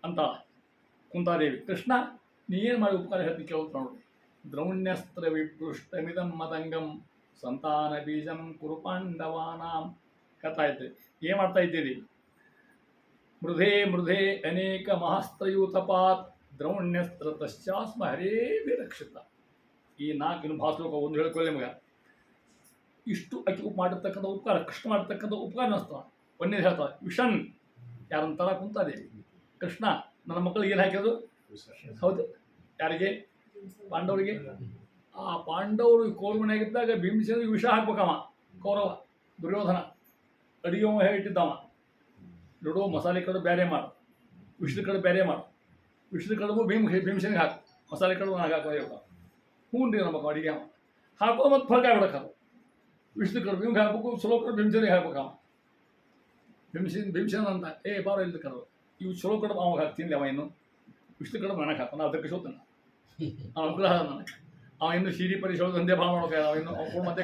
ಅಂತ ಕುಂತಾದೇವಿ. ಕೃಷ್ಣ ನೀ ಏನು ಮಾಡಿ ಉಪಕಾರ ಹೇಳ್ತೀನಿ ಕೇಳ್ತಾ ನೋಡಿ. ದ್ರೌಣ್ಯಸ್ತ್ರ ವಿಪೃಷ್ಟಮಿದಂ ಮದಂಗಂ ಸಂತಾನ ಬೀಜಂ ಕುರುಪಾಂಡವಾನಾಂ ಕಥಾ ಐತೆ. ಏನು ಮಾಡ್ತಾ ಇದ್ದೀರಿ? ಮೃಧೇ ಅನೇಕ ಮಹಾಸ್ತ್ರಯೂತಪಾತ್ ದ್ರೌಣ್ಯಸ್ತ್ರ ತಶ್ಚಾಸ್ಮ ಹರೇ ವಿರಕ್ಷಿತ. ಈ 4 ಭಾಷಲೋಕ ಒಂದು ಹೇಳ್ಕೊಳ್ಳಿ ನಿಮಗೆ. ಇಷ್ಟು ಅಕ್ಕಿ ಮಾಡಿರ್ತಕ್ಕಂಥ ಉಪಕಾರ, ಕೃಷ್ಣ ಮಾಡಿರ್ತಕ್ಕಂಥ ಉಪಕಾರ ಅನ್ನಿಸ್ತಾವ. ಒಂದೇ ಹೇಳ್ತಾವ ವಿಷನ್ ಯಾರಂತಾರ ಕುಂತಾದೇವಿ. ಕೃಷ್ಣ ನನ್ನ ಮಕ್ಕಳಿಗೆ ಏನು ಹಾಕಿದ್ರು? ಹೌದು, ಯಾರಿಗೆ? ಪಾಂಡವರಿಗೆ. ಆ ಪಾಂಡವರು ಕೋಲ್ಮನೆಯಾಗಿದ್ದಾಗ ಭೀಮಸೇನಿಗೆ ವಿಷ ಹಾಕ್ಬೇಕವ. ಕೌರವ ದುರ್ಯೋಧನ ಅಡಿಗೆ ಹೇಳಿಟ್ಟಿದ್ದವ. ನೋಡು ಮಸಾಲೆ ಕಡು ಬೇರೆ ಮಾಡು, ವಿಷದ ಕಡು ಬೇರೆ ಮಾಡು. ವಿಷದ ಕಡುಬು ಭೀಮಸೇನಿಗೆ ಹಾಕು, ಮಸಾಲೆ ಕಡುಬು ನನಗೆ ಹಾಕೋ ಹೇಳ್ತಾವ. ಹ್ಞೂ ರೀ ನಮ್ಮ ಮಕ್ಕ ಅಡಿಗೆ ಹಾಕೋ ಮತ್ತು ಫರ್ಕ್ ಆಗ್ಬಿಡಕ್ಕವ. ವಿಷದ ಕಡುಬು ಭೀಮ್ಗೆ ಹಾಕ್ಬೇಕು, ಚಲೋ ಕಡು ಭೀಮಸೇನಿಗೆ ಹಾಕ್ಬೇಕವ. ಭೀಮಸೇನ ಅಂತ ಬಾರೋ ಇಲ್ದ ಕಡುಬು ಇವು ಚಲೋ ಕಡುಬು ಅವಾಗ ಹಾಕ್ತೀನಿ. ಅವ ಇನ್ನು ವಿಷದ ಕಡುಬು ನನಗೆ ಹಾಕೋಣ, ಅದಕ್ಕೆ ಶೋತನ ಅವ ಅನುಗ್ರಹ ನನಗೆ. ಅವ ಇನ್ನು ಸೀರಿ ಪರಿಶೋಧ ದಂಧೆ ಭಾಳ ಮಾಡೋಕೆ ಅವ ಇನ್ನು ಅವ್ರು ಮತ್ತೆ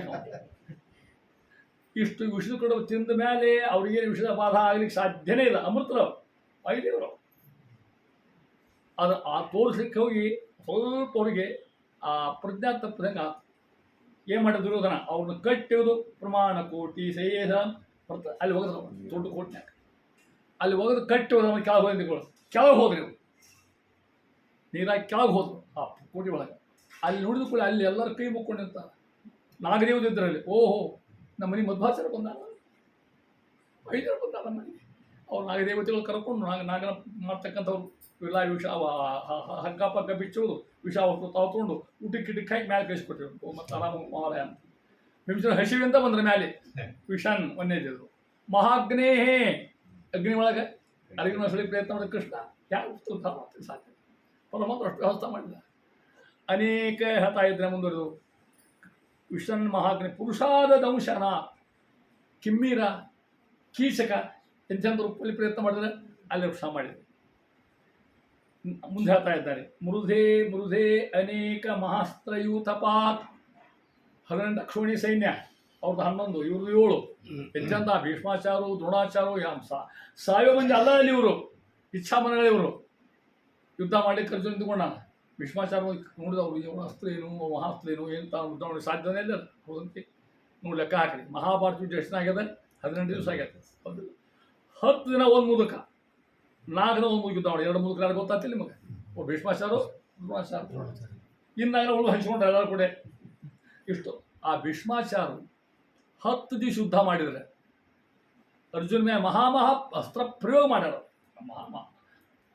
ಇಷ್ಟು ವಿಷದ ಕಡುಬು ತಿಂದ ಮೇಲೆ ಅವ್ರಿಗೆ ವಿಷದ ಬಾಧ ಆಗ್ಲಿಕ್ಕೆ ಸಾಧ್ಯನೇ ಇಲ್ಲ. ಅಮೃತರವ್ ಆಗಿದೇವರು ಅದು ಆ ತೋರಿಸ್ಲಿಕ್ಕೆ ಹೋಗಿ ಸ್ವಲ್ಪ ಅವ್ರಿಗೆ ಆ ಪ್ರಜ್ಞಾ ತಪ್ಪದಂಗೆ ಆಯ್ತು. ಏನು ಮಾಡಿದ ದುರ್ಯೋಧನ ಅವ್ರನ್ನ ಕಟ್ಟಿರೋದು ಪ್ರಮಾಣ ಕೋಟಿ ಸೇಹ ಅಲ್ಲಿ ಹೋಗಿದ್ರು ದೊಡ್ಡ ಕೋಟ್ನ್ಯಾಗ ಅಲ್ಲಿ ಹೋಗೋದು ಕಟ್ಟಿ ಹೋದ ಕೆಳಗೆ ಹೋಗಿ ಕೆಳಗೆ ಹೋದ್ರಿ ಇವರು ನೀರಾಗಿ ಕೆಳಗೆ ಹೋದ್ರು ಆ ಕೋಟಿ ಒಳಗೆ ಅಲ್ಲಿ ನೋಡಿದ ಕೂಡ ಅಲ್ಲಿ ಎಲ್ಲರೂ ಕೈ ಮುಕ್ಕೊಂಡು ನಿಂತಾರೆ ನಾಗದೇವದಿದ್ದರಲ್ಲಿ ಓಹೋ ನಮ್ಮ ಮನೆ ಮಧ್ವಾಚಾರ ಬಂದಾರ 5 ಜನ ಬಂದಾರ ನಮ್ಮ ಮನೆಗೆ ಅವ್ರು ನಾಗದೇವತೆಗಳು ಕರ್ಕೊಂಡು ನಾಗನ ಮಾಡ್ತಕ್ಕಂಥವ್ರು ಇಲ್ಲ ವಿಷ ಹಗ್ಗ ಪಗ್ಗ ಬಿಚ್ಚೋದು ವಿಷ ಹೊತ್ತು ತಾವು ಊಟಕ್ಕೆ ಗಿಟಕ್ಕೆ ಹಾಕಿ ಮ್ಯಾಲೆ ಕಳಿಸ್ಕೊಟ್ಟಿರು ಮತ್ತು ಆರಾಮ ಮಾಲಯ ಅಂತ ಬಿಂಬಿಸಿದ ಹಸಿವೆ ಅಂತ ಬಂದ್ರೆ ಮ್ಯಾಲೆ ವಿಷಾನ್ ಒಂದೇದಿದ್ರು ಮಹಾಗ್ನೇಹೇ ಅಗ್ನಿ ಒಳಗೆ ಅರಿಗಿನ ಸಳಿ ಪ್ರಯತ್ನ ಮಾಡಿದ ಕೃಷ್ಣ ಯಾರು ಸಾಧ್ಯ ಪರಮಾತ್ಮ ಅಷ್ಟು ವ್ಯವಸ್ಥೆ ಮಾಡಿದ ಅನೇಕ ಹೇಳ್ತಾ ಇದ್ರೆ ಮುಂದುವರೆದು ವಿಷ್ಣನ್ ಮಹಾಗ್ನಿ ಪುರುಷಾದ ದಂಶನ ಕಿಮ್ಮೀರ ಕೀಚಕ ಎಂಥಂದ್ರು ಉಪ್ಪಲ್ಲಿ ಪ್ರಯತ್ನ ಮಾಡಿದ್ರೆ ಅಲ್ಲಿ ವೃಕ್ಷ ಮಾಡಿದೆ ಮುಂದೆ ಹೇಳ್ತಾ ಇದ್ದಾರೆ ಮೃಧೆ ಮೃಧೆ ಅನೇಕ ಮಹಾಸ್ತ್ರಯೂಥಪಾತ್ 18 ಅಕ್ಷೋಣಿ ಸೈನ್ಯ ಅವ್ರದ್ದು 11 ಇವ್ರದ್ದು 7 ಎಂಚಂದ ಭೀಷ್ಮಾಚಾರು ದ್ರೋಣಾಚಾರು ಹಂಸ ಸಾಯೋ ಮಂದಿ ಅಲ್ಲ ಅಲ್ಲಿ ಇವರು ಇಚ್ಛಾಮನಗಳಿವರು ಯುದ್ಧ ಮಾಡಲಿಕ್ಕೆ ಅರ್ಜುನ ನಿಂತ್ಕೊಂಡ ಭೀಷ್ಮಾಚಾರ ನೋಡಿದವರು ಇವನ ಅಸ್ತ್ರ ಏನು ಮಹಾಸ್ತ್ರ ಏನು ಏನು ತಾನು ಯುದ್ಧ ಮಾಡಿ ಸಾಧ್ಯನೇ ಇಲ್ಲ ಹೋದಂತೆ ನೋಡಿ ಲೆಕ್ಕ ಹಾಕಿರಿ ಮಹಾಭಾರತ ಯುದ್ಧ ಎಷ್ಟು ಆಗ್ಯದ 18 ದಿವಸ ಆಗ್ಯದ ಹೌದು 10 ದಿನ ಒಂದು ಮುದುಕ 4 ದಿನ ಒಂದು ಯುದ್ಧ ಮಾಡಿ 2 ಮುದುಕರ ಗೊತ್ತಾಗ್ತಿಲ್ಲ ನಿಮಗೆ ಓ ಭೀಷ್ಮಾಚಾರು ದ್ರೋಣಾಚಾರ ಇನ್ನಾಗ ಅವಳು ಹಂಚ್ಕೊಂಡ್ರೆ ಎಲ್ಲರೂ ಕೂಡ ಇಷ್ಟು ಆ ಭೀಷ್ಮಾಚಾರು 10 ದಿವಸ ಯುದ್ಧ ಮಾಡಿದರೆ ಅರ್ಜುನ ಮೇಲೆ ಮಹಾ ಅಸ್ತ್ರ ಪ್ರಯೋಗ ಮಾಡ್ಯಾರ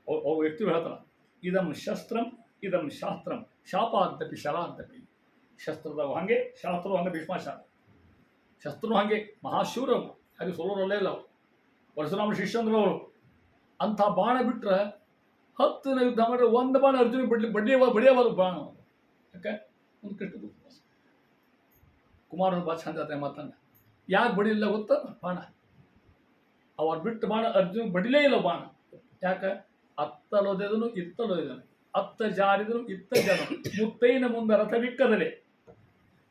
ಅವ್ರು ವ್ಯಕ್ತಿಗಳು ಹೇಳ್ತಾರ ಇದಂ ಶಸ್ತ್ರಂ ಇದಂ ಶಾಸ್ತ್ರಂ ಶಾಪಾಂತಪಿ ಶರಾಂತಪಿ ಶಸ್ತ್ರದವು ಹಾಗೆ ಶಾಸ್ತ್ರವು ಹಂಗೆ ಭೀಷ್ಮಾಚಾರ ಶಸ್ತ್ರನು ಹಾಗೆ ಮಹಾಶೂರ ಹಾಗೆ ಸೋಲೋರಲ್ಲೇ ಇಲ್ಲ ಅವರು ಪರಶುರಾಮ ಶಿಷ್ಯಂದ್ರು ಅವರು ಅಂಥ ಬಾಣ ಬಿಟ್ಟರೆ 10 ದಿನ ಯುದ್ಧ ಮಾಡಿದ್ರೆ ಒಂದು ಬಾಣ ಅರ್ಜುನ ಬಡಿಯಬಾರದು ಬಾಣ ಯಾಕೆ ಒಂದು ಕೃಷ್ಣ ಕುಮಾರನ ಭಾಳ ಚಂದ ಆತ ಮಾತನ್ನ ಯಾಕೆ ಬಡಿಲಿಲ್ಲ ಗೊತ್ತ ಬಾಣ ಅವ್ರು ಬಿಟ್ಟು ಬಾಣ ಅರ್ಜುನ ಬಡಿಲೇ ಇಲ್ಲ ಬಾಣ ಯಾಕೆ ಅತ್ತಲೊದೆದನು ಇತ್ತಲೊದೆದನು ಅತ್ತ ಜಾರಿದನು ಇತ್ತ ಜನ ಮುತ್ತೈನ ಮುಂದೆ ರಥ ಬಿಕ್ಕದಲೆ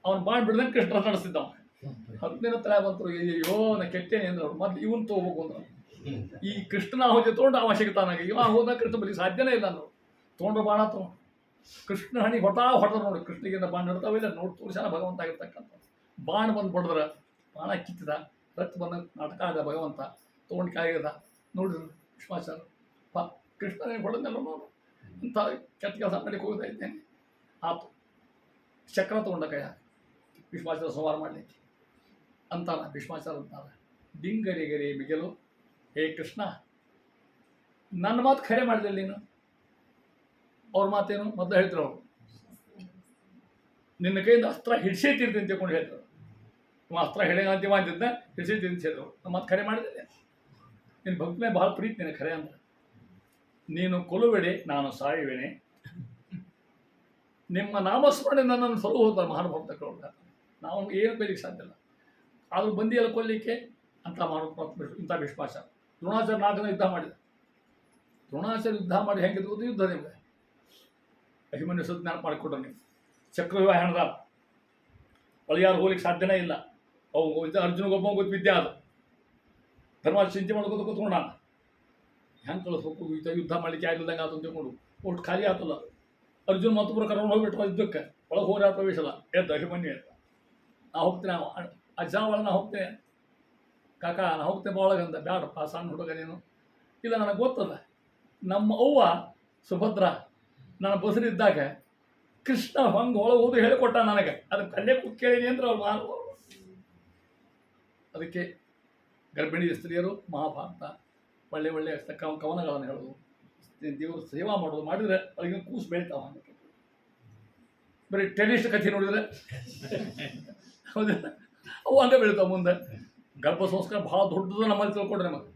ಅವನು ಬಾಣ ಬಿಡ್ದಂಗೆ ಕೃಷ್ಣ ರಥ ನಡೆಸ್ತಿದ್ದ 10 ದಿನ ತಲೆ ಬಂತರು ಅಯ್ಯೋ ನಾ ಕೆಟ್ಟೇನೆ ಅಂದ್ರೆ ಅವ್ರು ಮೊದ್ಲು ಇವನ್ ತೊಗೋಬೇಕು ಅಂದ್ರೆ ಈ ಕೃಷ್ಣನ ಹೋಗಿ ತೊಗೊಂಡು ಅವ ಸಿಗ್ತಾನಾಗ ಇವ ಹೋದ ಕೃಷ್ಣ ಬಲಿ ಸಾಧ್ಯನೇ ಇಲ್ಲ ಅಂದರು ತೊಗೊಂಡ್ರು ಬಾಣ ತೊಗೊಂಡು ಕೃಷ್ಣ ಹಣಿ ಹೊಡೆದ ನೋಡಿ ಕೃಷ್ಣಿಗಿಂತ ಬಾಣ ಹಿಡ್ತಾವಿಲ್ಲ ನೋಡಿ ತೋರ್ಸನ ಭಗವಂತ ಆಗಿರ್ತಕ್ಕಂಥ ಬಾಣ ಬಂದು ಬಡಿದ್ರ ಬಾಣ ಕಿತ್ತಿದ ರಕ್ತ ಬಂದ ನಾಟಕ ಆದ ಭಗವಂತ ತೊಗೊಂಡು ಕಾಯ್ದ ನೋಡಿದ್ರು ವಿಶ್ವಾಚಾರ ಕೃಷ್ಣನೇ ಹೊಡೆದೆಲ್ಲ ನೋಡು ಇಂಥ ಕೆಟ್ಟ ಕೆಲಸ ಮಾಡಲಿಕ್ಕೆ ಹೋಗ್ತಾ ಇದ್ದೇನೆ ಆತು ಚಕ್ರ ತೊಗೊಂಡ ಕೈಯ ಭೀಷ್ಮಾಚಾರ ಸಂಹಾರ ಮಾಡಲಿಕ್ಕೆ ಅಂತಾರ ಭೀಷ್ಮಾಚಾರ ಅಂತಾರ ಡಿಂಗರಿಗರಿ ಮಿಗೆಲು ಹೇ ಕೃಷ್ಣ ನನ್ನ ಮಾತು ಖರೆ ಮಾಡಿದೆ ನೀನು ಅವ್ರ ಮಾತೇನು ಮೊದಲು ಹೇಳ್ತಾರೆ ಅವರು ನಿನ್ನ ಕೈಯಿಂದ ಅಸ್ತ್ರ ಹಿಡಿಸೇತಿರ್ತೀನಿ ಅಂತ ತಿಳ್ಕೊಂಡು ಹೇಳ್ತಾರೆ ನಿಮ್ಮ ಅಸ್ತ್ರ ಹಿಡಿಯಂತ ಅಂತಿದ್ದ ಹಿಡಿಸೇತೀನಿ ಅಂತ ಹೇಳಿದ್ರು ನಮ್ಮ ಮಾತು ಖರೆ ಮಾಡಿದ್ದೆ ನಿನ್ನ ಭಕ್ತಿ ಮೇಲೆ ಭಾಳ ಪ್ರೀತಿ ನಿನ್ನ ಖರೆ ಅಂತ ನೀನು ಕೊಲುವೆಡೆ ನಾನು ಸಾಯುವೆನೆ ನಿಮ್ಮ ನಾಮಸ್ಮರಣೆ ನನ್ನನ್ನು ಸಲು ಹೋದ ಮಹಾನುಭಾವ ನಾವು ಏನು ಬೈಲಿಕ್ಕೆ ಸಾಧ್ಯ ಇಲ್ಲ ಆದರೂ ಬಂದಿಯಲ್ಲ ಕೊಲ್ಲಿಕ್ಕೆ ಅಂತ ಇಂಥ ಭೀಷ್ಮಾಚಾರ ದ್ರೋಣಾಚಾರ್ಯ 4 ದಿನ ಯುದ್ಧ ಮಾಡಿದ ದ್ರೋಣಾಚಾರ್ಯ ಯುದ್ಧ ಮಾಡಿ ಹೆಂಗಿದ್ದು ಯುದ್ಧ ನಿಮಗೆ ಅಭಿಮನ್ಯು ಸುಜ್ಞಾನ ಮಾಡಿಕೊಡ್ರು ನೀವು ಚಕ್ರವ್ಯೂಹ ಹೆಣದ ಒಳಗ್ಯಾರು ಹೋಗ್ಲಿಕ್ಕೆ ಸಾಧ್ಯನೇ ಇಲ್ಲ ಅವು ಅರ್ಜುನಗೊಬ್ಬ ಗೊತ್ತು ವಿದ್ಯೆ ಅದು ಧರ್ಮರಾಜ ಚಿಂತೆ ಮಾಡ್ಕೋತ ಕೂತ್ಕೊಂಡ ಹೆಂಗೆ ಕಳಿಸ್ಬೇಕು ಯುದ್ಧ ಮಾಡಲಿಕ್ಕೆ ಆಗಿಲ್ದಂಗೆ ಆತು ಅಂತ ತಿಳ್ಕೊಂಡು ಒಟ್ಟು ಖಾಲಿ ಆತಲ್ಲ ಅರ್ಜುನ್ ಮತ್ತೊಬ್ಬರು ಕರ್ಕೊಂಡು ಹೋಗ್ಬಿಟ್ಟು ಯುದ್ಧಕ್ಕೆ ಒಳಗೆ ಹೋಗ್ರ ಪ್ರವೇಶ ಅಲ್ಲ ಎದ್ದು ಅಭಿಮನ್ಯು ಎದ್ದ ನಾ ಹೋಗ್ತೇನೆ ಅಜ್ಜ ಒಳಗೆ ನಾ ಹೋಗ್ತೇನೆ ಕಾಕ ನಾ ಹೋಗ್ತೇನೆ ಒಳಗಂದ ಬ್ಯಾಡಪ್ಪ ಸಣ್ಣ ಹುಡುಗ ನೀನು ಇಲ್ಲ ನನಗೆ ಗೊತ್ತದ ನಮ್ಮ ಅವ್ವ ಸುಭದ್ರ ನನ್ನ ಬಸರಿದ್ದಾಗ ಕೃಷ್ಣ ಹಂಗೆ ಒಳಗೆ ಹೋದು ಹೇಳಿಕೊಟ್ಟ ನನಗೆ ಅದಕ್ಕೆ ಕಲ್ಲೇ ಕೇಳೀನಿ ಅಂದ್ರೆ ಅವ್ರು ನಾನು ಅದಕ್ಕೆ ಗರ್ಭಿಣಿ ಸ್ತ್ರೀಯರು ಮಹಾಭಾರತ ಒಳ್ಳೆ ಒಳ್ಳೆ ಕವನಗಳನ್ನು ಹೇಳೋದು ದೇವರು ಸೇವಾ ಮಾಡೋದು ಮಾಡಿದರೆ ಅವ್ರಿಗೆ ಕೂಸು ಬೆಳಿತಾವ ಬರೀ ಟೆನಿಸ್ಟ್ ಕಥೆ ನೋಡಿದರೆ ಹೌದಿಲ್ಲ ಅವು ಹಂಗೆ ಬೆಳಿತಾವೆ ಮುಂದೆ ಗರ್ಭ ಸಂಸ್ಕಾರ ಭಾಳ ದೊಡ್ಡದು ನಮ್ಮಲ್ಲಿ ತಿಳ್ಕೊಂಡ್ರೆ ನಮಗೆ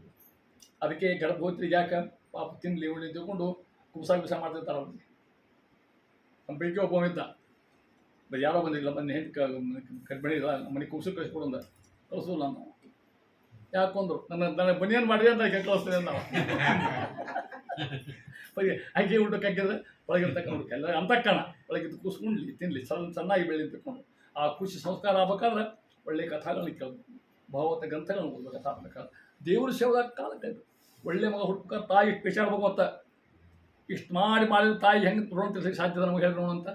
ಅದಕ್ಕೆ ಗರ್ಭವತಿಗೆ ಯಾಕೆ ಪಾಪ ತಿನ್ನಲಿ ಉಳ್ಳಿ ತಿಳ್ಕೊಂಡು ಕುಬ್ಸ ಮಾಡ್ತಿರ್ತಾರೆ ಅವ್ರಿಗೆ ನಮ್ಮ ಪೈಕಿ ಒಬ್ಬ ಇದ್ದ ಯಾರೋ ಬಂದಿಲ್ಲ ಬನ್ನಿ ಹೆಂಗೆ ಗರ್ಭಿಣಿ ಇಲ್ಲ ಮನೆ ಕುಬ್ಸು ಕಳಿಸ್ಕೊಡು ಅಂದ ಕಳಿಸೋಲ್ಲ ನಾವು ಯಾಕೊಂದ್ರು ನನಗೆ ಬನಿಯನ್ ಮಾಡಿದೆ ಅಂತ ಕಳಿಸ್ತೇನೆ ನಾವು ಅಕ್ಕಿ ಊಟಕ್ಕೆ ಹಾಕಿದ್ರೆ ಒಳಗಿರ್ತಕ್ಕ ನೋಡಕ್ಕೆ ಎಲ್ಲ ಅಂತಕ್ಕಣ ಒಳಗಿದ್ದು ಕೂಸ್ಕೊಂಡ್ಲಿ ತಿನ್ನಲಿ ಚೆನ್ನಾಗಿ ಬೆಳಿ ತಿಳ್ಕೊಂಡು ಆ ಖುಷಿ ಸಂಸ್ಕಾರ ಆಗ್ಬೇಕಾದ್ರೆ ಒಳ್ಳೆ ಕಥಾಗಳನ್ನ ಕೇಳಬೇಕು ಭಾವತ ಗ್ರಂಥಗಳನ್ನ ಓದಬೇಕು ಕಥಾತ್ಮಕ ದೇವ್ರ ಸೇವದಾಗ ಕಾಲಕ್ಕೆ ಒಳ್ಳೆ ಮಗ ಹುಟ್ಟುಕ ತಾಯಿ ಇಷ್ಟು ವಿಚಾರಬೇಕು ಅಂತ ಇಷ್ಟು ಮಾಡಿದ ತಾಯಿ ಹೆಂಗೆ ಋಣ ತಿರ್ಸಕ್ಕೆ ಸಾಧ್ಯದ ನಮಗೆ ಹೇಳಿ ಅಂತ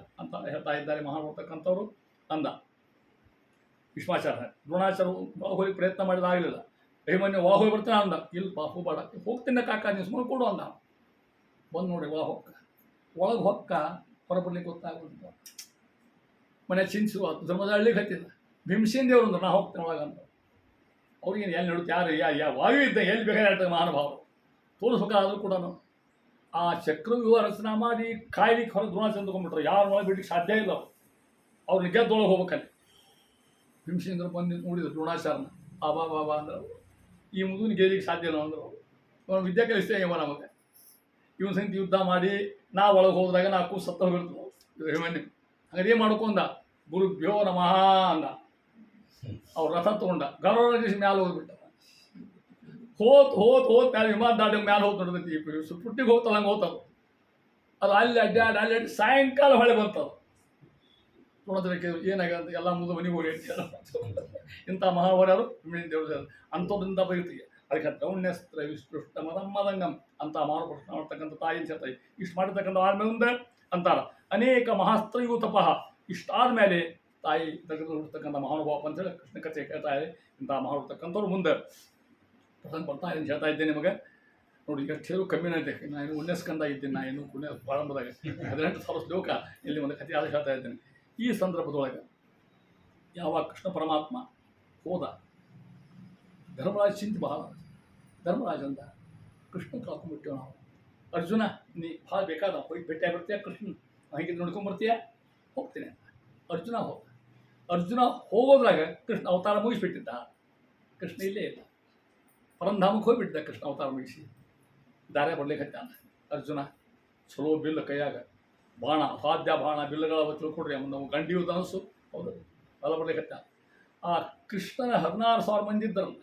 ಹೇಳ್ತಾ ಇದ್ದಾರೆ ಮಹಾಭಾರತಕ್ಕಂಥವ್ರು ಅಂದ ಭೀಷ್ಮಾಚಾರ್ಯ ದ್ರೋಣಾಚಾರ್ಯ ಹೋಗಿ ಪ್ರಯತ್ನ ಮಾಡಿದಾಗಲಿಲ್ಲ. ಅಭಿಮನ್ಯು ಒಳ ಹೋಗಿ ಬರ್ತಾನೆ ಅಂದ. ಇಲ್ಲ ಹೋಗಬೇಡ, ಹೋಗ್ತೀನಿ ಕಾಕ, ನೀವು ಸುಮ್ಮನೆ ಕೊಡು ಅಂದ. ಬಂದು ನೋಡಿ ಒಳ ಹೊಕ್ಕ, ಒಳಗೆ ಹೊಕ್ಕ ಹೊರಬರ್ಲಿಕ್ಕೆ ಗೊತ್ತಾಗುವಂತ ಮನೆ ಚಿಂತಿಸುವ ಧರ್ಮದ ಹಳ್ಳಿಗೆ ಹತ್ತಿದ. ಭೀಮಸೇನ ದೇವರು ಅಂದ್ರೆ ನಾ ಹೋಗ್ತೇನೆ ಒಳಗಂತ. ಅವ್ರಿಗೇನು ಎಲ್ಲಿ ನೋಡುತ್ತೆ, ಯಾರು ವಾಯು ಇದ್ದ ಎಲ್ಲಿ ಬೇಕಾದ್ರೆ ಹೇಳ್ತಾರೆ ಮಹಾನುಭಾವರು ತೋರಿಸ್ಬೇಕಾದ್ರೂ ಕೂಡ ಆ ಚಕ್ರವ್ಯೂಹ ರಚನಾ ಮಾಡಿ ಕಾಯ್ಲಿಕ್ಕೆ ಹೊರ ದ್ರೋಣಾಚಾರ್ಯ ತಗೊಂಡ್ಬಿಟ್ರು. ಯಾರು ಒಳಗೆ ಬಿಡ್ಲಿಕ್ಕೆ ಸಾಧ್ಯ ಇಲ್ಲ. ಅವ್ರು ನಿಜದೊಳಗೆ ಹೋಗ್ಬೇಕಲ್ಲಿ. ಭೀಮಸೇಂದ್ರ ಬಂದು ನೋಡಿದ್ರು ದ್ರೋಣಾಚಾರ್ಯನ. ಬಾಬಾ ಬಾಬಾ ಅಂದ್ರೆ ಈ ಮುದುವಿನ ಗೆಲ್ಲಿಕ್ಕೆ ಸಾಧ್ಯ ಇಲ್ಲ ಅಂದರು. ಅವನು ವಿದ್ಯಾ ಕಲಿಸ್ತೇ ಇವ ನಮಗೆ. ಇವನ ಸಂಗತಿ ಯುದ್ಧ ಮಾಡಿ ನಾ ಒಳಗೆ ಹೋದಾಗ ನಾಲ್ಕು ಸತ್ತ ಹೋಗಿರ್ತದೆ ಅಭಿಮನ್ಯು. ಹಂಗದೇ ಮಾಡ್ಕೊಂಡ ಗುರುಭ್ಯೋ ನಮಃ ಅಂದ. ಅವ್ರು ರಥ ತಗೊಂಡ ಗೌರವ ಮ್ಯಾಲೆ ಹೋಗ್ಬಿಟ್ಟ. ಹೋತ್ ಮ್ಯಾಲೆ ವಿಮಾನ ದಾಟಿ ಮ್ಯಾಲೆ ಹೋಗಿ ನೋಡ್ತೈತಿ. ಪುಟ್ಟಿಗೆ ಹೋಗ್ತಲ್ಲ ಹಂಗೆ ಹೋಗ್ತದೆ. ಅದು ಅಲ್ಲಿ ಅಡ್ಡಾಡಿ ಸಾಯಂಕಾಲ ಹೊಳೆ ಬರ್ತದೆ. ನೋಡೋದಕ್ಕೆ ಏನಾಗಂತ ಎಲ್ಲ ಮುಗಿದು ಮನೆಗೆ ಹೋಗಿ ಹೇಳ್ತೀರ. ಇಂಥ ಮಹಾವರ್ಯರು ದೇವರು ಅಂಥದ್ರಿಂದ ಬೈತಿಗೆ. ಅದಕ್ಕೆ ದ್ರೌಣ್ಯಸ್ತ್ರ ವಿಸ್ಪೃಷ್ಟ ಮದಂಗಂ ಅಂತ ಮಾರುಪುರುಷ ಮಾಡ್ತಕ್ಕಂಥ ತಾಯಿ ಸೇರ್ತಾಯಿ. ಇಷ್ಟು ಮಾಡಿರ್ತಕ್ಕಂಥ ಆದ್ಮೇಲೆ ಮುಂದೆ ಅಂತಾರ ಅನೇಕ ಮಹಾಸ್ತ್ರಯೂ ತಪಃ. ಇಷ್ಟಾದ್ಮೇಲೆ ತಾಯಿ ತೆಗೆದುರ್ತಕ್ಕಂಥ ಮಹಾನುಭಾವ ಅಂತೇಳಿ ಕೃಷ್ಣ ಕಥೆ ಹೇಳ್ತಾ ಇದೆ. ಇಂಥ ಮಹಾರ್ತಕ್ಕಂಥವ್ರು ಮುಂದೆ ಪ್ರಸಂಗ ಬರ್ತಾ ಇದ್ದೀನಿ ಹೇಳ್ತಾ ಇದ್ದೇನೆ ನಿಮಗೆ. ನೋಡಿ ಎಷ್ಟು ಹೇಳು ಕಮ್ಮಿನ ಇದೆ. ನಾನು ಉನ್ನೆಸ್ಕಂದ ಇದ್ದೀನಿ. ನಾ ಏನು ಪುಣ್ಯ ಪ್ರಾರಂಭದಾಗ 18,000 ಶ್ಲೋಕ ಇಲ್ಲಿ ಒಂದು ಕಥೆ ಆದ ಹೇಳ್ತಾ ಇದ್ದೇನೆ. ಈ ಸಂದರ್ಭದೊಳಗೆ ಯಾವಾಗ ಕೃಷ್ಣ ಪರಮಾತ್ಮ ಹೋದ, ಧರ್ಮರಾಜ ಚಿಂತೆ ಬಹಳ. ಧರ್ಮರಾಜ ಅಂದ, ಕೃಷ್ಣ ಕಳ್ಕೊಂಡ್ಬಿಟ್ಟೇವೆ ನಾವು. ಅರ್ಜುನ ನೀ ಭಾಳ ಬೇಕಾದ ಹೋಗಿ ಭೇಟಿಯಾಗಿ ಬರ್ತೀಯ, ಕೃಷ್ಣ ಹಂಗೆ ನೋಡ್ಕೊಂಡ್ಬರ್ತೀಯ, ಹೋಗ್ತೀನಿ ಅಂತ. ಅರ್ಜುನ ಹೋದ. ಅರ್ಜುನ ಹೋಗೋದ್ರಾಗ ಕೃಷ್ಣ ಅವತಾರ ಮುಗಿಸ್ಬಿಟ್ಟಿದ್ದ. ಕೃಷ್ಣ ಇಲ್ಲೇ ಇಲ್ಲ. ಪರಂಧಾಮಕ್ಕೆ ಹೋಗಿಬಿಟ್ಟಿದ್ದ ಕೃಷ್ಣ ಅವತಾರ ಮುಗಿಸಿ. ದಾರೆ ಬರ್ಲಿಕ್ಕೆ ಹತ್ತಾನ ಅರ್ಜುನ. ಚಲೋ ಬಿಲ್ ಕೈಯಾಗ ಬಾಣ, ಅಸಾಧ್ಯ ಬಾಣ ಬಿಲ್ಲುಗಳ ತಿಳ್ಕೊಡ್ರಿ. ನಾವು ಗಂಡಿಯು ಧನಸ್ಸು ಹೌದು ಅಲ್ಲ ಬರ್ಲಿಕ್ಕೆ ಹತ್ತಾನ. ಆ ಕೃಷ್ಣನ 16,000 ಮಂದಿ ಇದ್ದರಲ್ಲ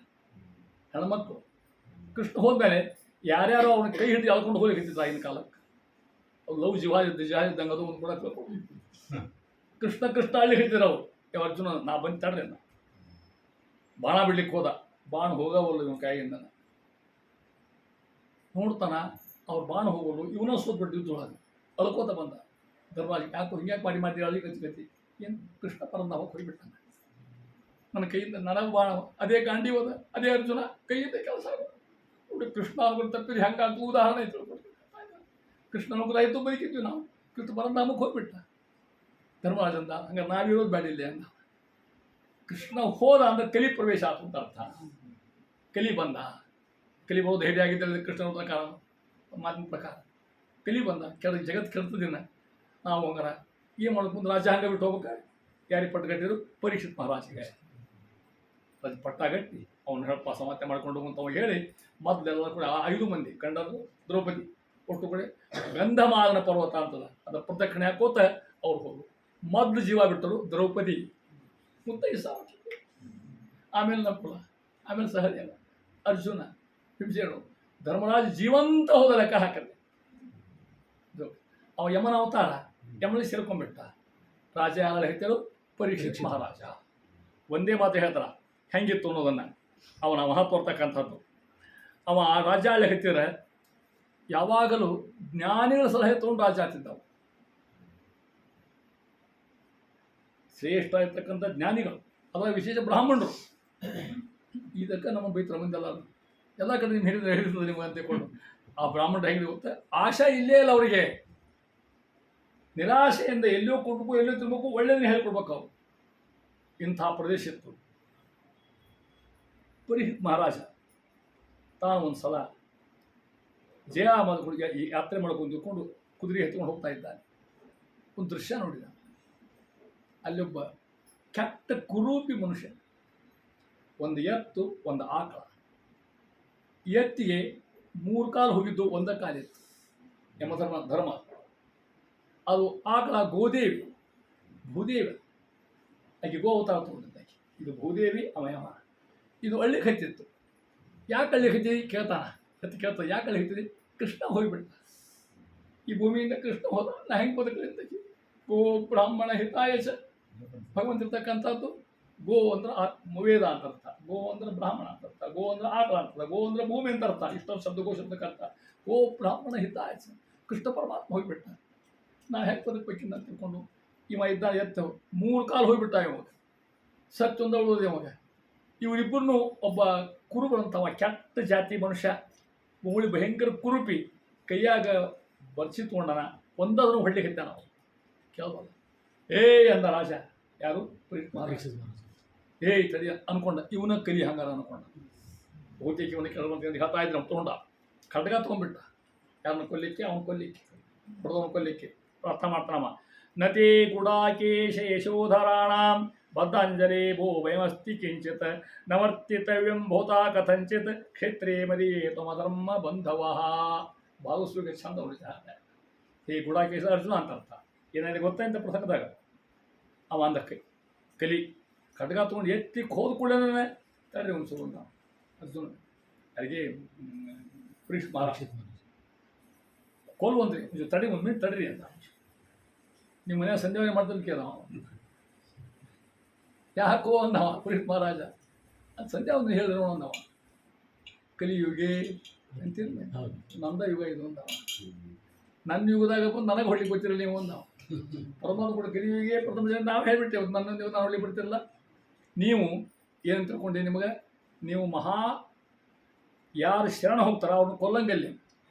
ಹೆಣ್ಮಕ್ಳು. ಕೃಷ್ಣ ಹೋದ್ಮೇಲೆ ಯಾರ್ಯಾರು ಅವನ ಕೈ ಹಿಡಿದು ಎಳ್ಕೊಂಡು ಹೋಗಿ ಹಿಡಿದಿದ್ರು ಆಗಿನ ಕಾಲಕ್ಕೆ. ಅವ್ರು ಲವ್ ಜಿಹಾದಿದ್ದಂಗೆ ಅದು ಒಂದು ಕೂಡ ತಿಳ್ಕೊಂಡು ಕೃಷ್ಣ ಹಳ್ಳಿ ಹಿಡಿದಿರು ಅವರು. ಯಾವ ಅರ್ಜುನ ನಾ ಬಂದು ತಡ್ರಿ ಅನ್ನ ಬಾಣ ಬಿಡ್ಲಿಕ್ಕೆ ಹೋದ. ಬಾಣ ಹೋಗವಲ್ಲ ಇವನ ಕೈಯಿಂದ. ನೋಡ್ತಾನ ಅವ್ರು ಬಾಣ ಹೋಗೋರು. ಇವನೋ ಸೋತ್ಬಿಟ್ಟು ಇದ್ದೊಳಗೆ ಅಳ್ಕೋತ ಬಂದ. ಧರ್ಮರಾಜ ಯಾಕೋ ಹಿಂಗ್ಯಾಕೆ ಮಾಡಿ ಅಳ್ಳಿ ಗತಿ ಏನು ಕೃಷ್ಣ ಪರಂಧಾಮಕ್ಕೆ ಹೋಗಿಬಿಟ್ಟಾನ. ನನ್ನ ಕೈಯಿಂದ ನನಗೆ ಬಾಣ ಅದೇ ಗಾಂಡಿ ಹೋದ. ಅದೇ ಅರ್ಜುನ ಕೈಯಿಂದ ಕೆಲಸ ನೋಡಿ. ಕೃಷ್ಣ ಅವ್ರು ತಪ್ಪಿದ್ರೆ ಹೆಂಗಾಗ್ತು ಉದಾಹರಣೆ ತಿಳ್ಕೊಡ್ತೀವಿ. ಕೃಷ್ಣನ ಆಯಿತು ಬದುಕಿದ್ವಿ ನಾವು. ಕೃಷ್ಣ ಪರಂಧಾಮಕ್ಕೆ ಹೋಗ್ಬಿಟ್ಟ. ಧರ್ಮರಾಜ ಅಂದ, ಹಂಗಾರೆ ನಾವಿರೋದು ಬೇಡ ಇಲ್ಲಿ ಅಂದ. ಕೃಷ್ಣ ಹೋದ ಅಂದ್ರೆ ಕಲಿ ಪ್ರವೇಶ ಆತು ಅಂತ ಅರ್ಥ. ಕಲಿ ಬಂದ. ಕಲಿ ಬಹುದು ಹೇಡಿಯಾಗಿದ್ದರೆ ಕೃಷ್ಣನ ಪ್ರಕಾರ ಮಾತಿನ ಪ್ರಕಾರ ಕಲಿ ಬಂದ. ಜಗತ್ತು ಕೆಡ್ತದಿನ ನಾವು ಹಂಗಾರ ಏನು ಮಾಡೋದು ಮುಂದೆ ರಾಜ್ಯ ಹಂಗೆ ಬಿಟ್ಟು ಹೋಗ್ಬೇಕು. ಯಾರಿಗೆ ಪಟ್ಟು ಕಟ್ಟಿದ್ರು? ಪರೀಕ್ಷಿತ್ ಮಹಾರಾಜಿಗೆ ಪಟ್ಟ ಗಟ್ಟಿ ಅವ್ನು ಹೇಳಪ್ಪ ಸಮಾತ್ಯ ಮಾಡ್ಕೊಂಡು ಅಂತ ಅವ ಹೇಳಿ ಮೊದಲೆಲ್ಲ ಕೂಡ 5 ಮಂದಿ ಗಂಡರು ದ್ರೌಪದಿ ಒಟ್ಟು ಕೂಡ ಗಂಧಮಾದನ ಪರ್ವತ ಅಂತದ ಅದರ ಪ್ರದಕ್ಷಿಣೆ ಹಾಕೋತ ಅವ್ರು ಹೋದ್ರು. ಮೊದಲು ಜೀವ ಬಿಟ್ಟರು ದ್ರೌಪದಿ, ಮುತ್ತೈದು ಸಾವಿರ. ಆಮೇಲೆ ನಕುಲ, ಆಮೇಲೆ ಸಹದೇವ, ಅರ್ಜುನ, ಹಿಂಸೇನು, ಧರ್ಮರಾಜ ಜೀವಂತ ಹೋದ ಲೆಕ್ಕ ಹಾಕಲಿ. ಅವ ಯಮನ ಅವತಾರ, ಯಮನಲ್ಲಿ ಸೇರ್ಕೊಂಡ್ಬಿಟ್ಟ. ರಾಜ ಯಾರು ಹೇಳ್ತಾರೋ? ಪರೀಕ್ಷಿತ್ ಮಹಾರಾಜ. ಒಂದೇ ಮಾತು ಹೇಳ್ತಾರ ಹೆಂಗಿತ್ತು ಅನ್ನೋದನ್ನು, ಅವನ ಮಹತ್ವ ಇರ್ತಕ್ಕಂಥದ್ದು. ಅವ ಆ ರಾಜ್ಯ ಆಳಿ ಹತ್ತಿರ ಯಾವಾಗಲೂ ಜ್ಞಾನಿಗಳ ಸಲಹೆ ತೊಗೊಂಡು ರಾಜ್ಯ ಆಗ್ತಿದ್ದವು. ಶ್ರೇಷ್ಠ ಇರ್ತಕ್ಕಂಥ ಜ್ಞಾನಿಗಳು, ಅದರ ವಿಶೇಷ ಬ್ರಾಹ್ಮಣರು. ಇದಕ್ಕೆ ನಮ್ಮ ಬೈತರ ಮುಂದೆಲ್ಲ ಎಲ್ಲ ಕಡೆ ನಿಮ್ಮ ಹೇಳಿರ್ತದೆ ನಿಮಗೆ ಅಂತ ಕೊಂಡು. ಆ ಬ್ರಾಹ್ಮಣರು ಹೆಂಗೆ ಗೊತ್ತೆ, ಆಶಾ ಇಲ್ಲೇ ಇಲ್ಲ ಅವರಿಗೆ. ನಿರಾಶೆಯಿಂದ ಎಲ್ಲೋ ಕೊಡ್ಬೇಕು, ಎಲ್ಲೋ ತಿನ್ಬೇಕು, ಒಳ್ಳೆಯದನ್ನ ಹೇಳ್ಕೊಡ್ಬೇಕು ಅವರು. ಇಂಥ ಪ್ರದೇಶ ಇತ್ತು. ಪರೀಕ್ಷಿತ್ ಮಹಾರಾಜ ತಾನು ಒಂದು ಸಲ ಜಯಾಮದಗಳಿಗೆ ಈ ಯಾತ್ರೆ ಮಾಡ್ಕೊಂಡು ತಿಳ್ಕೊಂಡು ಕುದುರೆ ಎತ್ಕೊಂಡು ಹೋಗ್ತಾ ಇದ್ದಾನೆ. ಒಂದು ದೃಶ್ಯ ನೋಡಿದ. ಅಲ್ಲೊಬ್ಬ ಕೆಟ್ಟ ಕುರೂಪಿ ಮನುಷ್ಯ, ಒಂದು ಎತ್ತು, ಒಂದು ಆಕಳ. ಎತ್ತಿಗೆ 3 ಕಾಲು ಹೋಗಿದ್ದು, ಒಂದ ಕಾಲಿತ್ತು. ಧರ್ಮ ಅದು ಆಕಳ ಗೋದೇವಿ, ಭೂದೇವಿ. ಆಕೆ ಗೋ ಅವತಾರ ತಗೊಂಡಿದ್ದಾಕೆ. ಇದು ಭೂದೇವಿ, ಯಮ. ಇದು ಹಳ್ಳಿ ಹತ್ತಿತ್ತು. ಯಾಕೆ ಹಳ್ಳಿ ಹತ್ತಿ ಕೇಳ್ತಾನ, ಕೇಳ್ತಾನೆ ಯಾಕೆ ಹಳ್ಳಿ ಹತ್ತಿದೆ? ಕೃಷ್ಣ ಹೋಗಿಬಿಟ್ಟ ಈ ಭೂಮಿಯಿಂದ. ಕೃಷ್ಣ ಹೋದ, ನಾ ಹೆಂಗೆ ಬದುಕಲಿ ಅಂತ. ಗೋ ಬ್ರಾಹ್ಮಣ ಹಿತಾಯಚ ಭಗವಂತ ಇರ್ತಕ್ಕಂಥದ್ದು. ಗೋ ಅಂದ್ರೆ ವೇದ ಅಂತ ಅರ್ಥ, ಗೋ ಅಂದ್ರೆ ಬ್ರಾಹ್ಮಣ ಅಂತ ಅರ್ಥ, ಗೋ ಅಂದ್ರೆ ಆಕಳ ಅಂತ ಅರ್ಥ, ಗೋ ಅಂದ್ರೆ ಭೂಮಿ ಅಂತ ಅರ್ಥ. ಇಷ್ಟೊಂದು ಶಬ್ದಕ್ಕೆ ಅರ್ಥ. ಗೋ ಬ್ರಾಹ್ಮಣ ಹಿತಾಯಚ. ಕೃಷ್ಣ ಪರಮಾತ್ಮ ಹೋಗಿಬಿಟ್ಟ. ನಾ ಹೆಂಗೆ ಬದುಕಬೇಕಿಂದ ತಿಳ್ಕೊಂಡು ಇವ ಇದ್ದ ಎತ್ತು 3 ಕಾಲು ಹೋಗಿಬಿಟ್ಟ. ಇವಾಗ ಸತ್ತೊಂದು ಉಳಿದೆ ಮಗ. ಇವರಿಬ್ಬರನ್ನು ಒಬ್ಬ ಕುರುಬರಂತವ ಕೆಟ್ಟ ಜಾತಿ ಮನುಷ್ಯ, ಮೂಳಿ ಭಯಂಕರ ಕುರುಪಿ, ಕೈಯಾಗ ಬರ್ಸಿ ತೊಗೊಂಡನ, ಒಂದಾದ್ರೂ ಹೊಡ್ಲಿಕ್ಕೆ ಇದ್ದಾನ. ನಾವು ಕೇಳ್ಬಲ್ಲ. ಅಂದ ರಾಜ, ಯಾರು ತಡಿ ಅನ್ಕೊಂಡ, ಇವನ ಕಲಿ ಹಂಗಾರ ಅನ್ಕೊಂಡ. ಬಹುತೇಕ ಇವನ ಕೆಲವಂತ ಹೇಳ್ತಾ ಇದ್ರೆ ಅವ್ನು ತೊಗೊಂಡ ಖಡ್ಗ ತೊಗೊಂಡ್ಬಿಟ್ಟ. ಯಾರನ್ನ ಕೊಲ್ಲಿಕ್ಕೆ, ಅವ್ನು ಕೊಲ್ಲಿಕ್ಕೆ, ಹೊಡೆದವನು ಕೊಲ್ಲಿಕ್ಕೆ ಅರ್ಥ ಮಾಡ್ತಾನಮ್ಮ. ನತಿ ಗುಡಾಕೇಶ ಯಶೋಧರಾಣಾಂ ಬದ್ಧಾಂಜಲಿ ಭೋ ಭಯಮಸ್ತಿ ಕಿಂಚಿತ್ ನವರ್ತಿತವ್ಯಂ ಭೂತಾ ಕಥಂಚಿತ್ ಕ್ಷೇತ್ರೇ ಮದಿಯೇ ತ್ವಮಧರ್ಮ ಬಂಧವ. ಭಾಗವಹಿಸುವಿಕೆ ಚಂದ ಉಳಿದ. ಈ ಗುಡಾಕೇಶ ಅರ್ಜುನ ಅಂತ ಅರ್ಥ. ಏನಾದ್ರೆ ಗೊತ್ತಾಯ್ತ ಪ್ರಸಂಗದಾಗ ಅವ ಅಂದ ಕಲಿ ಖಡ್ಗ ತೊಗೊಂಡು ಎತ್ತಿ ಹೋದ ಕೂಡಲೇ ತಡ್ರಿ ಒಂದು ಸುಗಂಧ ಅರ್ಜುನ ಅದಕ್ಕೆ ಪ್ರೀಶ್ ಮಹಾರಾಜ ಕೊಲ್ವಂದ್ರಿ ತಡಿ ಒಂದು ಮಿನಿಟ್ ತಡ್ರಿ ಅಂತ. ನಿಮ್ಮ ಮನೆಯ ಸಂಧ್ಯಾವನೆ ಮಾಡ್ದಲ್ಲಿ ಕೇಳ ಯಾಕೋ ಅಂದವ ಪ್ರೀಶ್ ಮಹಾರಾಜ. ಅದು ಸಂಧ್ಯಾವಂದ್ರೆ ಹೇಳಿದ್ರು ಅಂದವ. ಕಲಿಯುಗೆ ಅಂತಿರ್ಲಿ, ನಂದ ಯುಗ ಇದು ಅಂದವ. ನನ್ನ ಯುಗದಾಗ ಬಂದು ನನಗೆ ಹೊಳ್ಳಿ ಗೊತ್ತಿರಲಿ ನೀವು ಅಂದವ. ಪರಮಾತ್ಮ ಕೂಡ ಕಲಿಯುಗೆ ಪ್ರಥಮ ಜನ ನಾವು ಹೇಳ್ಬಿಟ್ಟೇವೆ, ನನ್ನ ನೀವು ನಾನು ಹೊಳ್ಳಿ ಬಿಡ್ತಿರಲ್ಲ. ನೀವು ಏನು ತಿಳ್ಕೊಂಡೆ, ನಿಮಗೆ ನೀವು ಮಹಾ ಯಾರು ಶರಣ ಹೋಗ್ತಾರ ಅವ್ರನ್ನ ಕೊಲ್ಲಂಗಲ್ಲಿ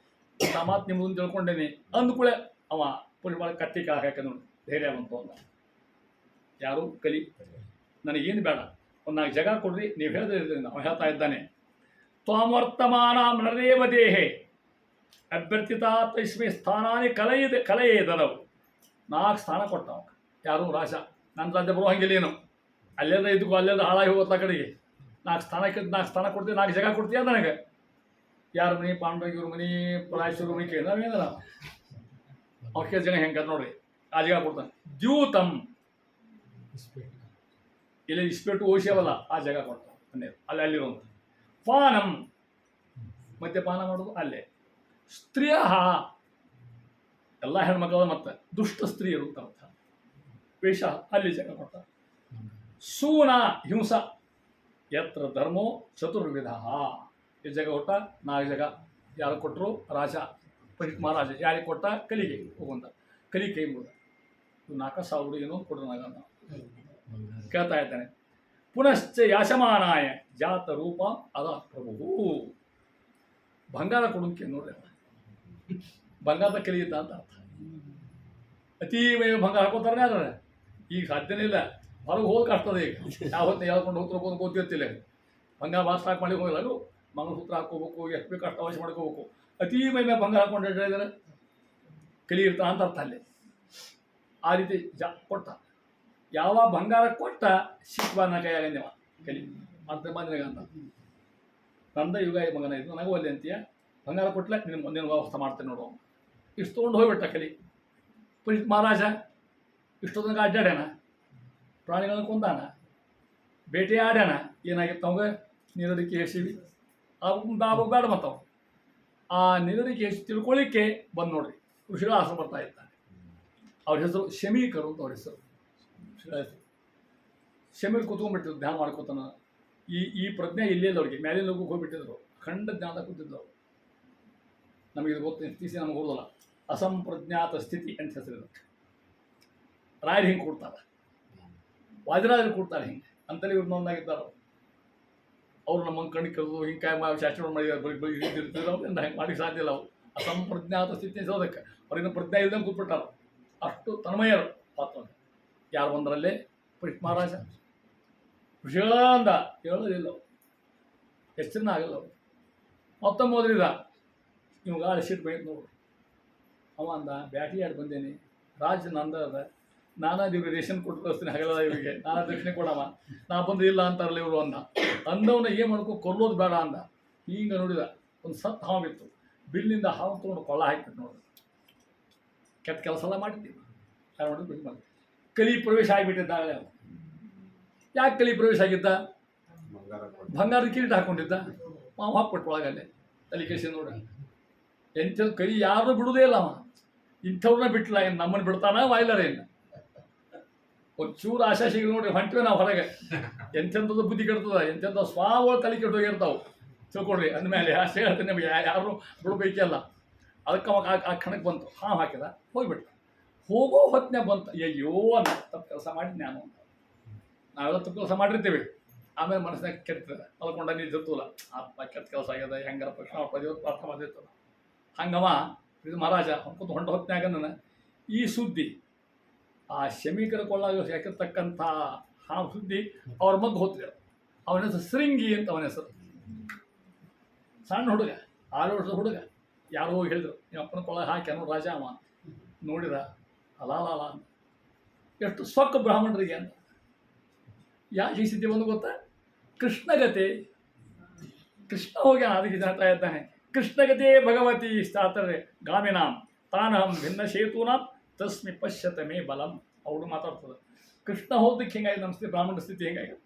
ಆ ಮಾತು ನಿಮ್ಮದನ್ನು ತಿಳ್ಕೊಂಡೇನೆ ಅಂದ್ಕೂಳೆ ಅವ ಪುರಿ ಮಾಡಿ ಕತ್ತಿ ಹಾಕ ನೋಡಿ ಧೈರ್ಯ ಬಂತು ಅಂದ. ಯಾರು ಕಲಿ, ನನಗೇನು ಬೇಡ, ಒಂದು 4 ಜಾಗ ಕೊಡ್ರಿ, ನೀವು ಹೇಳಿದ್ರೆ ಅವ ಹೇಳ್ತಾ ಇದ್ದಾನೆ. ತ್ವಾಮರ್ತಮಾನ ನರೇವ ದೇಹೆ ಅಭ್ಯರ್ಥಿತ ತಸ್ಮೈ ಸ್ಥಾನಾನಿ ಕಲೆಯೇದನವು. 4 ಸ್ಥಾನ ಕೊಟ್ಟವ. ಯಾರು ರಾಜ, ನನ್ನ ರಾಜ್ಯ ಬರೋ ಹಂಗಿಲ್ಲೇನು, ಅಲ್ಲೆಲ್ಲ ಇದಕ್ಕೂ ಅಲ್ಲೆಲ್ಲ ಹಾಳಾಗಿ ಹೋಗುತ್ತಾ ಕಡೆಗೆ. 4 ಸ್ಥಾನ ಕೊಡ್ತೀವಿ, 4 ಜಾಗ ಕೊಡ್ತೀಯ ನನಗೆ. ಯಾರ ಮನೆ, ಪಾಂಡವ ಇವ್ರ ಮನೆ, ರಾಯಚೂರು ಮನೆ ಕೇಳಿ ನಾವೇನಲ್ಲ ಅವ್ರ ಕೇಳಿ ಜನ ಹೆಂಗೆ ನೋಡ್ರಿ, ಆ ಜಾಗ ಕೊಡ್ತಾನೆ. ದ್ಯೂತಂ ಇಲ್ಲಿ ಇಸ್ಪೆಟ್ಟು ಓಶಿಯವಲ್ಲ, ಆ ಜಾಗ ಕೊಡ್ತಾನೆ ಅಲ್ಲಿರುವಂಥ. ಪಾನಂ ಮತ್ತೆ ಪಾನ ಮಾಡೋದು ಅಲ್ಲೇ. ಸ್ತ್ರೀಯ ಎಲ್ಲ ಹೆಣ್ಮಕ್ಳು ಮತ್ತು ದುಷ್ಟ ಸ್ತ್ರೀಯರು ಅರ್ಥ. ವೇಷ ಅಲ್ಲಿ ಜಾಗ ಕೊಡ್ತಾರೆ. ಸೂನ ಹಿಂಸ ಯತ್ರ ಧರ್ಮೋ ಚತುರ್ವಿಧ. ಈ ಜಾಗ ಕೊಟ್ಟ 4 ಜಾಗ ಯಾರು ಕೊಟ್ಟರು? ರಾಜ ಪರೀಕ್ಷ ಮಹಾರಾಜ. ಯಾರಿಗೆ ಕೊಟ್ಟ? ಕಲಿಗೆ ಹೋಗುವಂತ. ಕಲಿ ಕೈ ಮುಗಿದ. ಇವು 4,000 ಏನೋ ಕೊಟ್ಟರು ನಾಗ ಕೇಳ್ತಾ ಇದ್ದಾನೆ. ಪುನಶ್ಚ ಯಾಶಮಾನಾಯ ಜಾತ ರೂಪ ಅದ ಪ್ರಭು. ಬಂಗಾರ ಕೊಡೋಕೆ ನೋಡ್ರಿ, ಬಂಗಾರದ ಕಲಿಯುತ್ತ ಅಂತ ಅರ್ಥ. ಅತೀವೇ ಬಂಗಾರ ಹಾಕೋತಾರೆ ಆದ್ರೆ ಈಗ ಸಾಧ್ಯನೇ ಇಲ್ಲ. ಹೊರಗೆ ಹೋಗಕ್ಕೆ ಆಗ್ತದೆ. ಈಗ ಯಾವ ಹೊತ್ತು ಯಾವ್ಕೊಂಡು ಹೋಗ್ತಿರ್ಬೋದು ಗೊತ್ತಿರ್ತಿಲ್ಲ. ಬಂಗಾರ ಭಾಳ ಸ್ಟಾಕ್ ಮಾಡಿ ಹೋಗಿಲ್ಲ, ಅದು ಮಂಗಳಸೂತ್ರ ಹಾಕೋಬೇಕು, ಎಷ್ಟು ಬೇಕು ಅಷ್ಟು ಅವಶ್ಯ ಮಾಡ್ಕೋಬೇಕು. ಅತೀ ಮೈ ಮೇಲೆ ಬಂಗಾರ ಹಾಕೊಂಡು ಹೇಳಿದ್ರೆ ಕಲಿಯಿರ್ತ ಅಂತ ಅರ್ಥ ಅಲ್ಲಿ. ಆ ರೀತಿ ಕೊಟ್ಟ. ಯಾವ ಬಂಗಾರ ಕೊಟ್ಟ ಶಿಕ್ವಾನ ಕೈಯಾಗಂದೇವ ಕಲಿ ಅಂತ ಬಂದ್ರಾಗ ಅಂತ. ನಂದ ಯುಗ ಮಗನ ಇದು, ನನಗೂ ಅಲ್ಲಿ ಅಂತೀಯ, ಬಂಗಾರ ಕೊಟ್ಲೆ ನಿನ್ನ ವ್ಯವಸ್ಥೆ ಮಾಡ್ತೇನೆ ನೋಡು. ಇಷ್ಟು ತೊಗೊಂಡು ಹೋಗ್ಬಿಟ್ಟ ಕಲಿ. ಪರೀಕ್ಷ ಮಹಾರಾಜ ಇಷ್ಟೊಂದಕ್ಕೆ ಅಡ್ಡಾಡ್ಯಾನ, ಪ್ರಾಣಿಗಳನ್ನ ಕೊಂದಾನ, ಬೇಟೆ ಆಡ್ಯಾನ. ಏನಾಗಿತ್ತು ಅವಾಗ? ನೀರಡಿಕೆ ಹೆಸಿವಿ ಆಗ ಬೇಡ ಮತ್ತವ. ಆ ನೀರಡಿಕೆ ಹೆಸಿ ತಿಳ್ಕೊಳ್ಳಿಕ್ಕೆ ಬಂದು ನೋಡ್ರಿ ಋಷಿಗಳ ಆಸೆ ಬರ್ತಾ ಇದ್ದಾನೆ. ಅವ್ರ ಹೆಸರು ಶಮೀಕರು ಅಂತ ಅವ್ರ ಹೆಸರು. ಶಮೀರ್ ಕೂತ್ಕೊಂಡ್ಬಿಟ್ಟಿದ್ರು, ಧ್ಯಾನ ಮಾಡ್ಕೋತಾನ. ಈ ಪ್ರಜ್ಞೆ ಇಲ್ಲೇ ಇಲ್ಲ ಅವ್ರಿಗೆ. ಮೇಲಿನ ಲೋಕಕ್ಕೆ ಹೋಗ್ಬಿಟ್ಟಿದ್ರು, ಖಂಡ ಜ್ಞಾನದಾಗ ಕೂತಿದ್ರು. ನಮಗೆ ಗೊತ್ತು, ಇತ್ತೀಚೆಗೆ ನಮಗೆ ಹೋದಲ್ಲ, ಅಸಂಪ್ರಜ್ಞಾತ ಸ್ಥಿತಿ ಅಂತ ಹೆಸರು. ರಾಯರು ಹಿಂಗೆ ಕೊಡ್ತಾರೆ, ವಾದಿರಾಜರು ಕೊಡ್ತಾರೆ ಹಿಂಗೆ ಅಂತಲೇ ಇವ್ರು ನೊಂದಾಗಿದ್ದಾರೆ. ಅವರು ನಮ್ಮನ್ನು ಕಣ್ಣು ಕರೆದು ಹಿಂಗೆ ಕಾಯಿ ಶಾಸ್ತ್ರ ಮಾಡಿರ್ತಿದ್ರು. ಅವ್ರಿಂದ ಹೆಂಗೆ ಮಾಡಿಕ್ಕೆ ಸಾಧ್ಯ ಇಲ್ಲ. ಅವರು ಅಸಂಪ್ರಜ್ಞಾತ ಸ್ಥಿತಿ ಅನ್ಸೋದಕ್ಕೆ ಅವ್ರಿಂದ ಪ್ರಜ್ಞೆ ಇಲ್ದಂಗೆ ಕೂತ್ಬಿಟ್ಟಾರ. ಅಷ್ಟು ತನ್ಮಯರು ಪಾತ್ರ. ಯಾರು ಬಂದರಲ್ಲೇ? ಪರೀಕ್ಷ ಮಹಾರಾಜ. ಋಷಿಗಳ ಅಂದ ಹೇಳೋದಿಲ್ಲ, ಎಚ್ಚರನ ಆಗಲ್ಲ ಅವರು. ಮತ್ತೊಮ್ಮೆ ಹೋದ್ರಿದ ಇವಾಗ ಗಾಳಿ ಸಿಟ್ಟು ಬೈತು ನೋಡ್ರಿ. ಅವ ಅಂದ, ಬ್ಯಾಟಿ ಆಡಿ ಬಂದೇನೆ, ರಾಜ್ಯ ನಂದ ಅದ, ನಾನಾ ಇವ್ರಿಗೆ ರೇಷನ್ ಕೊಟ್ಟು ಕಳಿಸ್ತೀನಿ, ಹಗಲ ಇವರಿಗೆ ನಾನಾ ದಕ್ಷಿಣೆ ಕೊಡವ, ನಾ ಬಂದು ಇಲ್ಲ ಅಂತಾರಲ್ಲ ಇವರು ಅಂದ. ಅಂದವನ್ನ ಏನು ಮಾಡ್ಕೊ, ಕೊಲ್ಲೋದು ಬೇಡ ಅಂದ. ಹಿಂಗೆ ನೋಡಿದ ಒಂದು ಸತ್ತು ಹಾವಿತ್ತು, ಬಿಲ್ಲಿಂದ ಹಾವು ತೊಗೊಂಡು ಕೊಳ್ಳ ಹಾಕಿಬಿಟ್ಟು ನೋಡ್ರಿ. ಕೆಟ್ಟ ಕೆಲಸ ಎಲ್ಲ ಮಾಡಿದ್ದೀವಿ. ಯಾರು ಮಾಡಿದ್ರು ಬಿಟ್ಟು ಮಾಡಿ ಕಲಿ ಪ್ರವೇಶ ಆಗಿಬಿಟ್ಟಿದ್ದಾಗಲೇ. ಅವನು ಯಾಕೆ ಕಲಿ ಪ್ರವೇಶ ಆಗಿದ್ದ? ಬಂಗಾರದ ಕಿರೀಟ ಹಾಕ್ಕೊಂಡಿದ್ದ. ಅವ ಹಾಕ್ಬಿಟ್ಟು ಒಳಗಲ್ಲೇ ತಲೆ ಕೇಸಿ ನೋಡ. ಎಂಥದ್ದು ಕಲಿ ಯಾರು ಬಿಡುವುದೇ ಇಲ್ಲ ಅವ. ಇಂಥವ್ರನ್ನ ಬಿಟ್ಟಿಲ್ಲ. ಏನು ನಮ್ಮನ್ನು ಬಿಡ್ತಾನ ವಾಯ್ಲರ ಏನು? ಒಂದು ಚೂರು ಆಶಾ ಸಿಗಿ ನೋಡ್ರಿ ಹೊಂಟಿವೆ ನಾವು ಹೊರಗೆ. ಎಂಥದ್ದು ಬುದ್ಧಿ ಕೆಡ್ತದ, ಎಂಥದ್ದು ಸ್ವಾವಗಳು ತಲೆ ಕೆಟ್ಟೋಗಿರ್ತಾವೆ ತಿಳ್ಕೊಡ್ರಿ. ಅಂದಮೇಲೆ ಅಷ್ಟೇ ಹೇಳ್ತೀನಿ, ನಮಗೆ ಯಾರು ಬಿಡಬೇಕಲ್ಲ. ಅದಕ್ಕೆ ಅವಾಗ ಆ ಕ್ಷಣಕ್ಕೆ ಬಂತು, ಹಾಂ ಹಾಕಿದ, ಹೋಗಿಬಿಟ್ಟ. ಹೋಗೋ ಹೊತ್ತಿನಾಗ ಬಂತು, ಅಯ್ಯೋ ಅನ್ನ ತಪ್ಪು ಕೆಲಸ ಮಾಡಿ ನಾನು ಅಂತ. ನಾವೆಲ್ಲ ತಪ್ಪು ಕೆಲಸ ಮಾಡಿರ್ತೀವಿ, ಆಮೇಲೆ ಮನಸ್ಸಿನಾಗ ಕೆಡ್ತದೆ, ಮಲ್ಕೊಂಡ ನಿಂತಿರ್ತಲ್ಲ, ಆತ್ಮ ಕೆಟ್ಟ ಕೆಲಸ ಆಗ್ಯದ, ಹೆಂಗಾರ ಪಕ್ಷ ಪದೇವತ್ತು ಪ್ರಾರ್ಥನೆ ಮಾಡಿರ್ತಲ್ಲ. ಹಂಗವ ಇದು ಮಹಾರಾಜ ಹೊಂದ್ಕೊತ ಹೊಂಟ ಹೊತ್ತಿನಾಗ ನನ್ನ ಈ ಸುದ್ದಿ ಆ ಶಮೀಕರ ಕೊಳ್ಳಾಗ ಹಾಕಿರ್ತಕ್ಕಂಥ ಆ ಸುದ್ದಿ ಅವ್ರ ಮಗ್ಗ ಹೋಗ್ತಿದ್ರು. ಅವನ ಹೆಸರು ಶೃಂಗಿ ಅಂತ ಅವನ ಹೆಸರು. ಸಣ್ಣ ಹುಡುಗ, 6 ವರ್ಷದ ಹುಡುಗ. ಯಾರೋ ಹೋಗಿ ಹೇಳಿದ್ರು, ನಿಮ್ಮ ಅಪ್ಪನ ಕೊಳ್ಳಾಗ ಹಾಕಿ ಅನ್ನೋ ರಾಜ ಅವ. ನೋಡಿದ ಅಲಾಲಾಲ ಅಂತ, ಎಷ್ಟು ಸೊಕ್ಕ ಬ್ರಾಹ್ಮಣರಿಗೆ ಅಂತ. ಯಾಕೆ ಈ ಸ್ಥಿತಿ ಬಂದು ಗೊತ್ತಾ? ಕೃಷ್ಣಗತೆ. ಕೃಷ್ಣ ಹೋಗ್ಯಾನ, ಅದಕ್ಕೆ ಹೇಳ್ತಾ ಇದ್ದಾನೆ, ಕೃಷ್ಣಗತೆ ಭಗವತಿ ಸ್ಥಾತರೆ ಗಾಮಿನಾಂ ತಾನಹಂ ಭಿನ್ನ ಸೇತೂನಾಂ ತಸ್ಮಿ ಪಶ್ಯತ ಮೇ ಬಲಂ. ಅವಳು ಮಾತಾಡ್ತದೆ. ಕೃಷ್ಣ ಹೋದಕ್ಕೆ ಹೆಂಗಾಗಿದೆ ನಮ್ಮ ಸ್ಥಿತಿ, ಬ್ರಾಹ್ಮಣ ಸ್ಥಿತಿ ಹೆಂಗಾಗಿದೆ.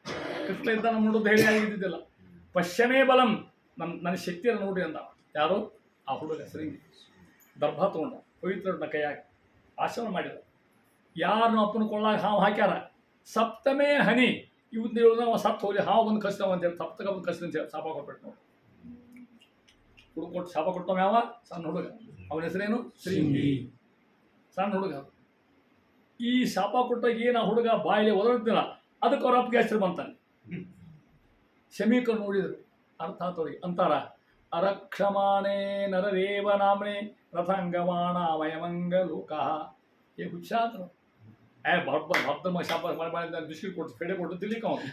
ಕೃಷ್ಣ ಇದ್ದ ನಮ್ಮ ನೋಡೋದು ಹೇಳಿ ಆಗಿದ್ದಿದ್ದಿಲ್ಲ. ಪಶ್ಯಮೇ ಬಲಂ, ನನ್ನ ಶಕ್ತಿಯನ್ನು ನೋಡಿ ಅಂದ. ಯಾರು? ಆ ಹುಡುಗ ಶೃಂಗಿ. ದರ್ಭ ತಗೊಂಡ, ಪವಿತ್ರನ ಕೈಯಾಗಿ ಆಶ್ರಮ ಮಾಡಿದ. ಯಾರನ್ನು ಅಪ್ಪನ ಕೊಳ್ಳಾಗ ಹಾವು ಹಾಕ್ಯಾರ, ಸಪ್ತಮೇ ಹನಿ ಇವತ್ತು ಹೇಳಿದ ಅವ ಸತ್ತು ಹೋಗಿ ಹಾವು ಬಂದು ಕಚ್ತಾವ ಅಂತೇಳಿ ಸಪ್ತಕ ಬಂದು ಕಚ್ತ ಅಂತೇಳಿ ಶಾಪ ಕೊಟ್ಬಿಟ್ಟು ನೋಡಿ. ಹುಡುಗ ಕೊಟ್ಟು ಶಾಪ ಕೊಟ್ಟವ ಯಾವ? ಸಣ್ಣ ಹುಡುಗ. ಅವನ ಹೆಸರೇನು? ಶೃಂಗಿ. ಸಣ್ಣ ಹುಡುಗ. ಈ ಶಾಪ ಕೊಟ್ಟಾಗ ಏನು ಆ ಹುಡುಗ ಬಾಯಿಲೆ ಒದರ್ತಿಲ್ಲ, ಅದಕ್ಕೆ ಅವ್ರ ಅಪ್ಪಗೆ ಹೆಸರು ಬಂತಾನೆ. ಶಮೀಕರು ನೋಡಿದರು, ಅರ್ಥ ಆತವ್ರಿಗೆ. ಅಂತಾರ, ಅರಕ್ಷಮಾಣೇ ನರರೇವ ನಾಮ್ನೆ ರಥಂಗಮಾಣ ಮಯಮಂಗಲೋಕ. ಏ ಹುಚ್ಚಾದ್ರು. ಭಕ್ತ ಶಾಪ ಮಾಡಿದ ಬಿಸ್ಕಿಟ್ ಕೊಟ್ಟು ಫೆಡೆ ಕೊಟ್ಟು ತಿಳ್ಲಿಕ್ಕೆ ಅವನು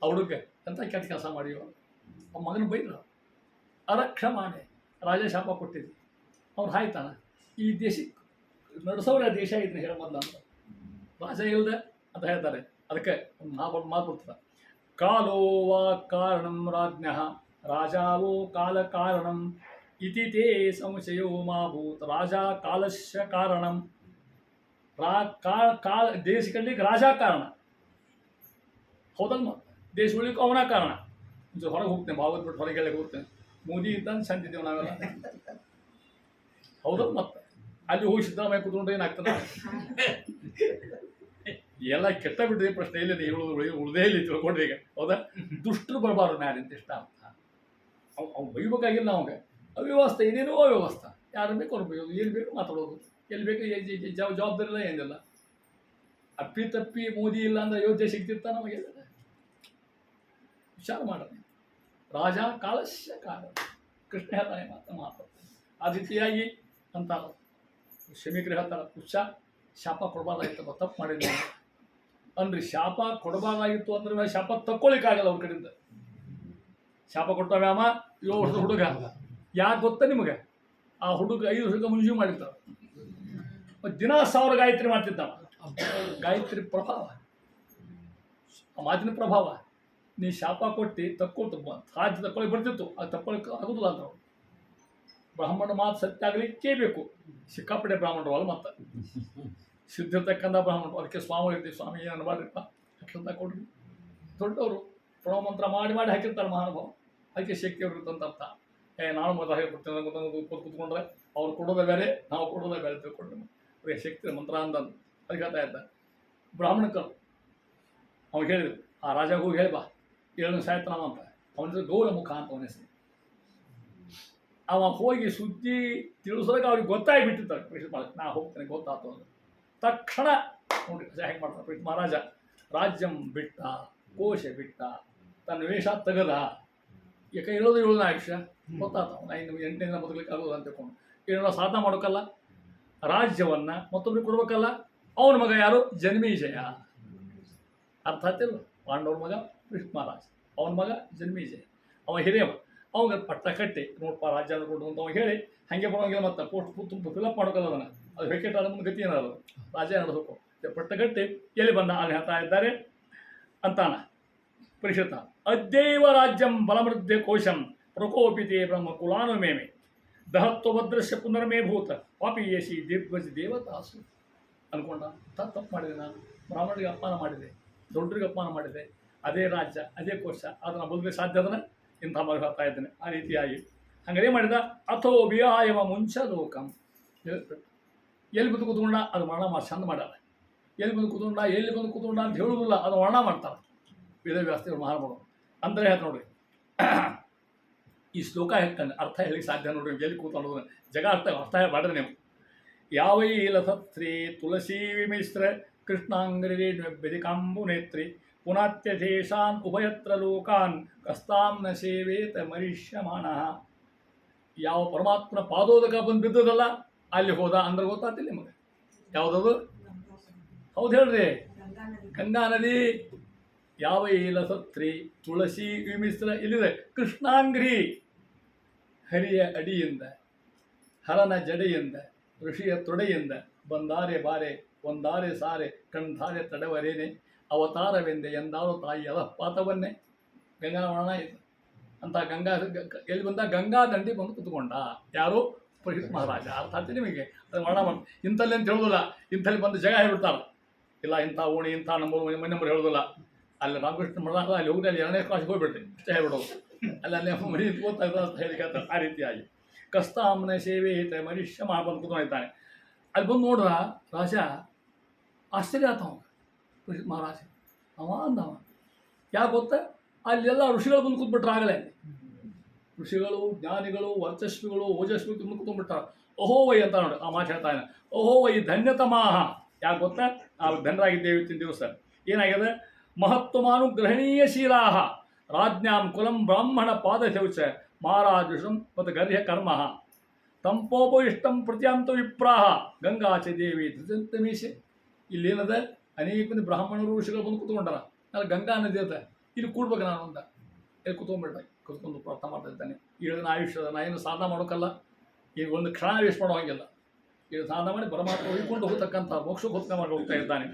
ಆ ಹುಡುಗ ಎಂತ ಕೆಟ್ಟ ಕೆಲಸ ಮಾಡಿ ಅವ್ನ ಮಗನ ಬೈದ್ರು. ಅರಕ್ಷಮಾಣೆ, ರಾಜ ಶಾಪ ಕೊಟ್ಟಿದ್ವಿ, ಅವ್ರು ಹಾಯ್ತಾನ. ಈ ದೇಶಕ್ಕೆ ನಡೆಸೋರ ದೇಶ ಇದನ್ನ ಹೇಳ ಮೊದಲು ಅಂತ. ರಾಜ ಇಲ್ಲದೆ ಅಂತ ಹೇಳ್ತಾರೆ. ಅದಕ್ಕೆ ಒಂದು ಮಾತು ಬರ್ತದೆ, ಕಾಲೋ ವಾ ಕಾರಣಂ ರಾಜ್ಞ ರಾಜಾವೋ ಕಾಲ ಕಾರಣಂ ಇತಿ ತೇ ಸಂಶಯೋ ಮಾಭೂತ್ ರಾಜ ಕಾಲಸ್ಯ ಕಾರಣಂ. ದೇಶ ಕಡ್ಲಿಕ್ಕೆ ರಾಜ ಕಾರಣ ಹೌದಲ್ಮ, ದೇಶ ಉಳಿಲಿಕ್ಕೆ ಅವನ ಕಾರಣ. ಹೊರಗೆ ಹೋಗ್ತೇನೆ, ಭಾಗವತ್ ಬಿಟ್ಟು ಹೊರಗೆ ಹೇಳಕ್ಕೆ ಹೋಗ್ತೇನೆ. ಮೋದಿ ಇದ್ದಂಗೆ ಚಂದಿದ್ದೇವೆ ನಾವೆಲ್ಲ, ಹೌದಲ್ಲ. ಮತ್ತೆ ಅಲ್ಲಿ ಹೋಗಿ ಸಿದ್ದರಾಮಯ್ಯ ಕೂತ್ಕೊಂಡ್ರೆ ಏನಾಗ್ತದೆ? ಎಲ್ಲ ಕೆಟ್ಟ ಬಿಟ್ಟಿದೆ. ಪ್ರಶ್ನೆ ಎಲ್ಲಿದೆ? ಉಳ್ದೇ ಇಲ್ಲಿ ತಿಳ್ಕೊಂಡ್ರೆ ಈಗ, ಹೌದಾ? ದುಷ್ಟರು ಬರಬಾರ್ದು ಮ್ಯಾಲಿಂತ ಇಷ್ಟ ಅರ್ಥ. ಅವ್ನು ಬೈಬೇಕಾಗಿಲ್ಲ. ಅವಂಗೆ ಅವ್ಯವಸ್ಥೆ, ಏನೇನೋ ಅವ್ಯವಸ್ಥೆ. ಯಾರು ಬೇಕು ಅವ್ರು ಬೈಯೋದು, ಏನು ಬೇಕು ಮಾತಾಡೋದು, ಎಲ್ಲಿ ಬೇಕು ಜವಾಬ್ದಾರಿ ಇಲ್ಲ, ಏನಿಲ್ಲ. ಅಪ್ಪಿ ತಪ್ಪಿ ಮೋದಿ ಇಲ್ಲ ಅಂದ್ರೆ ಅಯೋಧ್ಯೆ ಸಿಗ್ತಿರ್ತ ನಮಗೆ. ವಿಚಾರ ಮಾಡೋಣ. ರಾಜ ಕಾಲಸ್ಯ ಕಾಲ. ಕೃಷ್ಣ ಹೇಳ್ತಾನೆ ಮಾತಾಡ್ತಾನೆ. ಆ ರೀತಿಯಾಗಿ ಅಂತ ಶಮೀಕರು ಹೇಳ್ತಾರೆ, ಹುಚ್ಚ ಶಾಪ ಕೊಡಬಾರ್ದಾಗಿತ್ತಪ್ಪ, ತಪ್ಪು ಮಾಡಿದ್ವಿ ಅಂದ್ರಿ. ಶಾಪ ಕೊಡಬಾರ್ದಾಗಿತ್ತು ಅಂದ್ರೆ ಶಾಪ ತಕ್ಕೊಳಿಕ್ಕಾಗಲ್ಲ ಅವ್ರ ಕಡೆಯಿಂದ. ಶಾಪ ಕೊಟ್ಟವ್ಯಾಮ 7 ವರ್ಷದ ಹುಡುಗ. ಯಾಕೆ ಗೊತ್ತಾ ನಿಮಗೆ? ಆ ಹುಡುಗ 5 ವರ್ಷಕ್ಕೆ ಮುಂಜು ಮಾಡಿರ್ತಾವೆ. ದಿನ 1000 ಗಾಯತ್ರಿ ಮಾಡ್ತಿದ್ದಾವ. ಗಾಯತ್ರಿ ಪ್ರಭಾವ, ಆ ಮಾತಿನ ಪ್ರಭಾವ. ನೀ ಶಾಪ ಕೊಟ್ಟು ತಕ್ಕೊಳ್ತು, ರಾಜ್ಯ ತಕ್ಕೊಳ್ಳಿ ಬರ್ತಿತ್ತು, ಅದು ತಕ್ಕೊಳಕ್ಕೆ ಆಗೋದಿಲ್ಲ ಅಂತ. ಬ್ರಾಹ್ಮಣ ಮಾತು ಸತ್ಯ ಆಗಲಿಕ್ಕೇ ಬೇಕು. ಸಿಕ್ಕಾಪಟ್ಟೆ ಬ್ರಾಹ್ಮಣರು ಅಲ್ಲ, ಮತ್ತೆ ಸಿದ್ಧಿರ್ತಕ್ಕಂಥ ಬ್ರಾಹ್ಮಣರು. ಅದಕ್ಕೆ ಸ್ವಾಮಿ ಇರ್ತೀವಿ, ಸ್ವಾಮಿ ಏನು ಮಾಡಿರಪ್ಪ ಅಕ್ಷಂತ ಕೊಡ್ರಿ. ದೊಡ್ಡವರು ಪ್ರಣವ ಮಂತ್ರ ಮಾಡಿ ಮಾಡಿ ಹಾಕಿರ್ತಾರೆ ಮಹಾನುಭಾವ. ಅದಕ್ಕೆ ಶಕ್ತಿಯವರು ಇರ್ತಂತ ಅರ್ಥ. ನಾನು ಮೊದಲು ಹಾಕಿರ್ತೀನಿ ಕೂತ್ಕೊಂಡ್ರೆ ಅವ್ರು ಕೊಡೋದೇ ಬೇರೆ, ನಾವು ಕೊಡೋದೇ ಬೇರೆ ತಿಳ್ಕೊಂಡ್ರೆ ಅವ್ರಿಗೆ ಶಕ್ತಿ ಮಂತ್ರ ಅಂದಂದು. ಅದಕ್ಕೆ ಹೇಳ್ತಾ ಇದ್ದ ಬ್ರಾಹ್ಮಣಕರು. ಅವ್ನು ಹೇಳಿದ್ರು, ಆ ರಾಜ ಹೋಗಿ ಹೇಳಿ ಬಾ 7 ಸಾಯ್ತಾನ ಅಂತ. ಅವನ ಹೆಸರು ಗೌರಮುಖ ಅಂತ ಅವನ ಹೆಸರು. ಅವ ಹೋಗಿ ಸುದ್ದಿ ತಿಳಿಸೋದಾಗ ಅವ್ರಿಗೆ ಗೊತ್ತಾಗಿ ಬಿಟ್ಟಿರ್ತಾರೆ. ನಾ ಹೋಗ್ತೇನೆ ಗೊತ್ತಾಯ್ತು ಅಂದ್ರೆ ತಕ್ಷಣ ನೋಡಿ ಹೆಂಗೆ ಮಾಡ್ತಾರೆ. ಪ್ರೀತಿ ಮಹಾರಾಜ ರಾಜ್ಯಂ ಬಿಟ್ಟ, ಕೋಶ ಬಿಟ್ಟ, ತನ್ನ ವೇಷ ತೆಗದ. ಯಾಕೆ ಹೇಳೋದು 7ನೇ ಆಯುಷ್ಯ ಗೊತ್ತಾತ. ಇನ್ನು 8ನೇ ಬದುಕಲಿಕ್ಕೆ ಆಗೋದು ಅಂತ ತಿಳ್ಕೊಂಡು ಏನೋ ಸಾಧನ ಮಾಡೋಕ್ಕಲ್ಲ, ರಾಜ್ಯವನ್ನು ಮತ್ತೊಬ್ಬರಿಗೆ ಕೊಡ್ಬೇಕಲ್ಲ. ಅವನ ಮಗ ಯಾರು? ಜನ್ಮೇಜಯ. ಅರ್ಥ ಆಗ್ತಿಲ್ಲ? ಪಾಂಡವ್ರ ಮಗ ಕೃಷ್ಣ ಮಹಾರಾಜ, ಅವನ ಮಗ ಜನ್ಮೇಜಯ. ಅವ ಹಿರಿಯವ. ಅವಾಗ ಪಟ್ಟ ಕಟ್ಟಿ ನೋಡ್ಪ ರಾಜ್ಯ ಕೊಡು ಅಂತ ಅವಾಗ ಹೇಳಿ ಹಾಗೆ ಬರೋಂಗಿಲ್ಲ. ಮತ್ತೆ ಪೋಸ್ಟ್ ತುಂಬ ಫಿಲಪ್ ಮಾಡೋಕ್ಕಲ್ಲ ಅದನ್ನು. ಅದು ವಿಕೆಟ್ ಆದ ಮುಂದೆ ಗತಿ ಏನಾದ್ರು ರಾಜ ನಡೆಸಬೇಕು. ಪಟ್ಟ ಕಟ್ಟಿ ಎಲ್ಲಿ ಬಂದ ಅಲ್ಲಿ ಹೇಳ್ತಾ ಇದ್ದಾರೆ ಅಂತಾನ ಪರಿಷತ್ತ. ಅದ್ಯೈವ ರಾಜ್ಯಂ ಬಲಮೃದ್ಧೆ ಕೋಶಂ ಪ್ರಕೋಪಿತೆ ಬ್ರಹ್ಮ ಕುಲಾನುಮೇಮೆ ದಹತ್ವಭದ್ರಶ್ಯ ಪುನರ್ಮೇ ಭೂತ ಪಾಪಿಯೇಶಿ ದೀರ್ಘಜ ದೇವತಾಸು ಅನ್ಕೊಂಡ. ತಪ್ಪು ಮಾಡಿದೆ ನಾನು, ಬ್ರಾಹ್ಮಣರಿಗೆ ಅಪಮಾನ ಮಾಡಿದೆ, ದೊಡ್ಡರಿಗೆ ಅಪಮಾನ ಮಾಡಿದೆ. ಅದೇ ರಾಜ್ಯ, ಅದೇ ಕೋಶ, ಅದನ್ನು ಬದುಕಲಿಕ್ಕೆ ಸಾಧ್ಯ ಅದನ್ನು ಇಂಥ ಮಗ ಹೇಳ್ತಾ ಇದ್ದೇನೆ. ಆ ರೀತಿಯಾಗಿ ಹಂಗೇ ಮಾಡಿದ. ಅಥೋ ವಿಹಾಯವ ಮುಂಚ ಲೋಕಂ. ಎಲ್ಲಿ ಬಂದು ಕೂತ್ಕೊಂಡ ಅದು ವರ್ಣ ಚಂದ ಮಾಡ್ಯಾರ. ಎಲ್ಲಿ ಬಂದು ಕೂತ್ಕೊಂಡ ಎಲ್ಲಿ ಬಂದು ಕೂತ್ಕೊಂಡ ಅಂತ ಹೇಳುವುದಿಲ್ಲ, ಅದು ವರ್ಣ ಮಾಡ್ತಾರೆ ವೇದವ್ಯಾಸರು ಮಹಾನುಭಾವರು. ಅಂದರೆ ಹೇಳ್ತ ನೋಡ್ರಿ, ಈ ಶ್ಲೋಕ ಹೇಳ್ತಾನೆ ಅರ್ಥ ಹೇಳಿಕ್ಕೆ ಸಾಧ್ಯ ನೋಡ್ರಿ. ಎಲ್ಲಿ ಕೂತ್ಕೊಳ್ಳೋದು ಜಗ ಅರ್ಥ ಮಾಡ್ರಿ ನೀವು. ಯಾವೈ ಲಸತ್ರಿ ತುಳಸಿ ವಿಮಿಶ್ರ ಕೃಷ್ಣಾಂಗ್ರಿ ಬೆದಿಕಾಂಬು ನೇತ್ರಿ ಪುನತ್ಯಥೇಷಾನ್ ಉಭಯತ್ರ ಲೋಕಾನ್ ಕಸ್ತಾಂ ನ ಸೇವೇತ ಮರಿಷ್ಯಮಾಣಃ. ಯಾವ ಪರಮಾತ್ಮನ ಪಾದೋದಕ ಬಂದು ಬಿದ್ದದಲ್ಲ ಅಲ್ಲಿ ಹೋದ ಅಂದ್ರೆ ಗೊತ್ತಾಗ್ತಿಲ್ಲ ನಿಮಗೆ ಯಾವುದದು? ಹೌದು ಹೇಳ್ರಿ, ಗಂಗಾ ನದಿ. ಯಾವ ಏಲಸತ್ರಿ ತುಳಸಿ ವಿಮಿಶ್ರ ಇಲ್ಲಿದೆ. ಕೃಷ್ಣಾಂಗ್ರಿ ಹರಿಯ ಅಡಿಯಿಂದ ಹರನ ಜಡೆಯಿಂದ ಋಷಿಯ ತೊಡೆಯಿಂದ ಬಂದಾರೆ ಬಾರೆ ಒಂದಾರೆ ಸಾರೆ ಕಣ್ಧಾರೆ ತಡವರೇನೆ ಅವತಾರವೆಂದೆ ಎಂದಾರು ತಾಯಿ ಅಲಪಾತವನ್ನೇ. ಗಂಗಾ ವರ್ಣನ ಇದೆ ಅಂತ. ಗಂಗಾ ಎಲ್ಲಿ ಬಂದ? ಗಂಗಾ ದಂಡಿ ಬಂದು ಕುತ್ಕೊಂಡ. ಯಾರು? ಪರೀಕ್ಷಿತ್ ಮಹಾರಾಜ. ಅರ್ಥ ಆಗ್ತದೆ ನಿಮಗೆ? ಅದು ವರ್ಣ ಮಾಡಿ ಇಂಥಲ್ಲಿ ಅಂತ ಹೇಳೋದಿಲ್ಲ. ಇಂಥಲ್ಲಿ ಬಂದು ಜಾಗ ಹೇಳ್ಬಿಡ್ತಾರೆ. ಇಲ್ಲ ಇಂಥ ಓಣಿ ಇಂಥ ನಂಬರ್ ಹೇಳೋದಿಲ್ಲ. ಅಲ್ಲಿ ರಾಮಕೃಷ್ಣ ಮಠ ಅಲ್ಲಿ ಹೋಗಿ ಅಲ್ಲಿ 2ನೇ ಕ್ಲಾಸ್ಗೆ ಹೋಗ್ಬಿಡ್ರಿ ಇಷ್ಟೇ ಹೇಳ್ಬಿಡೋದು. ಅಲ್ಲಿ ಮರಿ ಗೊತ್ತಾಗ್ತದೆ ಅಂತ ಹೇಳಿ ಕೇಳ್ತಾರೆ. ಆ ರೀತಿಯಾಗಿ ಕಸ್ತಾಂನ ಸೇವೆ ಐತೆ ಮನುಷ್ಯ ಬಂದು ಕೂತ್ಕೊಂಡಿದ್ದಾನೆ. ಅಲ್ಲಿ ಬಂದು ನೋಡ್ರ ರಾಜ ಆಶ್ಚರ್ಯ ಆತವ. ಪರೀಕ್ಷಿತ್ ಮಹಾರಾಜ ಅವ ಅಂದವ ಯಾಕೆ ಗೊತ್ತಾ? ಅಲ್ಲೆಲ್ಲ ಋಷಿಗಳು ಬಂದು ಕೂತ್ಬಿಟ್ರೆ ಆಗಲೇ. ಋಷಿಗಳು, ಜ್ಞಾನಿಗಳು, ವರ್ಚಸ್ವಿಗಳು, ಓಜಸ್ವಿ ಬಂದು ಕೂತ್ಬಿಟ್ಟಾರ. ಓಹೋ ವೈ ಅಂತ ನೋಡಿ ಆ ಮಾತು ಹೇಳ್ತಾನೆ. ಓಹೋ ವೈ ಧನ್ಯತಮಾಹ. ಯಾಕೆ ಗೊತ್ತಾ? ನಾವು ಧನರಾಗಿದ್ದೇವೆ ಇವತ್ತಿನ ದಿವಸ. ಏನಾಗಿದೆ? ಮಹತ್ವಮಾನುಗ್ರಹಣೀಯ ಶೀಲಾಹ ರಾಜ್ಞಾಂ ಕುಲಂ ಬ್ರಾಹ್ಮಣ ಪಾದಶೌಚ ಮಹಾರಾಜುಷಂ ಮತ್ತು ಗರ್ಹ್ಯ ಕರ್ಮ ತಂಪೋಪವಿಷ್ಟಂ ಪ್ರತ್ಯಾಂತ ವಿಪ್ರಾಹ ಗಂಗಾಚ ದೇವಿ ಧೃತಂತಮೀಶೆ. ಇಲ್ಲೇನದ? ಅನೇಕ ಮಂದಿ ಬ್ರಾಹ್ಮಣರು ಋಷಿಗಳು ಬಂದು ಕೂತ್ಕೊಂಡಾರ. ನಾನು ಗಂಗಾ ನದಿ ಅಂತ ಇಲ್ಲಿ ಕೂಡ್ಬೇಕು ನಾನು ಅಂತ ಇಲ್ಲಿ ಕೂತ್ಕೊಂಡ್ಬಿಟ್ರೆ ಕೂತ್ಕೊಂಡು ಪ್ರಾರ್ಥನೆ ಮಾಡ್ತಾ ಇದ್ದಾನೆ. ಈ ದಿನ ಆಯುಷ್ಯದ ನಾ ಏನು ಸಾಧನ ಮಾಡೋಕ್ಕಲ್ಲ, ಈಗ ಒಂದು ಕ್ಷಣ ವೇಸ್ಟ್ ಮಾಡೋ ಹಾಗಿಲ್ಲ. ಈಗ ಸಾಧನ ಮಾಡಿ ಪರಮಾತ್ಮ ಉಳ್ಕೊಂಡು ಹೋಗ್ತಕ್ಕಂಥ ಮೋಕ್ಷಕ್ಕೆ ಹೊತ್ಕ ಮಾಡಿ ಹೋಗ್ತಾ ಇದ್ದಾನೆ.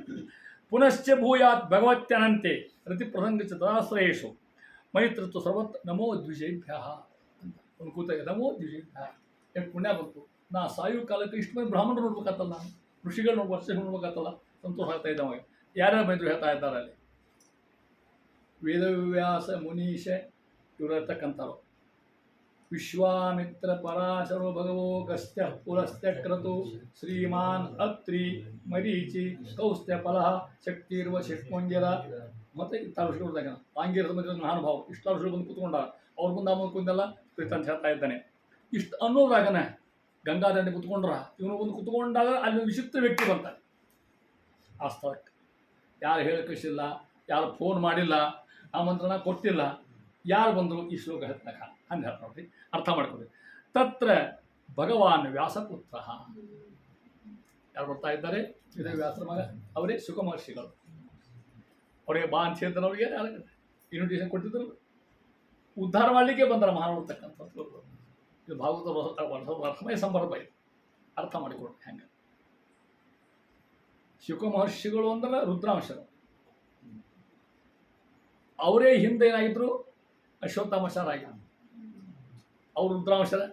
ಪುನಶ್ಚ ಭೂಯಾತ್ ಭಗವತ್ಯನಂತೆ ರತಿ ಪ್ರಸಂಗ ಚತಾಶ್ರಯೇಶು ಮೈತ್ರತ್ವ ಸರ್ವತ್ ನಮೋ ದ್ವಿಜೇಭ್ಯ ಅಂತ ಒಂದು ಕೂತಾಗ ನಮೋ ದ್ವಿಜೇಭ್ಯ. ಎಷ್ಟು ಪುಣ್ಯ ಬಂತು. ನಾ ಸಾಯು ಕಾಲಕ್ಕೆ ಇಷ್ಟು ಮಂದಿ ಬ್ರಾಹ್ಮಣರು ನೋಡ್ಬೇಕಾತಲ್ಲ, ನಾನು ಋಷಿಗಳು ನೋಡಿ ವರ್ಷ ನೋಡ್ಬೇಕಾತಲ್ಲ, ಸಂತೋಷ ಆಗ್ತಾ ಇದ್ದ ಅವಾಗ. ಯಾರ್ಯಾರು ಬಂದರು ಹೇಳ್ತಾ ಇದ್ದಾರೆ ಅಲ್ಲಿ. ವೇದವ್ಯಾಸ ಮುನೀಶ ಇವರು ಇರ್ತಕ್ಕಂಥವ್ರು. ವಿಶ್ವಾಮಿತ್ರ ಪರಾಶರೋ ಭಗವೋ ಗಸ್ತ್ಯ ಪುಲಸ್ತ್ಯ ಕ್ರತು ಶ್ರೀಮಾನ್ ಅತ್ರಿ ಮರೀಚಿ ಕೌಸ್ತ್ಯ ಫಲಹ ಶಕ್ತಿರ್ವ ಶಿಷ್ಮಂಜರ ಮತ್ತು ಇಂಥ ಋಷಿಗಳು ಆಂಗಿರದ ಮಧ್ಯೆ ಮಹಾನುಭಾವ ಇಷ್ಟ ಋಷಿಗಳು ಬಂದು ಕೂತ್ಕೊಂಡಾರ. ಅವ್ರು ಬಂದು ಅವನು ಕುಂದೆಲ್ಲ ಅಂತ ಹೇಳ್ತಾ ಇದ್ದಾನೆ. ಇಷ್ಟು ಅನ್ನೋದಾಗನೆ ಗಂಗಾದಂಡೆ ಕೂತ್ಕೊಂಡ್ರ ಇವನು ಬಂದು ಕೂತ್ಕೊಂಡಾಗ ಅಲ್ಲಿ ವಿಚಿತ್ರ ವ್ಯಕ್ತಿ ಬರ್ತಾರೆ ಆ ಸ್ಥಳಕ್ಕೆ. ಯಾರು ಹೇಳಕ್ಕಿಲ್ಲ, ಯಾರು ಫೋನ್ ಮಾಡಿಲ್ಲ, ಆಮಂತ್ರಣ ಕೊಟ್ಟಿಲ್ಲ, ಯಾರು ಬಂದರು ಈ ಶ್ಲೋಕ ಹೇಳ್ತಕ್ಕ ಹಂಗೆ ಹೇಳ್ತಾ ನೋಡ್ರಿ, ಅರ್ಥ ಮಾಡ್ಕೊಡ್ರಿ. ತತ್ರ ಭಗವಾನ್ ವ್ಯಾಸಪುತ್ರ. ಯಾರು ಬರ್ತಾ ಇದ್ದಾರೆ? ಇದೇ ವ್ಯಾಸರ ಮಗ, ಅವರೇ ಸುಖ ಮಹರ್ಷಿಗಳು. ಅವರಿಗೆ ಬಾ ಅಂತ ಹೇಳ್ತಾರೆ. ಅವ್ರಿಗೆ ಇನ್ವಿಟೇಷನ್ ಕೊಟ್ಟಿದ್ರು, ಉದ್ಧಾರ ಮಾಡಲಿಕ್ಕೆ ಬಂದಾರ ಮಹಾನತಕ್ಕಂಥದ್ದು. ಇದು ಭಾಗವತ ರಥಮಯ ಸಂದರ್ಭ ಇದು, ಅರ್ಥ ಮಾಡಿಕೊಡ್ರಿ ಹೆಂಗೆ. ಶುಕ ಮಹರ್ಷಿಗಳು ಅಂದ್ರೆ ರುದ್ರಾಂಶರು. ಅವರೇ ಹಿಂದೆ ಏನಾಗಿದ್ರು? ಅಶ್ವತ್ಥಾಮಶರಾಗಿದ್ರು. ಅವ್ರು ರುದ್ರಾಂಶರ.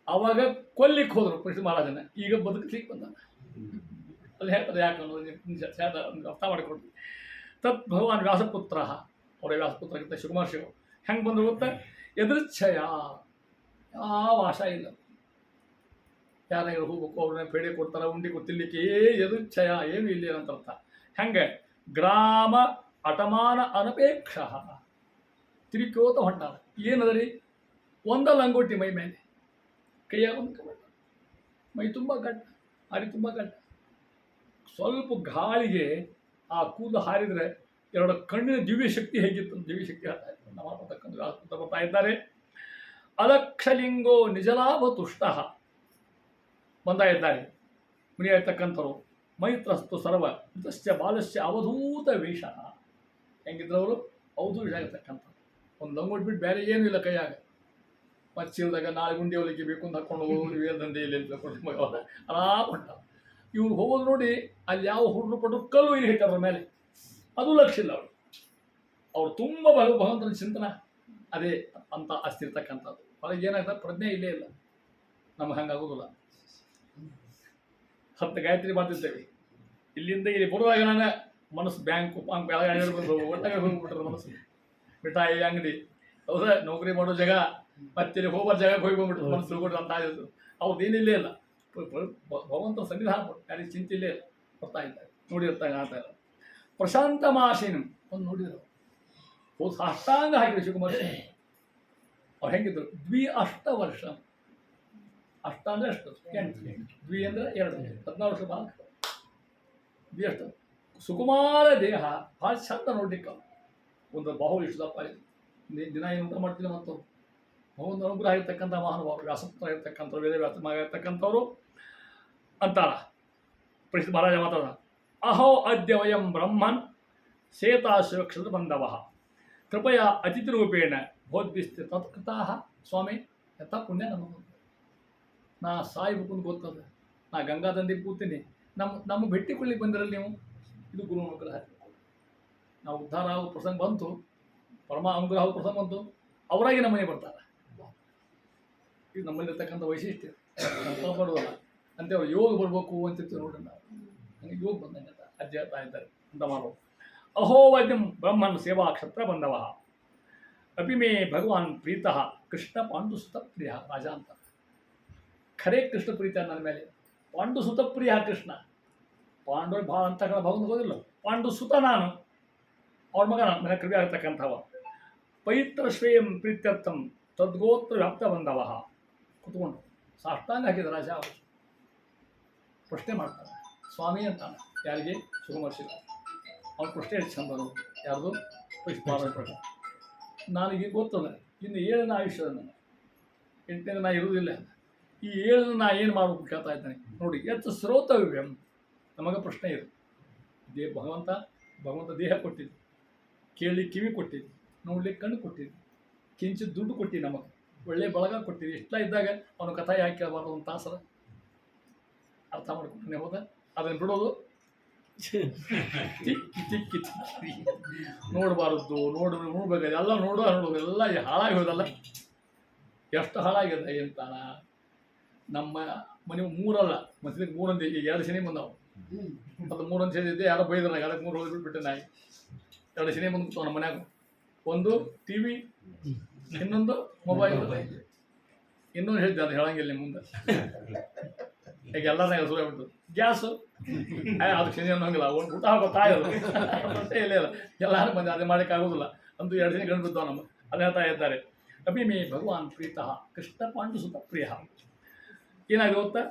ಅವಾಗ ಕೊಲ್ಲಿಕ್ಕೆ ಹೋದರು ಪರೀಕ್ಷಿತ್ ಮಹಾರಾಜನ. ಈಗ ಬದುಕಲಿಕ್ಕೆ ಬಂದಾನ. ಅಲ್ಲಿ ಹೇಳ್ತಾರೆ ಯಾಕೆ ಅನ್ನೋದು ಅರ್ಥ ಮಾಡಿಕೊಡ್ತೀವಿ. ತತ್ ಭಗವಾನ್ ವ್ಯಾಸಪುತ್ರ. ಅವರೇ ವ್ಯಾಸಪುತ್ರಕ್ಕಿಂತ ಶುಕಮಹರ್ಷಿಗಳು ಹೆಂಗೆ ಬಂದರು ಗೊತ್ತಾ? ಎದೃಚ್ಛಯ, ಯಾವ ಆಶಾ ಇಲ್ಲ. ಯಾರಾಗಿರೋ ಹೋಗ್ಬೇಕು, ಅವ್ರನ್ನ ಪೇಡೆ ಕೊಡ್ತಾರೆ, ಉಂಡಿ ಗೊತ್ತಿರ್ಲಿಕ್ಕೆ ಎದೃಚ್ಛಯ ಏನು ಇಲ್ಲ ಅಂತ ಅರ್ಥ. ಹೆಂಗೆ? ಗ್ರಾಮ ಅಟಮಾನ ಅನಪೇಕ್ಷ ತಿರುಕೋತ ಹೊಂಟಾರ. ಏನದರಿ? ಒಂದ ಲಂಗೋಟಿ ಮೈ ಮೇಲೆ, ಕೈಯಾಗ ಒಂದು ಕಬಡ್ಡ, ಮೈ ತುಂಬ ಗಡ್ಡ, ಹಾರಿ ತುಂಬ ಗಡ್ಡ. ಸ್ವಲ್ಪ ಗಾಳಿಗೆ ಆ ಕೂದಲು ಹಾರಿದರೆ ಎರಡು ಕಣ್ಣಿನ ದಿವ್ಯ ಶಕ್ತಿ ಹೇಗಿತ್ತು? ದಿವ್ಯ ಶಕ್ತಿ ಮಾತಾಡ್ತಕ್ಕಂಥ ಬರ್ತಾ ಇದ್ದಾರೆ. ಅಲಕ್ಷಲಿಂಗೋ ನಿಜಲಾಭ ತುಷ್ಟ ಬಂದ ಇದ್ದಾರೆ. ಮುನಿಯಾಗಿರ್ತಕ್ಕಂಥವ್ರು. ಮೈತ್ರಸ್ತು ಸರ್ವ ಮೃತಶ್ಚ ಬಾಲಶ್ಚ ಅವಧೂತ ವೇಷ. ಹೆಂಗಿದ್ರವರು? ಅವಧೂತ ವೇಷ ಆಗಿರ್ತಕ್ಕಂಥವ್ರು. ಒಂದು ಲಂಗೋಟ್ ಬಿಟ್ಟು ಬೇರೆ ಏನೂ ಇಲ್ಲ ಕೈಯಾಗ. ಮತ್ತು ಚೀಲದಾಗ ನಾಳೆ ಗುಂಡಿ ಹೊಲಿಕೆ ಬೇಕು ಅಂತ ಹಾಕ್ಕೊಂಡು ಹೋಗೋದು ವೇಲ್ದಂದೆ ಇಲ್ಲಿ ಆರಾಮ ಹೊಂಟ. ಇವ್ರು ಹೋಗೋದು ನೋಡಿ ಅಲ್ಲಿ ಯಾವ ಹುಡುಗರು ಪಟ್ಟರು ಕಲ್ಲು ಇಲ್ಲಿ ಹಿಟ್ಟಾರ ಮೇಲೆ, ಅದು ಲಕ್ಷ್ಯ ಇಲ್ಲ ಅವರು. ಅವ್ರು ತುಂಬ ಭಗವಂತನ ಚಿಂತನ ಅದೇ ಅಂತ ಅಷ್ಟಿರ್ತಕ್ಕಂಥದ್ದು. ಹೊರಗೆ ಏನಾಗ್ತದೆ? ಪ್ರಜ್ಞೆ ಇಲ್ಲೇ ಇಲ್ಲ. ನಮ್ಗೆ ಹಂಗಾಗೋದಿಲ್ಲ. 10 ಗಾಯತ್ರಿ ಮಾಡ್ತಿರ್ತೇವೆ. ಇಲ್ಲಿಂದ ಇಲ್ಲಿ ಬರುವಾಗ ನಾನು ಮನಸ್ಸು ಬ್ಯಾಂಕು ಒಟ್ಟಾಗಿ ಹೋಗ್ಬಿಟ್ರೆ ಮನಸ್ಸು ಮಿಠಾಯಿ ಅಂಗಡಿ, ಹೌದಾ, ನೌಕರಿ ಮಾಡೋ ಜಾಗ, ಮತ್ತೆ ಹೋಗೋ ಜಾಗಕ್ಕೆ ಹೋಗಿ ಬಂದ್ಬಿಟ್ರೆ ಮನಸ್ಸು ಹೋಗ್ಬಿಟ್ರೆ ಅಂತ ಆಗಿದ್ದು. ಅವ್ರದ್ದು ಏನಿಲ್ಲೇ ಇಲ್ಲ. ಭಗವಂತನ ಸನ್ನಿಧಾನ ಯಾರಿಗೆ ಚಿಂತೆ ಇಲ್ಲೇ ಇಲ್ಲ. ಬರ್ತಾ ಇದ್ದಾರೆ, ನೋಡಿರ್ತಾಗ ಆತ ಇಲ್ಲ. ಪ್ರಶಾಂತ ಮಾಶಿನ ಒಂದು ನೋಡಿದ್ರು. ಹೋದ ಸಾಷ್ಟಾಂಗ ಹಾಕಿದ್ರು ಶಿವಕುಮಾರ್. ಅವ್ರು ಹೆಂಗಿದ್ರು? 2 ವರ್ಷ. ಅಷ್ಟ ಅಂದರೆ ಅಷ್ಟು 8, 2 ಅಂದರೆ 2, 14 ವರ್ಷ ಬಾಲಕ. ಎಷ್ಟು ಸುಕುಮಾರ ದೇಹ ಭಾಳ ಚಂದ ನೋಡ್ಲಿಕ್ಕೆ ಒಂದು ಬಾಹು ಇಷ್ಟು ದಪ್ಪ ಇದೆ. ದಿನ ಏನು ಊಟ ಮಾಡ್ತೀನಿ ಮತ್ತು ಒಂದು ಅನುಗ್ರಹ ಇರ್ತಕ್ಕಂಥ ಮಹಾನುಭಾವರು ವ್ಯಾಸಪುತ್ರ ಇರ್ತಕ್ಕಂಥವ್ರು ವೇದವ್ಯಾಸ ಮಗ ಇರ್ತಕ್ಕಂಥವ್ರು ಅಂತಾರ. ಪರಿಸ್ಥಿತಿ ಮಹಾರಾಜ ಮಾತಾಡ ಅಹೋ ಅದ್ಯ ವಯಂ ಬ್ರಹ್ಮನ್ ಸೇತಾಶಿವಕ್ಷದ ಬಂದವ ಕೃಪಯ ಅತಿಥಿರೂಪೇಣ ಭೋದ್ಭಿಸ್ತಿ ತತ್ಕೃತಾ. ಸ್ವಾಮಿ ಎಂಥ ಪುಣ್ಯ ನಮಗೆ. ನಾ ಸಾಯ್ಬೇಕು ಗೊತ್ತದ, ನಾ ಗಂಗಾ ದಂಡಿ ಕೂತೀನಿ, ನಮ್ಮ ಭೇಟಿ ಕೊಡ್ಲಿಕ್ಕೆ ಬಂದಿರಲ್ಲ ನೀವು. ಇದು ಗುರು ಅನುಗ್ರಹ. ನಾವು ಉದ್ಧಾರ ಆಗೋ ಪ್ರಸಂಗ ಬಂತು, ಪರಮ ಅನುಗ್ರಹ ಆಗೋ ಪ್ರಸಂಗ ಬಂತು, ಅವರಾಗಿ ನಮ್ಮನೆ ಬರ್ತಾರೆ. ಇದು ನಮ್ಮಲ್ಲಿರ್ತಕ್ಕಂಥ ವೈಶಿಷ್ಟ್ಯ. ನಾವು ಮಾಡೋದಲ್ಲ ಅಂತೇಳಿ ಯೋಗ ಬರ್ಬೇಕು ಅಂತಿರ್ತೀವಿ ನೋಡ್ರಿ. ನಾವು ನನಗೆ ಯೋಗ ಬಂದಂಗೆ ಅಜ್ಜ ಹೇಳ್ತಾ ಇದ್ದಾರೆ ಅಂತ ಮಾಡೋ. ಅಹೋವದ್ಯಂ ಬ್ರಹ್ಮನ್ ಸೇವಾ ಕ್ಷತ್ರ ಬಂದವ ಅಪಿಮೇ ಭಗವಾನ್ ಪ್ರೀತಃ ಕೃಷ್ಣ ಪಾಂಡುಸುತ ಪ್ರಿಯ. ರಾಜ ಅಂತ ಖರೇ ಕೃಷ್ಣ ಪ್ರೀತ ನನ್ನ ಮೇಲೆ. ಪಾಂಡುಸುತ ಪ್ರಿಯ ಕೃಷ್ಣ. ಪಾಂಡವ ಭಾಳ ಅಂತ ಭಗವಂತ ಹೋಗಿಲ್ಲ. ಪಾಂಡುಸುತ ನಾನು, ಅವ್ರ ಮಗ ನನ್ನ ಮನೆ ಕೃಪೆ ಆಗ್ತಕ್ಕಂಥವ. ಪವಿತ್ರ ಶ್ರೇಯಂ ಪ್ರೀತ್ಯರ್ಥಂ ತದ್ಗೋತ್ರ ವ್ಯಾಪ್ತ ಬಂದವ. ಕುತ್ಕೊಂಡು ಸಾಷ್ಟಾಂಗ ಹಾಕಿದ ರಾಜ. ಅವರು ಪ್ರಶ್ನೆ ಮಾಡ್ತಾನೆ, ಸ್ವಾಮಿ ಅಂತಾನೆ. ಯಾರಿಗೆ? ಸುಗಮರ್ಷಿಗ. ಅವ್ನ ಪ್ರಶ್ನೆ ಎಷ್ಟು ಚಂದನು. ಯಾರ್ದು? ಪ್ರಶ್ನೆ. ನನಗೆ ಗೊತ್ತದ ಇನ್ನು 7ನೇ ಆಯುಷ್ಯದ ನನ್ನ 8ನೇ ನಾ ಇರುವುದಿಲ್ಲ. ಈ 7ನೇ ನಾ ಏನು ಮಾಡಬೇಕು ಕೇಳ್ತಾ ಇದ್ದಾನೆ ನೋಡಿ. ಎತ್ತು ಶ್ರೋತವ್ಯಂ. ನಮಗೆ ಪ್ರಶ್ನೆ ಇದೆ. ಭಗವಂತ ದೇಹ ಕೊಟ್ಟಿದ್ದು, ಕೇಳಿ ಕಿವಿ ಕೊಟ್ಟಿದ್ದು, ನೋಡ್ಲಿಕ್ಕೆ ಕಣ್ಣು ಕೊಟ್ಟಿದ್ದು, ಕಿಂಚಿತ್ ದುಡ್ಡು ಕೊಟ್ಟಿದ್ದು, ನಮಗೆ ಒಳ್ಳೆ ಬಳಗ ಕೊಟ್ಟಿದ್ದು. ಇಷ್ಟ ಇದ್ದಾಗ ಅವನು ಕಥೆ ಯಾಕೆ ಕೇಳಬಾರ್ದು ಒಂದು ತಾಸರ ಅರ್ಥ ಮಾಡ್ಕೊಂಡೇ ಹೋದ. ಅದನ್ನು ಬಿಡೋದು ತಿಕ್ಕಿ ನೋಡಬಾರದು. ನೋಡ್ಬೇಕು ಎಲ್ಲ ನೋಡೋದು ಎಲ್ಲ ಹಾಳಾಗಿ ಹೋದಲ್ಲ. ಎಷ್ಟು ಹಾಳಾಗಿದೆ ಅಂತಾನ. ನಮ್ಮ ಮನೆ 3 ಅಲ್ಲ, ಮಸೀದಿಗೆ 3 ಅಂದೆ. ಈಗ 2 ಶನಿ ಬಂದವು. ಅದು 3 ಅಂತ ಹೇಳಿದ್ದೆ. ಯಾರೋ ಬೈದ್ರು ನನಗೆ. ಅದಕ್ಕೆ 3 ಹೋಗಿ ಬಿಟ್ಬಿಟ್ಟೆ ನಾಯಿ. 2 ಶನಿ ಬಂದು ನಮ್ಮ ಮನ್ಯಾಗ. ಒಂದು ಟಿವಿ, ಇನ್ನೊಂದು ಮೊಬೈಲ್, ಇನ್ನೊಂದು ಹೇಳಿದ್ದೆ ಅದು ಹೇಳಂಗಿಲ್ಲ ನಿಮ್ಮ ಮುಂದೆ. ಈಗ ಎಲ್ಲರನ್ನ ಹೆಸರು ಹೇಳ್ಬಿಟ್ಟು ಗ್ಯಾಸು ಅದು ಶನಿ ಅನ್ನೋಂಗಿಲ್ಲ. ಒಂದು ಊಟ ಹಾಕೋ ತಾಯೋದು ಇಲ್ಲ ಎಲ್ಲರೂ ಬಂದು ಅದೇ ಮಾಡೋಕ್ಕೆ ಆಗೋದಿಲ್ಲ. ಅಂತೂ 2 ದಿನ ಗಂಡು ಬಿದ್ದಾವೆ ನಮ್ಮ. ಅದೇ ಹೇಳ್ತಾ ಇದ್ದಾರೆ. ಅಭಿಮೇ ಭಗವಾನ್ ಪ್ರೀತಃ ಕೃಷ್ಣ ಪಾಂಡುಸುತ ಪ್ರಿಯ. ಏನಾಗಿ ಗೊತ್ತಾ?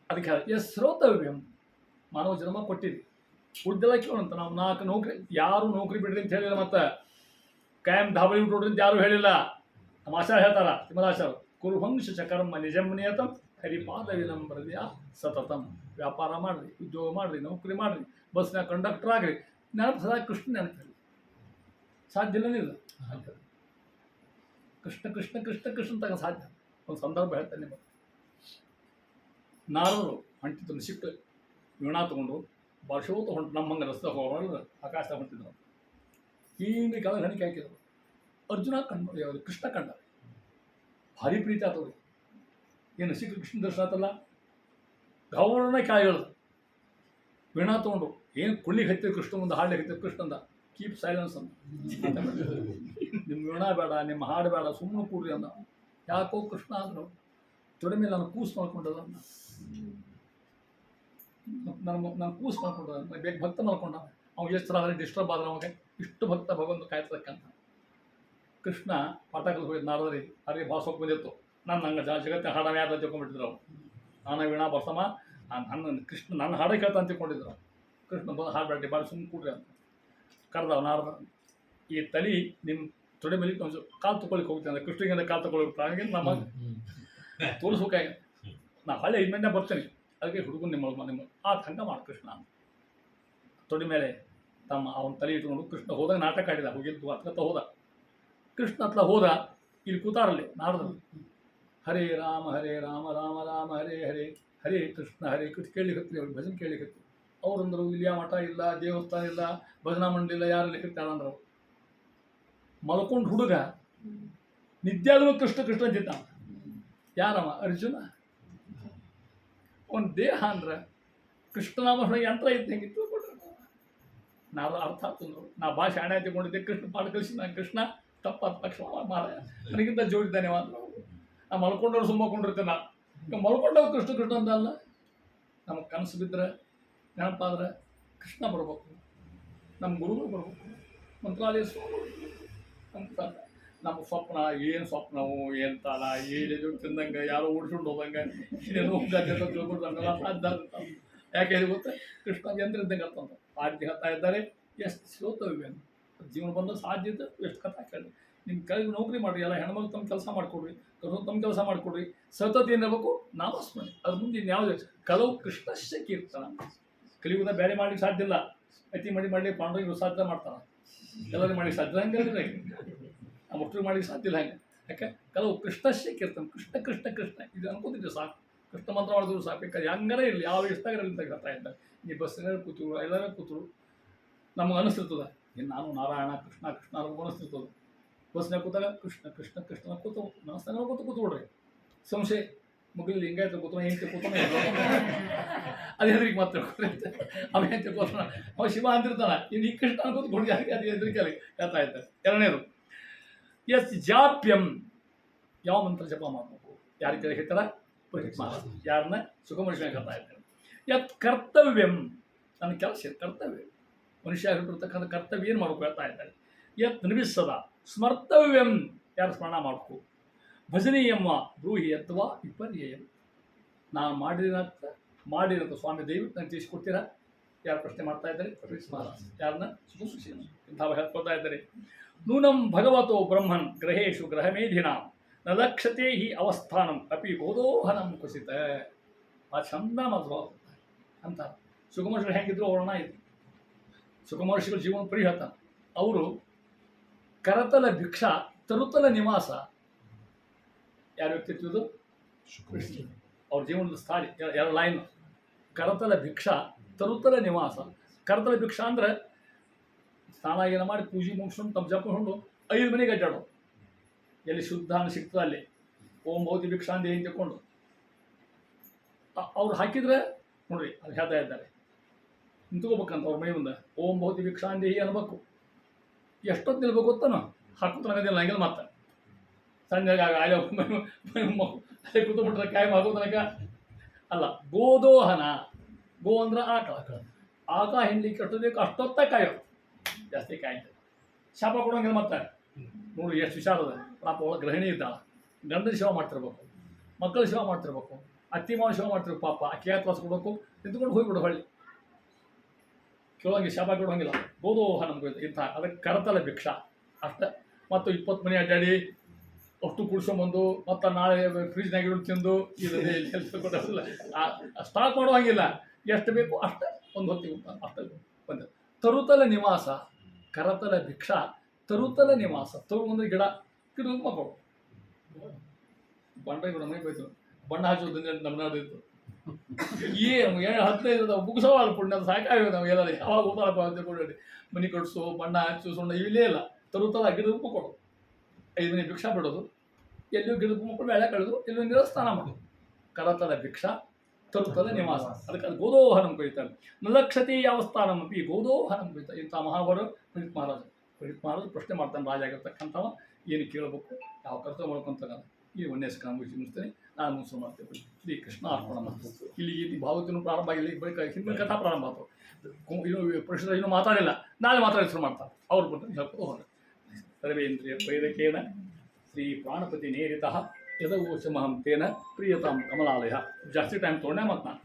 ಅದಕ್ಕೆ ಎಸ್ ಶ್ರೋತವ್ಯಂ. ಮಾನವ ಜನ್ಮ ಕೊಟ್ಟಿದ್ವಿ, ಉಳ್ದೆಲ್ಲ ಕೇಳೋಂತ. ನಾವು 4 ನೌಕರಿ, ಯಾರು ನೌಕರಿ ಬಿಡ್ರಿ ಅಂತ ಹೇಳಿಲ್ಲ. ಮತ್ತು ಕಾಯಂ ಧಾಬಳಿ ಬಿಟ್ಕೊಡ್ರಿ ಅಂತ ಯಾರು ಹೇಳಿಲ್ಲ. ನಮ್ಮ ಆಚಾರ್ಯ ಹೇಳ್ತಾರ, ತಿಮ್ಮಲಾಚಾರ್ಯ, ಕುರುವಂಶ ಚಕರ್ಮ ನಿಜಂ ನಿಯತಂ ಹರಿಪಾದ ವಿನಮ್ರತೆಯ ಸತತಂ. ವ್ಯಾಪಾರ ಮಾಡಿರಿ, ಉದ್ಯೋಗ ಮಾಡಿರಿ, ನೌಕರಿ ಮಾಡಿರಿ, ಬಸ್ನಾಗ ಕಂಡಕ್ಟರ್ ಆಗಿರಿ, ನೆನಪು ಸದಾ ಕೃಷ್ಣ ನೆನಪಿರಿ. ಸಾಧ್ಯ ಇಲ್ಲ. ಕೃಷ್ಣ ಕೃಷ್ಣ ಕೃಷ್ಣ ಕೃಷ್ಣ ತಗ ಸಾಧ್ಯ. ಒಂದು ಸಂದರ್ಭ ಹೇಳ್ತಾನೆ ನಿಮಗೆ. ನಾರದರು ಹೊಂಟಿದ್ರು ಸಿಟ್ಟು ವೀಣಾ ತೊಗೊಂಡು ವರ್ಷೋತ ಹೊಂಟು ನಮ್ಮಂಗೆ ರಸ್ತೆ ಹೋಗೋಲ್ಲ, ಆಕಾಶದಾಗ ಹೊಂಟಿದ್ರು. ಹೀಗೆ ಕೆಳಗೆ ಹಣಿಕೆ ಹಾಕಿದ್ರು. ಅರ್ಜುನ ಕಂಡು ಯಾವುದು ಕೃಷ್ಣ ಕಂಡ. ಭಾರಿ ಪ್ರೀತಿ ಆತವ್ರಿ. ಏನು ಸಿಕ್ಕ ಕೃಷ್ಣ ದರ್ಶನ ಆತಲ್ಲ, ಗೌರವನ ಕೆಳಗೆ ಹೇಳೋದು. ವೀಣಾ ತೊಗೊಂಡು ಏನು ಕುಳ್ಳಿಗೆ ಹತ್ತಿರ ಕೃಷ್ಣ ಮುಂದೆ ಹಾಡ್ಲಿಕ್ಕೆ ಹತ್ತಿರ ಕೃಷ್ಣಂದ ಕೀಪ್ ಸೈಲೆನ್ಸ್ ಅಂತ. ನಿಮ್ಮ ವೀಣಾ ಬೇಡ, ನಿಮ್ಮ ಹಾಡು ಬೇಡ, ಸುಮ್ಮನೆ ಕೂಡ್ರಿ ಅಂದ. ಯಾಕೋ ಕೃಷ್ಣ ಅಂದರು. ತೊಡೆ ಮೇಲೆ ನಾನು ಕೂಸು ಮಾಡ್ಕೊಂಡದ. ನಾನು ಕೂಸು ಮಾಡ್ಕೊಂಡ, ಬೇಕು ಭಕ್ತ ಮಾಡ್ಕೊಂಡ. ಅವ್ನು ಎಷ್ಟು ಥರ ಡಿಸ್ಟರ್ಬ್ ಆದ್ರೆ ಅವಾಗ ಇಷ್ಟು ಭಕ್ತ ಭಗವಂತ ಕಾಯ್ತಕ್ಕಂಥ ಕೃಷ್ಣ ಪಾಠ ಕಲ್ಕೋಯ್ತು. ನಾರದರಿ ಅವ್ರಿಗೆ ಭಾಳ ಸೊಪ್ಪು ಬಂದಿತ್ತು. ನಾನು ನಂಗೆ ಜಗತ್ತಿನ ಹಾಡನ ಯಾರು ತಿಳ್ಕೊಂಡ್ಬಿಟ್ಟಿದ್ರು ಅವ್ರು. ನಾನು ವೀಣಾ ಬರ್ಸಮ್ಮ ನನ್ನ ಕೃಷ್ಣ ನನ್ನ ಹಾಡೇ ಕೇಳ್ತಾ ಅಂತ ತಿಳ್ಕೊಂಡಿದ್ರು. ಕೃಷ್ಣ ಬಂದು ಹಾಡಬೇಡಿ, ಭಾಳ ಸುಮ್ಮನೆ ಕೂಡ್ರಿ ಅಂತ ಕರೆದವ್. ನಾರದ ಈ ತಲೆ ನಿಮ್ಮ ತೊಡೆ ಮೇಲೆ ಒಂದು ಕಾಲು ತೊಗೊಳ್ಳಿಕ್ಕೆ ಹೋಗ್ತೀನಿ ಅಂದ್ರೆ ಕೃಷ್ಣಗಿಂದ ಕಾಲು ತೊಗೊಳ್ಬೇಕು. ಪ್ರಾಣಿಗಿಂತ ನಮ್ಮ ತೋರಿಸ್ಬೇಕಾಗ ನಾ ಹಳ್ಳಿ 5 ಮಂದಿ ಬರ್ತೀನಿ. ಅದಕ್ಕೆ ಹುಡುಗನ ನಿಮ್ಮ ಆ ಹಂಗ ಮಾಡಿ ಕೃಷ್ಣ ಅಂತ ತೊಡೆ ಮೇಲೆ ತಮ್ಮ ಅವನ ತಲೆ ಇಟ್ಕೊಂಡು ಕೃಷ್ಣ ಹೋದಾಗ ನಾಟಕ ಆಡಿದ. ಹೋಗಿದ್ದು ಹತ್ಕತ್ತ ಹೋದ. ಕೃಷ್ಣ ಹತ್ರ ಹೋದ. ಇಲ್ಲಿ ಕೂತಾರಲ್ಲಿ ನಾರದರು. ಹರೇ ರಾಮ ರಾಮ ರಾಮ ಹರೇ ಹರೇ ಹರೇ ಕೃಷ್ಣ ಕೇಳಿಕತ್ತಿ. ಅವ್ರಿಗೆ ಭಜನೆ ಕೇಳಿಕತ್ತಿ. ಅವ್ರಂದ್ರು ಇಲ್ಲಿ ಯಾವ ಮಠ ಇಲ್ಲ, ದೇವಸ್ಥಾನ ಇಲ್ಲ, ಭಜನಾ ಮಂಡಳಿ ಇಲ್ಲ, ಯಾರು ಲೆಕ್ಕಿರ್ತಾಳಂದ್ರು. ಮಲ್ಕೊಂಡು ಹುಡುಗ ನಿತ್ಯಾಗಲೂ ಕೃಷ್ಣ ಕೃಷ್ಣ ಅಂತಿದ್ದ. ಯಾರವ? ಅರ್ಜುನ. ಒಂದು ದೇಹ ಅಂದ್ರೆ ಕೃಷ್ಣನಾಮ ಯಂತ್ರ ಇತ್ತು. ಹೆಂಗೆ ತಿಳ್ಕೊಟ್ರೆ ನಾವು ಅರ್ಥ ಆಗ್ತಂದ್ರು. ನಾ ಭಾಷೆ ಹಣೆ ತಿಳ್ಕೊಂಡಿದ್ದೆ. ಕೃಷ್ಣ ಪಾಠ ಕಲಿಸಿ ನಾನು ಕೃಷ್ಣ ತಪ್ಪಾದ ಪಕ್ಷ ಮಾರಾಯ ನನಗಿಂತ ಜೋಡಿದ್ದಾನೆ ಅಂದ್ರು. ನಾ ಮಲ್ಕೊಂಡವ್ರು ಸುಮ್ಮಕೊಂಡಿರ್ತೇನೆ. ನಾ ಈಗ ಮಲ್ಕೊಂಡವ್ರು ಕೃಷ್ಣ ಕೃಷ್ಣ ಅಂತ ಅಲ್ಲ. ನಮಗೆ ಕನಸು ಬಿದ್ದರೆ ನೆನಪಾದ್ರೆ ಕೃಷ್ಣ ಬರ್ಬೇಕು, ನಮ್ಮ ಗುರುಗಳು ಬರ್ಬೇಕು, ಮಂತ್ರಾಲಯ ನಮ್ಮ ಸ್ವಪ್ನ ಏನು ಸ್ವಪ್ನವು ಏನು ತಾಳ ಏನಿದು ತಿಂದಂಗೆ ಯಾರೋ ಓಡಿಸ್ಕೊಂಡು ಹೋದಂಗೆ ಏನೇನು ತಿಳ್ಕೊಂಡು ನಮ್ಮೆಲ್ಲ ಸಾಧ್ಯ. ಯಾಕೆ ಹೇಳಿ ಗೊತ್ತೆ? ಕೃಷ್ಣ ಯಂತ್ರ ಇದ್ದಂಗೆ ಅರ್ಥಂತ. ಆ ರೀತಿ ಹೇಳ್ತಾ ಇದ್ದಾರೆ. ಎಷ್ಟು ಶ್ರೋತವ್ಯ ಜೀವನ ಬಂದ ಸಾಧ್ಯತೆ ಎಷ್ಟು ಕಥಾ ಕೇಳಿ. ನಿಮ್ಮ ಕೆಳಗೆ ನೌಕರಿ ಮಾಡಿರಿ, ಎಲ್ಲ ಹೆಣ್ಮಕ್ಳು ತಮ್ಮ ಕೆಲಸ ಮಾಡಿಕೊಡ್ರಿ, ತಮ್ಮ ಕೆಲಸ ಮಾಡಿಕೊಡ್ರಿ, ಸತತ ಏನಿರಬೇಕು ನಾಮಸ್ಮರಣೆ. ಅದ್ರ ಮುಂದೆ ಇನ್ಯಾವುದು ಕಲವು ಕೃಷ್ಣಶ್ಯ ಕೀರ್ತನ. ಕಲಿಯುವುದ ಬೇರೆ ಮಾಡ್ಲಿಕ್ಕೆ ಸಾಧ್ಯ ಇಲ್ಲ. ಅತಿ ಮಾಡಿ ಪಾಂಡವರಿಗೆ ಸಾಧ್ಯ ಮಾಡ್ತಾನೆ, ಎಲ್ಲರಿಗೆ ಮಾಡ್ಲಿಕ್ಕೆ ಸಾಧ್ಯ ಹಂಗೆ ಆ ಮಕ್ಕಳು ಮಾಡ್ಲಿಕ್ಕೆ ಸಾಧ್ಯ ಇಲ್ಲ. ಹಂಗೆ ಯಾಕೆ ಕೆಲವು ಕೃಷ್ಣಶ್ಯ ಕೀರ್ತನ, ಕೃಷ್ಣ ಕೃಷ್ಣ ಕೃಷ್ಣ ಇದು ಅನ್ಕೋತಿದ್ದೆ ಸಾಕು. ಕೃಷ್ಣ ಮಂತ್ರ ಮಾಡಿದ್ರು ಸಾಕು. ಬೇಕಾದ್ರೆ ಹಂಗಾರೆ ಇರಲಿ, ಯಾವ ಇಷ್ಟಾಗ ಅಂತ ಹೇಳ್ತಾ ಇದ್ದಾರೆ. ನೀವು ಬಸ್ಸಿನಲ್ಲಿ ಕೂತರು, ಎಲ್ಲರೂ ಕೂತರು, ನಮಗೆ ಅನಿಸ್ತಿರ್ತದೆ ಇನ್ನು ನಾನು ನಾರಾಯಣ ಕೃಷ್ಣ ಕೃಷ್ಣ ಅನ್ನೋದು ಅನಿಸ್ತಿರ್ತದೆ. ಬಸ್ನಾಗ ಕೂತಾಗ ಕೃಷ್ಣ ಕೃಷ್ಣ ಕೃಷ್ಣ ಕೂತು ಮನಸ್ಸಿನಾಗ ಕೂತ್ಕೊಡ್ರಿ. ಸಂಶಯ ಮುಗಿಲಿ ಹಿಂಗಾಯ್ತು ಕೂತ ಹೆಂಗೆ ಕೂತಾನೆ ಅದು ಹೆದರಿಕೆ ಮಾತಾಡ್ಕೊಡ್ರಿ. ಅವ ಹೆಂಗೆ ತಿಳ್ಕೊತಾನ, ಅವ ಶಿವ ಅಂತಿರ್ತಾನೆ, ಇನ್ನು ಈ ಕೃಷ್ಣ ಅನ್ಕೋತ ಕೊಡಿ ಅದು ಹೆದರಿಕೆ ಹೇಳ್ತಾ ಇದ್ದಾರೆ. ಎರಡನೇದು ಎಸ್ ಜಾಪ್ಯಂ, ಯಾವ ಮಂತ್ರ ಜಪ ಮಾಡಬೇಕು ಯಾರಿಗೆ ಕೇಳಿ ಹೇಳ್ತಾರ? ಯಾರನ್ನ ಸುಖಮನುಷ್ಯ ಹೇಳ್ತಾ ಇದ್ದಾರೆ. ಯತ್ ಕರ್ತವ್ಯಂ, ನನ್ನ ಕೆಲಸ ಕರ್ತವ್ಯ, ಮನುಷ್ಯ ಆಗಿರ್ತಕ್ಕಂಥ ಕರ್ತವ್ಯ ಏನು ಮಾಡ್ಬೇಕು ಹೇಳ್ತಾ ಇದ್ದಾರೆ. ಯತ್ ನಿರ್ವಿಸದ ಸ್ಮರ್ತವ್ಯಂ, ಯಾರು ಸ್ಮರಣ ಮಾಡಬೇಕು. ಭಜನೀಯಮ್ಮ ಬ್ರೂಹಿ ಅಥವಾ ವಿಪರ್ಯಯಂ, ನಾನು ಮಾಡಿರೋದು ಸ್ವಾಮಿ ದಯವಿಟ್ಟು ನಾನು ತಿಳಿಸ್ಕೊಡ್ತೀರಾ? ಯಾರು ಪ್ರಶ್ನೆ ಮಾಡ್ತಾ ಇದ್ದಾರೆ? ಯಾರನ್ನ? ಸುಖ ಇಂಥವು ಹೇಳ್ಕೊಳ್ತಾ ಇದ್ದಾರೆ. ನೂನಂ ಭಗವತೋ ಬ್ರಹ್ಮನ್ ಗ್ರಹೇಶು ಗ್ರಹಮೇಧಿನಾಂ ನ ಲಕ್ಷತೆ ಹಿ ಅವಸ್ಥಾನಂ ಅಪಿ ಗೋದೋಹನಂ ಕುಸಿತ. ಆ ಚಂದ ಮಾತು ಅಂತ ಸುಖಮಹರ್ಷಿಗಳು ಹೆಂಗಿದ್ರು ಅವ್ರನ್ನ ಇದು. ಸುಖಮಹರ್ಷಿಗಳು ಜೀವನ ಪರಿ ಹೇಳ್ತಾನೆ. ಅವರು ಕರತಲ ಭಿಕ್ಷಾ ತರುತಲ ನಿವಾಸ, ಯಾರು ವ್ಯಕ್ತಿತ್ವದು? ಅವ್ರ ಜೀವನದ ಸ್ಥಾಳಿ ಎರಡು ಲೈನ್. ಕರತಲ ಭಿಕ್ಷಾ ತರುತಲ ನಿವಾಸ. ಕರತಲ ಭಿಕ್ಷಾ ಅಂದ್ರೆ ಸ್ನಾನ ಏನ ಮಾಡಿ ಪೂಜೆ ಮುಗಿಸ್ಕೊಂಡು ತಮ್ಮ ಜಪ್ಕೊಂಡು 5 ಮನೆಗೆ ಅಡ್ಡಾಡೋ, ಎಲ್ಲಿ ಶುದ್ಧ ಅನ್ನ ಸಿಗ್ತದೆ ಅಲ್ಲಿ ಓಂ ಭೌತಿ ಭಿಕ್ಷಾ ಅಂತ ಏನು ತಗೊಂಡು ಅವ್ರು ಹಾಕಿದ್ರೆ ನೋಡ್ರಿ ಅದು ಹೇಳ್ತಾ ಇದ್ದಾರೆ. ನಿಂತ್ಕೋಬೇಕಂತ ಅವ್ರ ಮೈ ಮುಂದೆ ಓಂ ಭೌತಿ ಭಿಕ್ಷಾ ಅಂದೇಹಿ ಅನ್ಬೇಕು. ಎಷ್ಟೊತ್ತು ನಿಲ್ಬೇಕು ಗೊತ್ತಾನು ಹಾಕೋತನಗದಿಲ್ಲ ಹಂಗೆಲ್ಲ ಮಾತ್ರ ಸಂಜೆಗೆ ಅಲ್ಲೇ ಕೂತ್ಬಿಟ್ರೆ ಕಾಯಿ ಹಾಕೋ ತನಕ ಅಲ್ಲ. ಗೋದೋಹನ, ಗೋ ಅಂದ್ರೆ ಆಕ ಹಿಂಡಿ ಕಟ್ಟಬೇಕು ಅಷ್ಟೊತ್ತ ಕಾಯೋ, ಜಾಸ್ತಿ ಕಾಯ್ತದೆ. ಶಾಪ ಕೊಡೋಂಗಿಲ್ಲ ಮತ್ತೆ ನೋಡಿ ಎಷ್ಟು ವಿಚಾರದ. ಪಾಪ ಒಳಗೆ ಗೃಹಿಣಿ ಇದ್ದಾಳ, ಗಂಡನ ಸೇವೆ ಮಾಡ್ತಿರ್ಬೇಕು, ಮಕ್ಕಳ ಸೇವೆ ಮಾಡ್ತಿರ್ಬೇಕು, ಅತ್ತಿ ಮಾವ ಸೇವೆ ಮಾಡ್ತಿರ್ಬೇಕು. ಪಾಪ ಅಕ್ಕಿ ಹಾಕಿ ಕೊಡಬೇಕು, ನಿಂತ್ಕೊಂಡು ಹೋಗ್ಬಿಡು ಹೊಳ್ಳಿ ಕೇಳೋಂಗಿಲ್ಲ, ಶಾಪ ಕೊಡೋಂಗಿಲ್ಲ. ಗೋದೋಹ ನಮ್ಗೆ ಇಂಥ ಅದಕ್ಕೆ ಕರತಲ ಭಿಕ್ಷಾ ಅಷ್ಟೇ. ಮತ್ತು 20 ಮನೆ ಅಡ್ಡಾಡಿ ಅಷ್ಟು ಕುಡ್ಸ್ಕೊಂಬಂದು ಮತ್ತು ನಾಳೆ ಫ್ರಿಜ್ನಾಗ ಇಟ್ಟು ತಿಂದು ಇದು ಕೊಟ್ಟಿಲ್ಲ, ಸ್ಟಾಕ್ ಮಾಡುವಂಗಿಲ್ಲ. ಎಷ್ಟು ಬೇಕು ಅಷ್ಟೇ ಒಂದು ಹೊತ್ತಿಗೆ ಅಷ್ಟೇ ಬಂದ. ತರುತಲ ನಿವಾಸ, ಕರತಲ ಭಿಕ್ಷಾ ತರುತಲ ನಿವಾಸ. ತರು ಅಂದರೆ ಗಿಡ, ಗಿಡದ ಮಕ್ಕಳು ಬಂಡ ಗಿಡ ಮೈ ಬೈತು ಬಣ್ಣ ಹಚ್ಚೋದು ನಮ್ಮದಿತ್ತು. ಏನು 15 ಮುಗಿಸೋಲ್ಲ ಪುಣ್ಯ ಸಾಕಾಗಿ ನಾವು ಎಲ್ಲರೂ ಯಾವಾಗ ಹೋದಾರಪ್ಪ ಅಂತ ಕೊಡಿ ಮನೆ ಕಟ್ಸು ಬಣ್ಣ ಹಚ್ಚು ಸುಣ್ಣ ಇಲ್ಲೇ ಇಲ್ಲ. ತರುತಲ ಗಿಡದ ಮಕ್ಕಳು 5 ಮನೆ ಭಿಕ್ಷಾ ಬಿಡೋದು, ಎಲ್ಲೂ ಗಿಡದ ಮಕ್ಕಳು ಬೆಳೆ ಕಳೆದು ಎಲ್ಲೂ ನೀರು ಸ್ನಾನ ಮಾಡೋದು. ಕರತಲ ಭಿಕ್ಷಾ ತರುತಲ ನಿವಾಸ, ಅದಕ್ಕೆ ಅದು ಗೋದೋಹನಂ ಕರೀತಾರೆ. ನಲಕ್ಷತೆ ಯಾವ ಸ್ಥಾನಮಿ ಗೋದೋಹನಂ ಕರೀತಾರೆ. ಇಂಥ ಮಹಾವರು ಪಂಡಿತ್ ಮಹಾರಾಜ ಪ್ರಶ್ನೆ ಮಾಡ್ತಾನೆ. ರಾಜ ಆಗಿರ್ತಕ್ಕಂಥವ ಏನು ಕೇಳಬೇಕು, ಯಾವ ಕರ್ತವ್ಯ ಮಾಡ್ಕೊಂತಾಗ ಈ ಉನ್ನೇಸಕ ಮುಗಿಸ್ತೇನೆ. ನಾನು ಮುಗಿಸು ಮಾಡ್ತೇವೆ. ಶ್ರೀ ಕೃಷ್ಣ ಅರ್ಪಣ ಮಾಡ್ತೀವಿ. ಇಲ್ಲಿ ಭಾವತಿನೂ ಪ್ರಾರಂಭ ಆಗಿಲ್ಲ, ಬಳಿಕ ಹಿಂದಿನ ಕಥಾ ಪ್ರಾರಂಭ ಆಯ್ತು. ಇನ್ನೂ ಪರಿಷದ ಇನ್ನೂ ಮಾತಾಡಿಲ್ಲ, ನಾಳೆ ಮಾತಾಡಿ ಶುರು ಮಾಡ್ತಾರೆ. ಅವ್ರು ಬಂದು ಹೇಳ್ಕೊಂಡು ಹೋಗಿ ಸರ್ವೇಂದ್ರಿಯ ಪ್ರೇರಕೇಣ ಶ್ರೀ ಪ್ರಾಣಪತಿ ನೇರಿತಃ ಯದವೋಚಮಹಂ ತೇನ ಪ್ರಿಯತಾಂ ಕಮಲಾಲಯ. ಜಾಸ್ತಿ ಟೈಮ್ ತೊಗೊಂಡೆ ಮತ್ತು ನಾನು